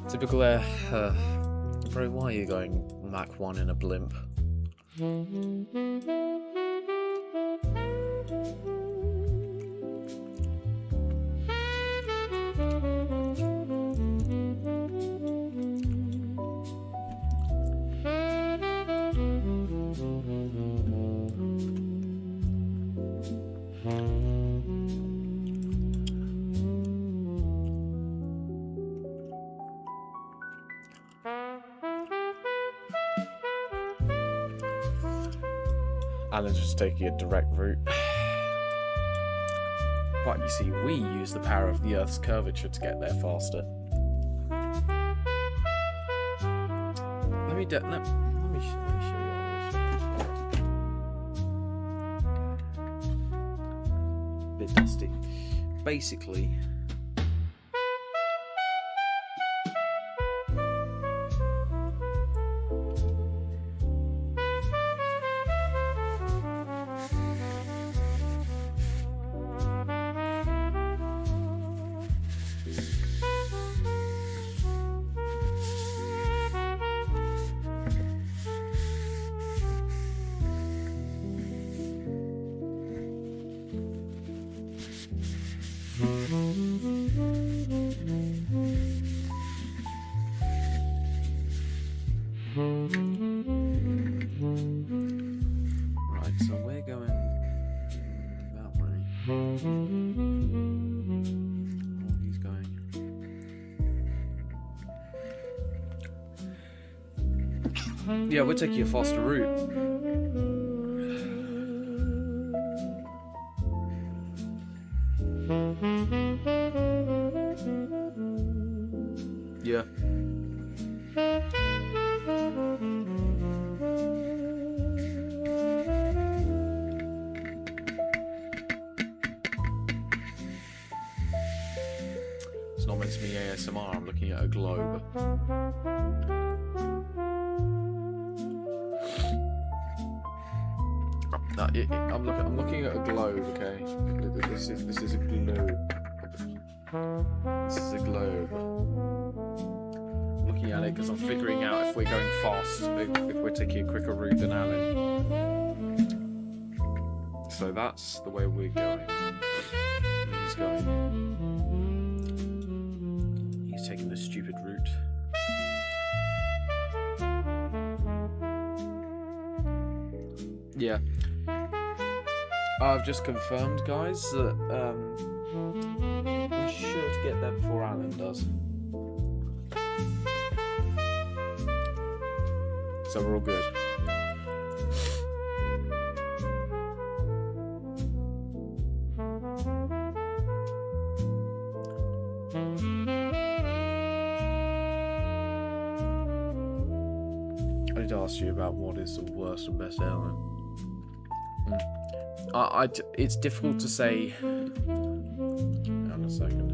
Typical air. Bro, why are you going Mach 1 in a blimp? Alan's just taking a direct route. But you see, we use the power of the Earth's curvature to get there faster. Let me show you on this. Bit dusty. Basically, right, so we're going that way. Oh, he's going. Yeah, we're taking a faster route. Yeah. It's not meant to be ASMR, I'm looking at a globe. I'm looking at a globe, okay? This is a globe. This is a globe. I'm looking at it because I'm figuring out if we're going fast, if we're taking a quicker route than Alan. So that's the way we're going. He's going. He's taking the stupid route. Yeah. I've just confirmed, guys, that we should get there before Alan does. So we're all good. I need to ask you about what is the worst and best airline. It's difficult to say. Hang on a second.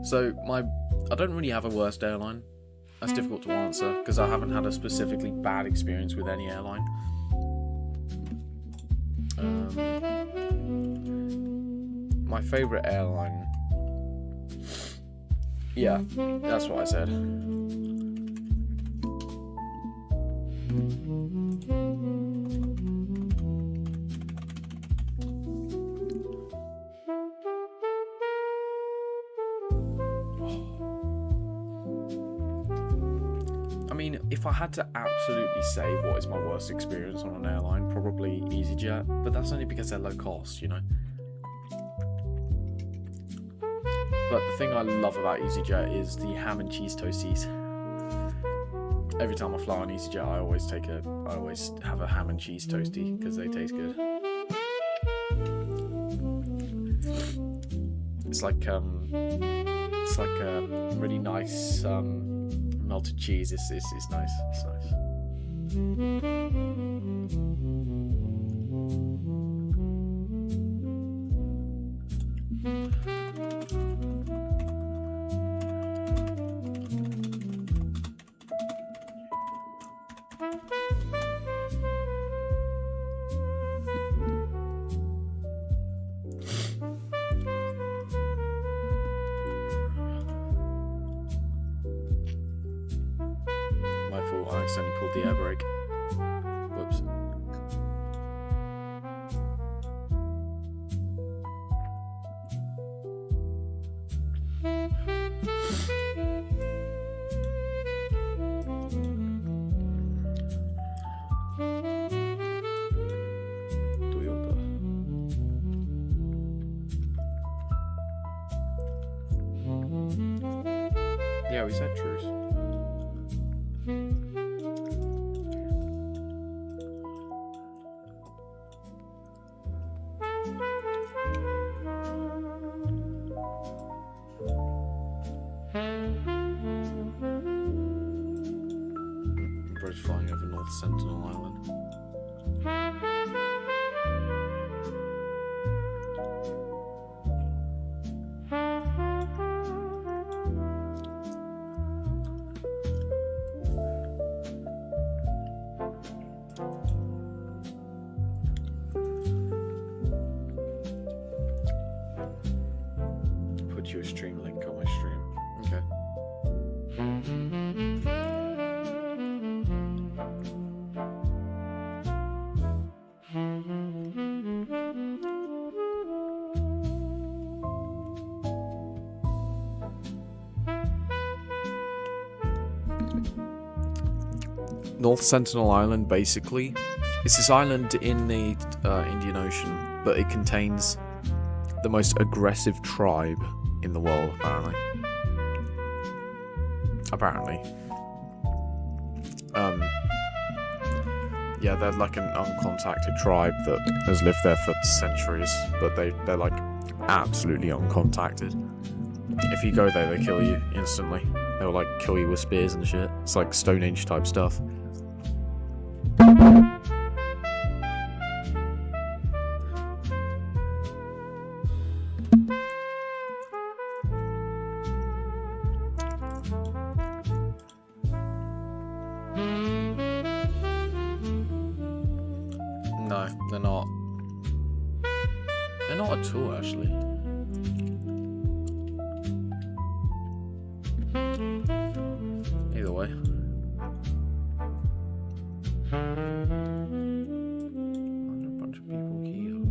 So I don't really have a worst airline. That's difficult to answer because I haven't had a specifically bad experience with any airline. My favourite airline. Yeah, that's what I said. I mean, if I had to absolutely say what is my worst experience on an airline, probably EasyJet, but that's only because they're low cost, you know. But the thing I love about EasyJet is the ham and cheese toasties. Every time I fly on EasyJet, I always have a ham and cheese toastie because they taste good. It's like a really nice melted cheese. It's nice. It's nice. My fault, I accidentally pulled the air brake. Whoops. Toyota. Yeah, we said truce. Bridge flying over North Sentinel Island. Put you a stream link on my stream. Okay. North Sentinel Island, basically, it's this island in the Indian Ocean, but it contains the most aggressive tribe in the world, apparently. Yeah, they're like an uncontacted tribe that has lived there for centuries, but they're like absolutely uncontacted. If you go there, they kill you instantly. They'll like kill you with spears and shit. It's like Stone Age type stuff. No, they're not. They're not at all, actually. Either way. A bunch of people here.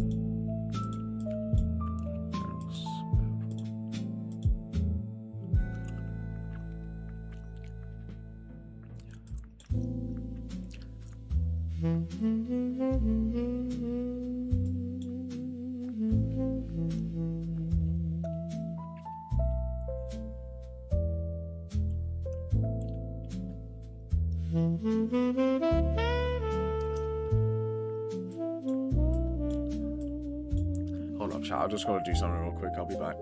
Hold up, chat. I just gotta do something real quick. I'll be back.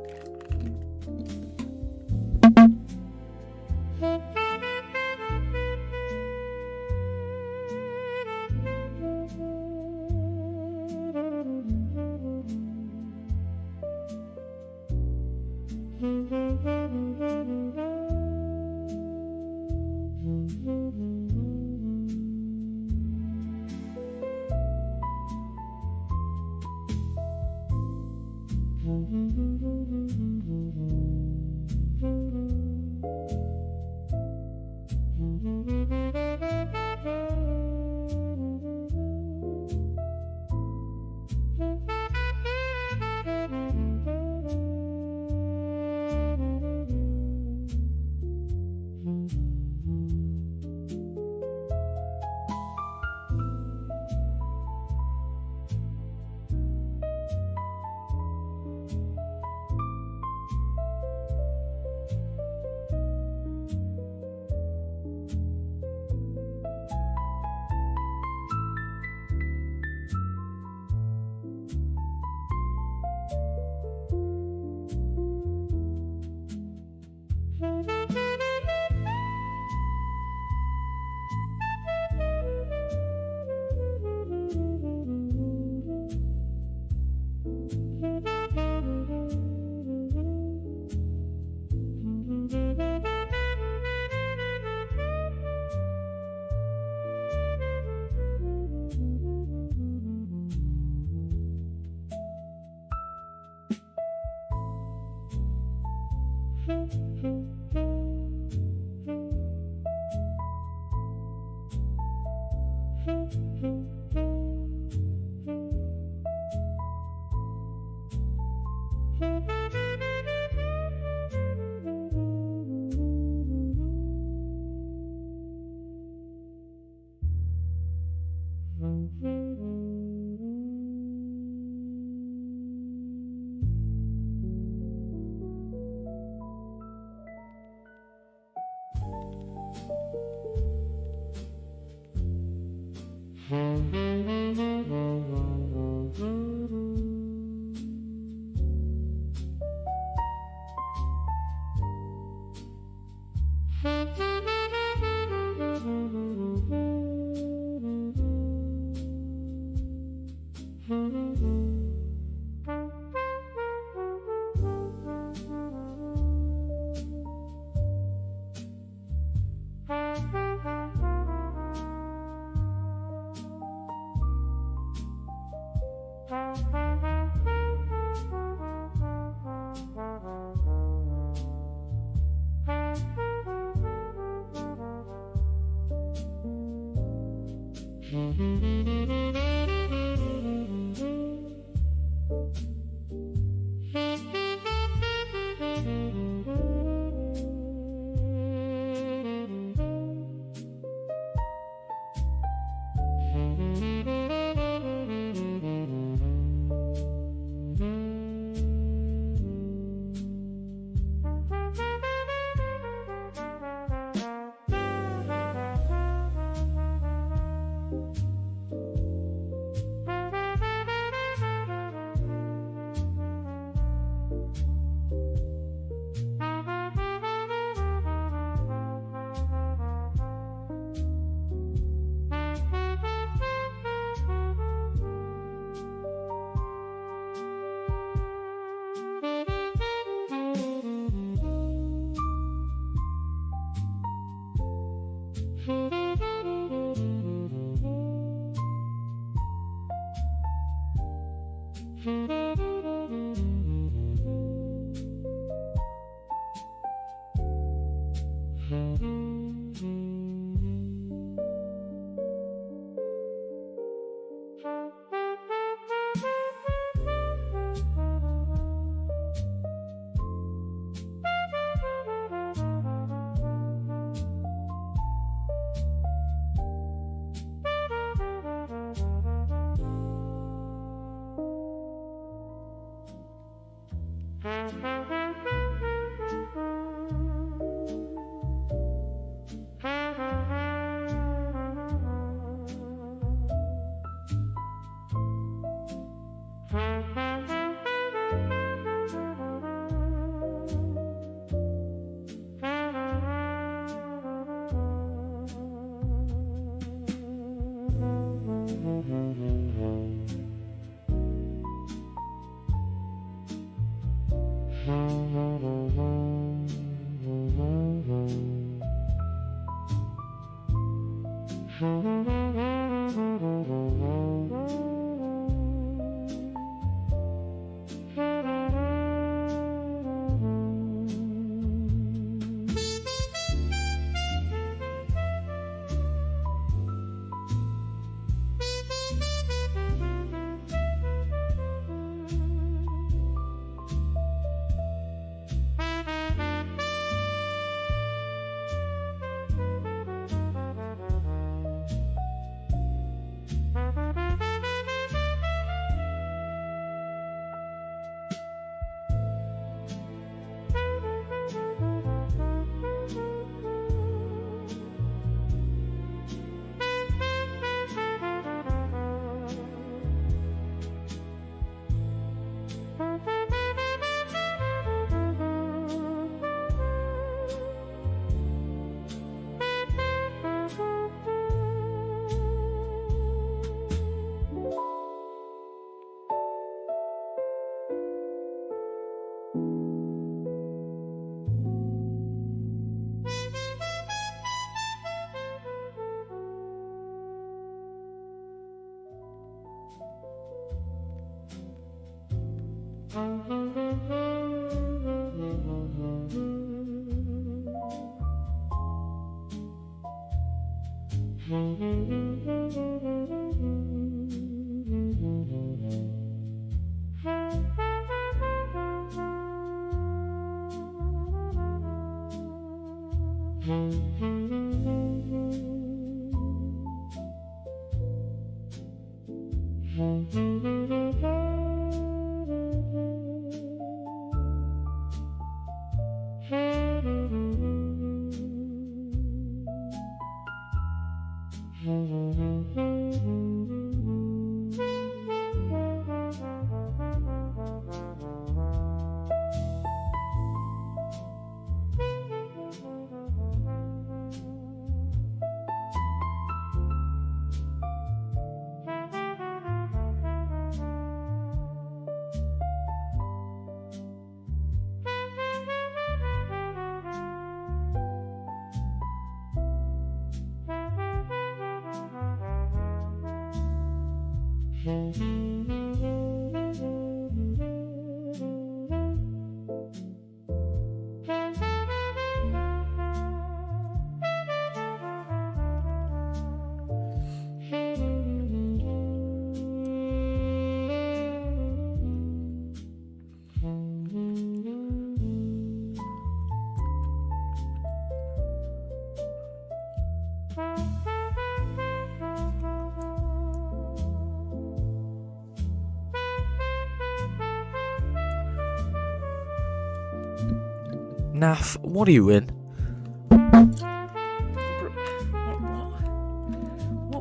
Naff, what are you in?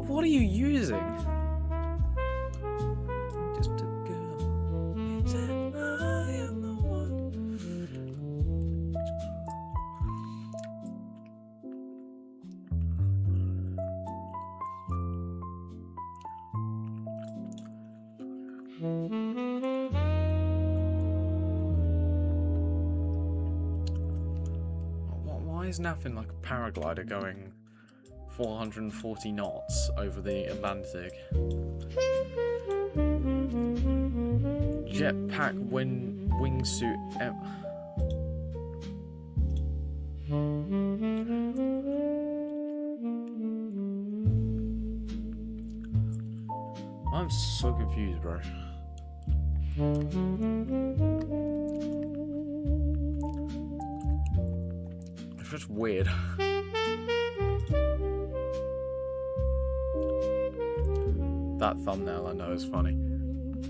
What are you using? Just a girl. Said I am the one. Why is Naff in like a paraglider going 440 knots over the Atlantic? Jetpack wingsuit. I'm so confused, bro. It's just weird. That thumbnail I know is funny.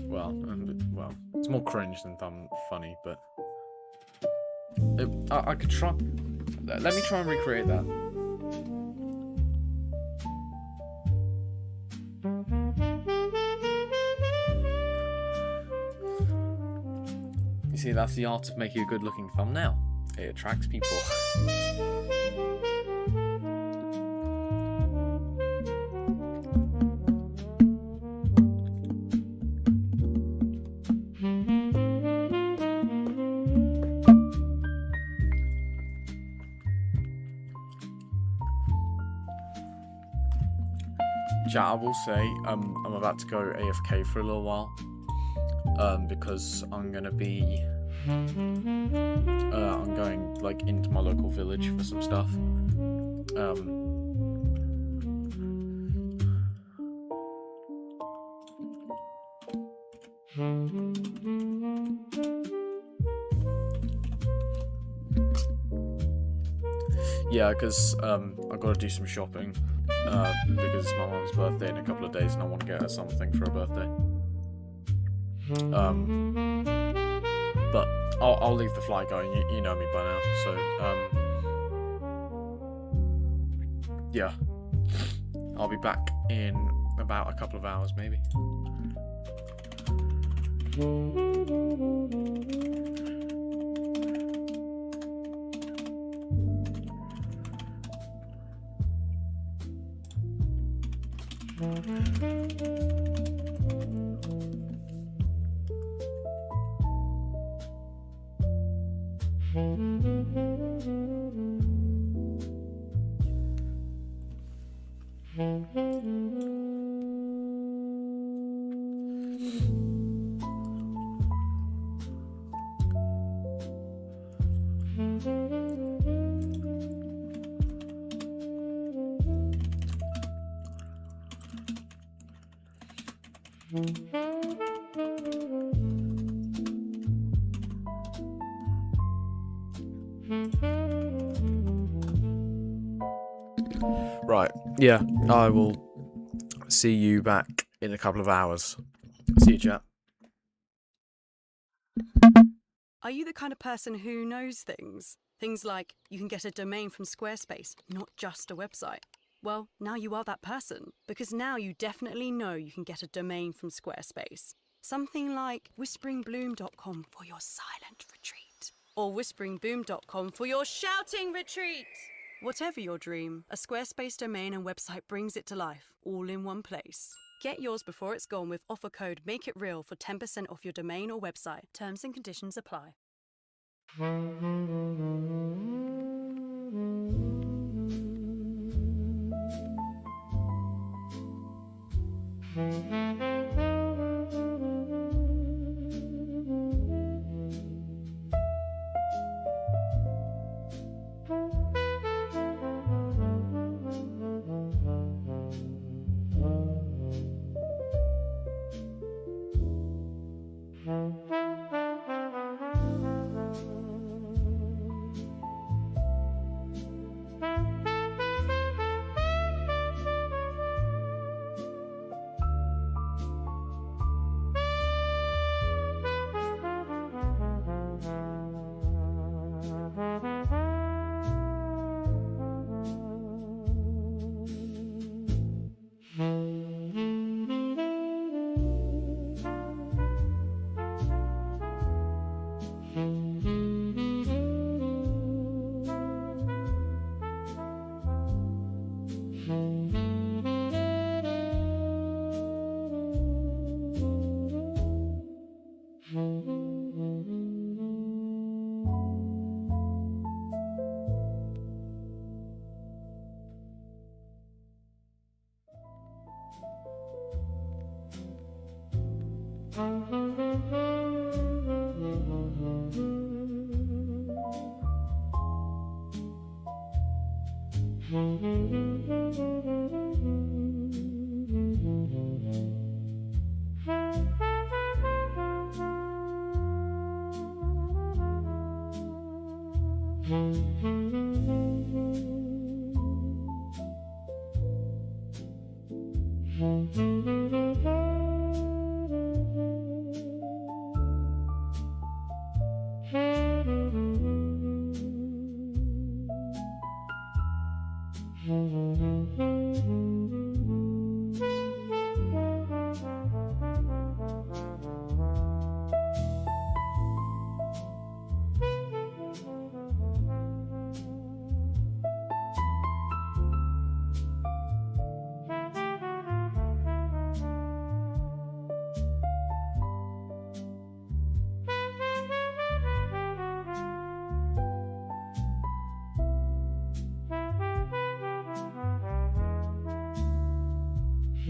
Well, it's more cringe than funny, but I could try. Let me try and recreate that. You see, that's the art of making a good-looking thumbnail. It attracts people. Chat, I will say, I'm about to go AFK for a little while, because I'm gonna be, I'm going like into my local village for some stuff. Yeah, because I've got to do some shopping. Because it's my mum's birthday in a couple of days and I want to get her something for her birthday. But I'll leave the flight going, you know me by now, so yeah. I'll be back in about a couple of hours maybe. Right, yeah, I will see you back in a couple of hours. See you, chat. Are you the kind of person who knows things? Things like you can get a domain from Squarespace, not just a website. Well, now you are that person, because now you definitely know you can get a domain from Squarespace. Something like whisperingbloom.com for your silent retreat, or whisperingboom.com for your shouting retreat. Whatever your dream, a Squarespace domain and website brings it to life, all in one place. Get yours before it's gone with offer code MAKEITREAL for 10% off your domain or website. Terms and conditions apply.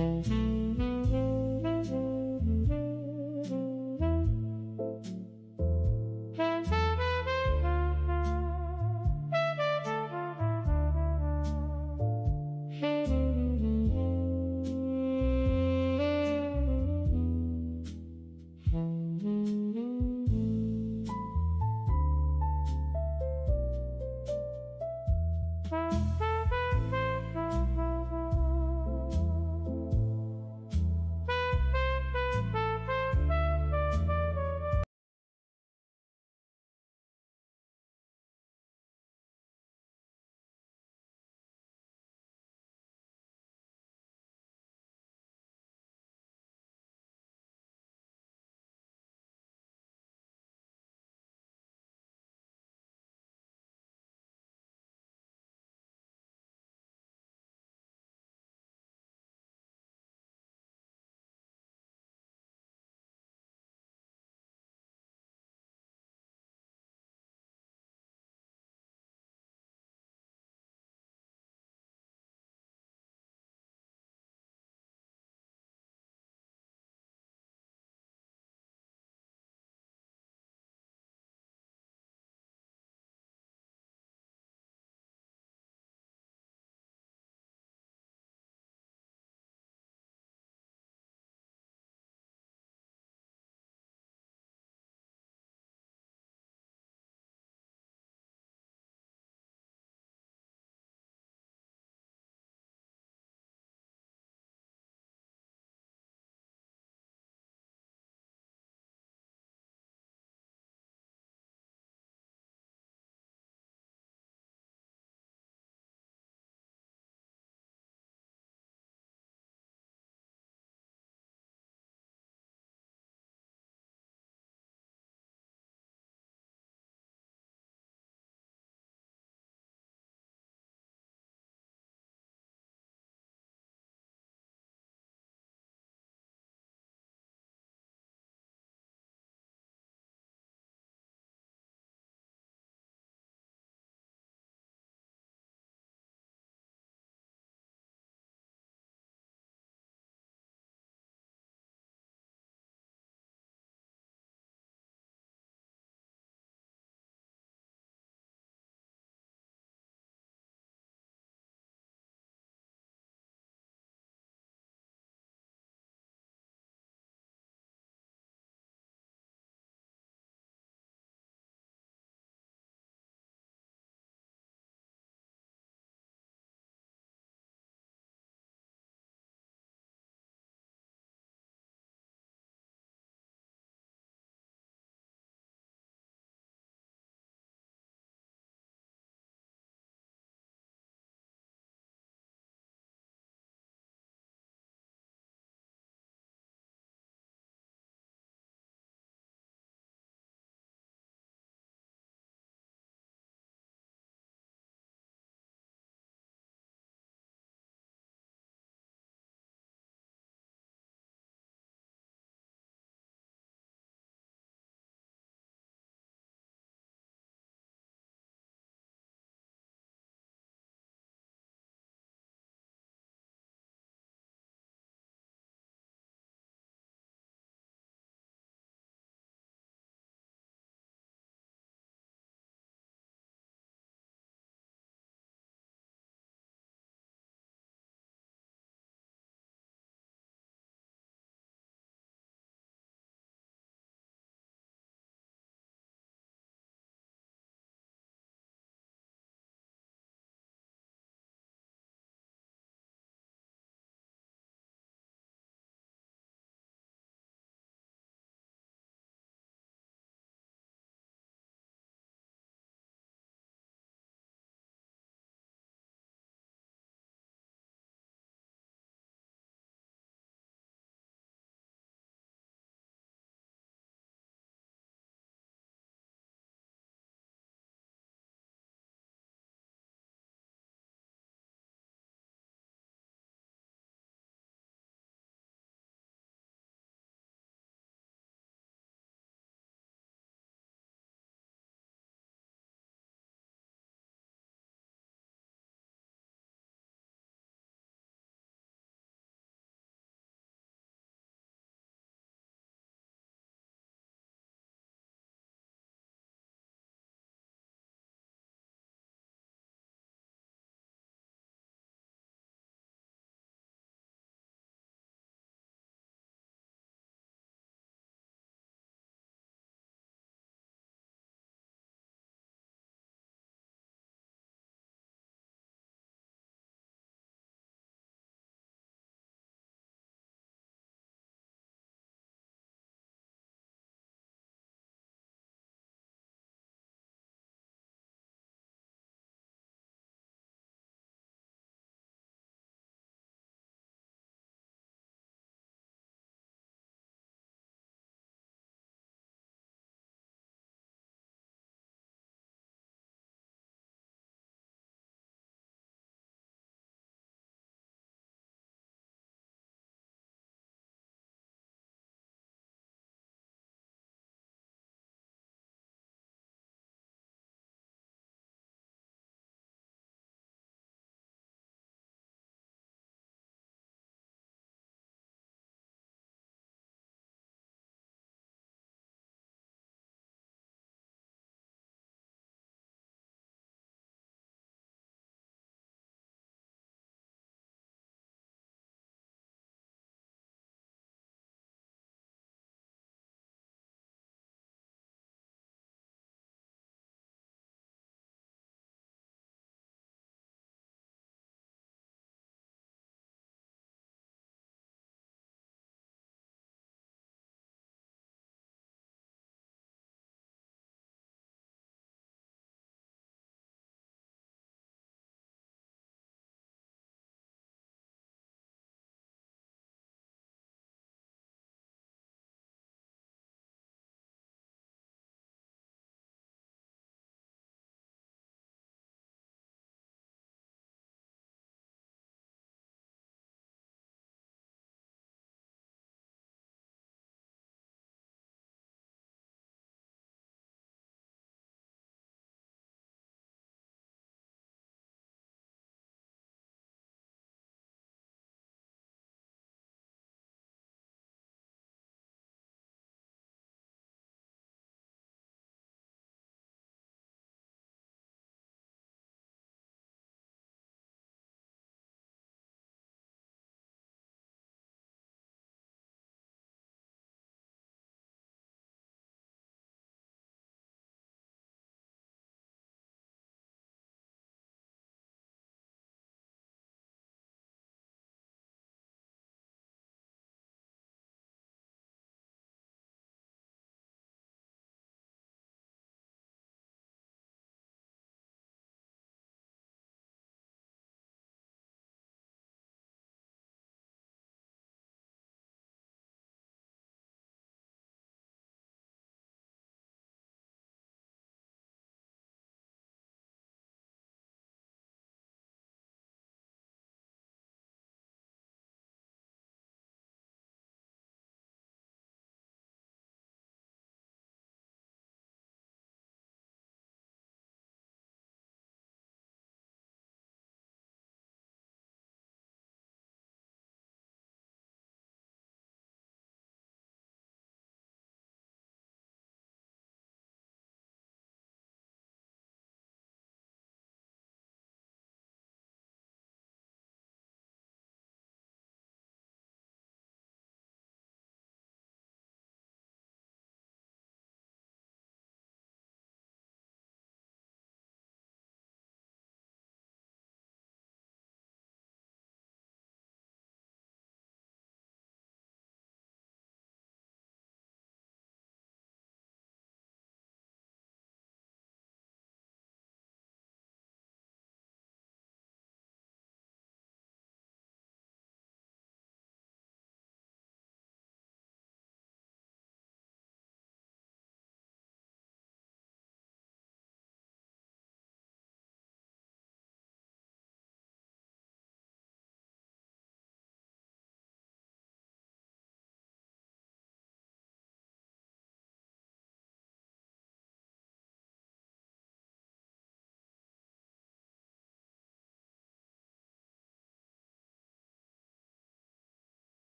Mm-hmm.